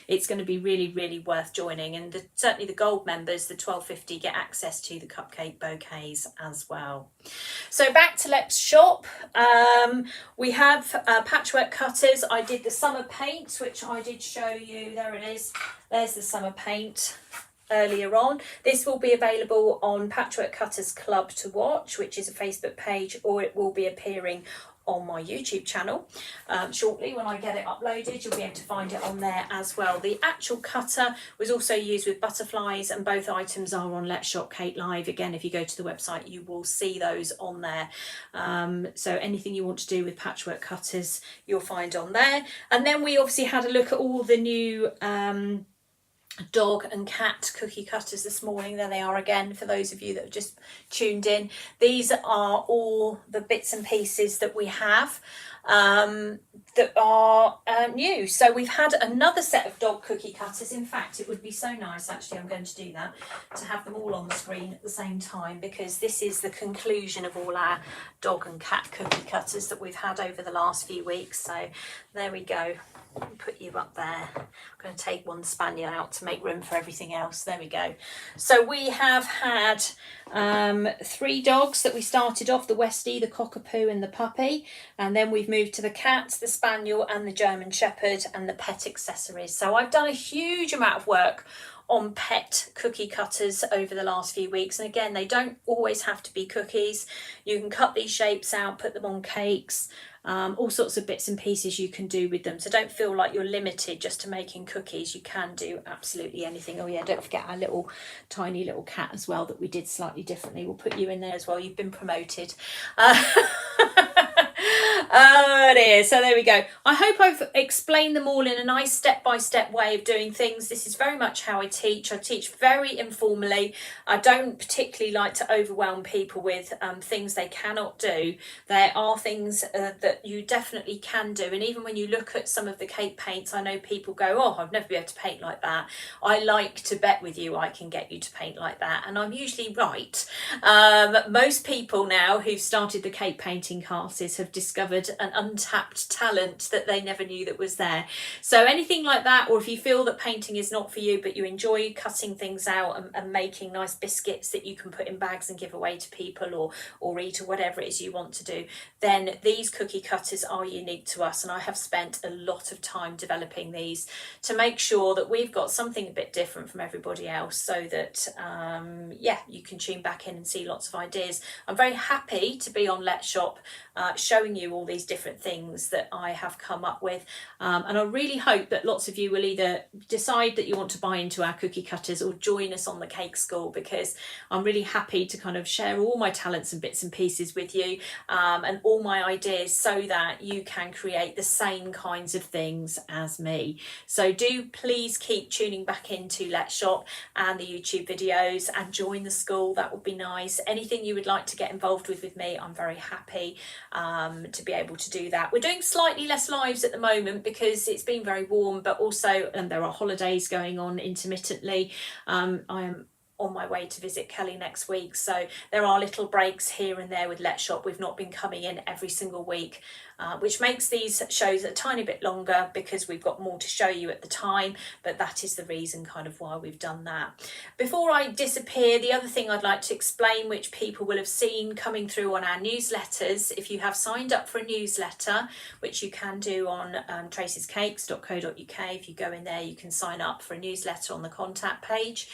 it's going to be really, really worth joining. And certainly the gold members, the 1250, get access to the cupcake bouquets as well. So back to Let's Shop. We have patchwork cutters. I did the summer paint, which I did show you. There it is. There's the summer paint earlier on. This will be available on Patchwork Cutters Club to watch, which is a Facebook page, or it will be appearing on my YouTube channel shortly. When I get it uploaded, you'll be able to find it on there as well. The actual cutter was also used with butterflies, and both items are on Let's Shop Kate Live. Again, if you go to the website, you will see those on there. So anything you want to do with patchwork cutters, you'll find on there. And then we obviously had a look at all the new dog and cat cookie cutters this morning. There they are again for those of you that have just tuned in. These are all the bits and pieces that we have that are new. So we've had another set of dog cookie cutters. In fact, it would be so nice, actually, I'm going to do that, to have them all on the screen at the same time, because this is the conclusion of all our dog and cat cookie cutters that we've had over the last few weeks. So there we go. Put you up there. I'm going to take one spaniel out to make room for everything else. There we go. So we have had 3 dogs that we started off: the Westie, the Cockapoo and the puppy, and then we've moved to the cat, the spaniel and the German Shepherd, and the pet accessories. So I've done a huge amount of work on pet cookie cutters over the last few weeks, and again, they don't always have to be cookies. You can cut these shapes out, put them on cakes, all sorts of bits and pieces you can do with them. So don't feel like you're limited just to making cookies. You can do absolutely anything. Oh yeah, don't forget our little tiny little cat as well that we did slightly differently. We'll put you in there as well. You've been promoted. Oh dear. So there we go. I hope I've explained them all in a nice step-by-step way of doing things. This is very much how I teach. I teach very informally. I don't particularly like to overwhelm people with things they cannot do. There are things that you definitely can do, and even when you look at some of the cake paints, I know people go, oh, I've never been able to paint like that. I like to bet with you I can get you to paint like that, and I'm usually right. Most people now who've started the cake painting classes have discovered an untapped talent that they never knew that was there. So anything like that, or if you feel that painting is not for you but you enjoy cutting things out and making nice biscuits that you can put in bags and give away to people or eat, or whatever it is you want to do, then these cookie cutters are unique to us, and I have spent a lot of time developing these to make sure that we've got something a bit different from everybody else, so that yeah, you can tune back in and see lots of ideas. I'm very happy to be on Let's Shop showing you all these different things that I have come up with, and I really hope that lots of you will either decide that you want to buy into our cookie cutters or join us on the Cake School, because I'm really happy to kind of share all my talents and bits and pieces with you, and all my ideas, so that you can create the same kinds of things as me. So do please keep tuning back into Let's Shop and the YouTube videos and join the school. That would be nice. Anything you would like to get involved with me, I'm very happy to be able to do that. We're doing slightly less lives at the moment because it's been very warm, but also there are holidays going on intermittently. I am on my way to visit Kelly next week, so there are little breaks here and there with Let's Shop. We've not been coming in every single week which makes these shows a tiny bit longer because we've got more to show you at the time, but that is the reason kind of why we've done that. Before I disappear, the other thing I'd like to explain, which people will have seen coming through on our newsletters, if you have signed up for a newsletter, which you can do on tracyscakes.co.uk, if you go in there you can sign up for a newsletter on the contact page.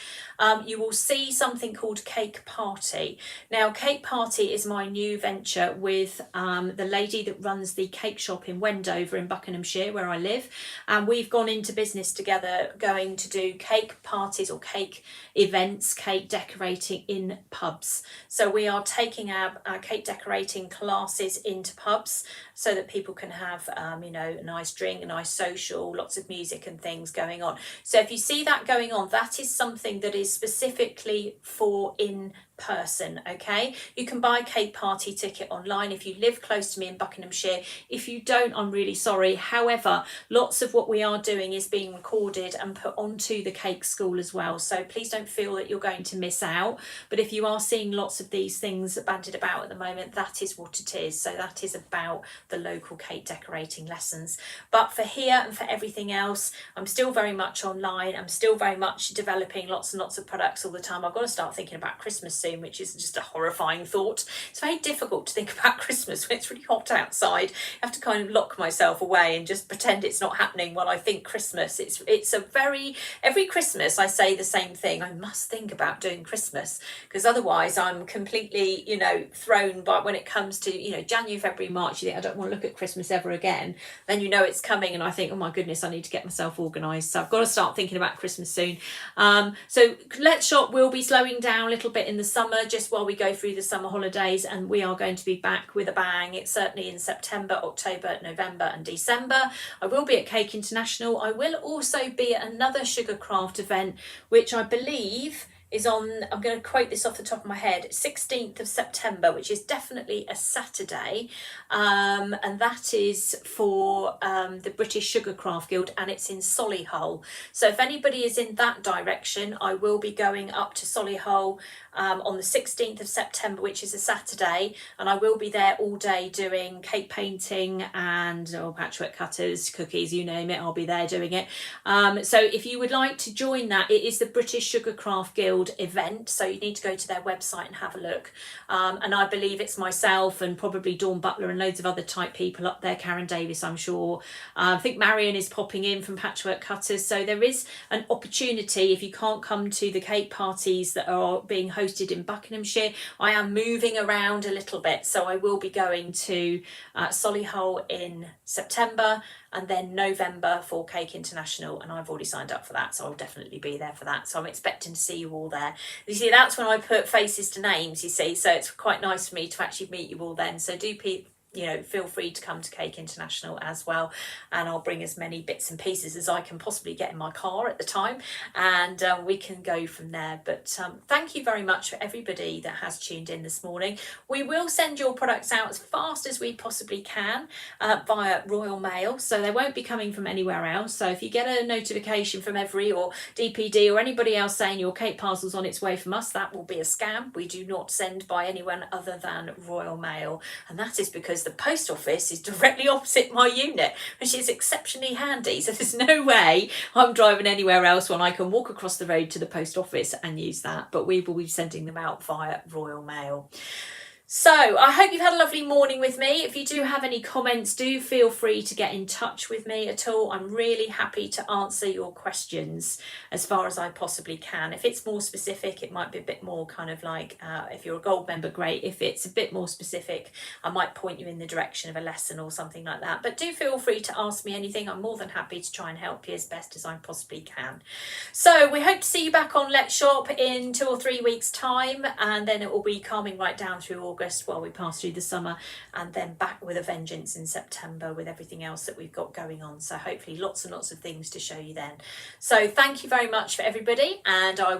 You will see something called Cake Party. Now, Cake Party is my new venture with the lady that runs the cake shop in Wendover in Buckinghamshire, where I live, and we've gone into business together, going to do cake parties or cake events, cake decorating in pubs. So we are taking our cake decorating classes into pubs so that people can have you know, a nice drink, a nice social, lots of music and things going on. So if you see that going on, that is something that is specifically for in person. Okay, you can buy a Cake Party ticket online if you live close to me in Buckinghamshire. If you don't, I'm really sorry. However, lots of what we are doing is being recorded and put onto the Cake School as well, so please don't feel that you're going to miss out. But if you are seeing lots of these things bandied about at the moment, that is what it is. So that is about the local cake decorating lessons. But for here and for everything else, I'm still very much online. I'm still very much developing lots and lots of products all the time. I've got to start thinking about Christmas soon, which is just a horrifying thought. It's very difficult to think about Christmas when it's really hot outside. I have to kind of lock myself away and just pretend it's not happening while I think Christmas. It's a very, every Christmas I say the same thing. I must think about doing Christmas, because otherwise I'm completely, you know, thrown by when it comes to, you know, January, February, March. You think I don't want to look at Christmas ever again. Then you know it's coming and I think, oh my goodness, I need to get myself organised. So I've got to start thinking about Christmas soon. So Let's Shop will be slowing down a little bit in the summer, just while we go through the summer holidays, and we are going to be back with a bang. It's certainly in September, October, November and December. I will be at Cake International. I will also be at another Sugarcraft event, which I believe is on, I'm going to quote this off the top of my head, 16th of September, which is definitely a Saturday, and that is for the British Sugarcraft Guild, and it's in Solihull. So if anybody is in that direction, I will be going up to Solihull on the 16th of September, which is a Saturday, and I will be there all day doing cake painting and patchwork cutters, cookies, you name it, I'll be there doing it. So if you would like to join that, it is the British Sugarcraft Guild event, so you need to go to their website and have a look, and I believe it's myself and probably Dawn Butler and loads of other type people up there, Karen Davis I'm sure, I think Marion is popping in from Patchwork Cutters. So there is an opportunity, if you can't come to the cake parties that are being hosted in Buckinghamshire. I am moving around a little bit, so I will be going to Solihull in September and then November for Cake International, and I've already signed up for that, so I'll definitely be there for that. So I'm expecting to see you all there. You see, that's when I put faces to names, you see, so it's quite nice for me to actually meet you all then. So do you know, feel free to come to Cake International as well, and I'll bring as many bits and pieces as I can possibly get in my car at the time, and we can go from there. But thank you very much for everybody that has tuned in this morning. We will send your products out as fast as we possibly can via Royal Mail, so they won't be coming from anywhere else. So if you get a notification from Every or DPD or anybody else saying your cake parcel's on its way from us, that will be a scam. We do not send by anyone other than Royal Mail, and that is because the post office is directly opposite my unit, which is exceptionally handy. So there's no way I'm driving anywhere else when I can walk across the road to the post office and use that. But we will be sending them out via Royal Mail. So I hope you've had a lovely morning with me. If you do have any comments, do feel free to get in touch with me at all. I'm really happy to answer your questions as far as I possibly can. If it's more specific, it might be a bit more kind of like, if you're a gold member, great. If it's a bit more specific, I might point you in the direction of a lesson or something like that. But do feel free to ask me anything. I'm more than happy to try and help you as best as I possibly can. So we hope to see you back on Let's Shop in 2 or 3 weeks' time, and then it will be calming right down through August while we pass through the summer, and then back with a vengeance in September with everything else that we've got going on. So hopefully lots and lots of things to show you then. So thank you very much for everybody, and I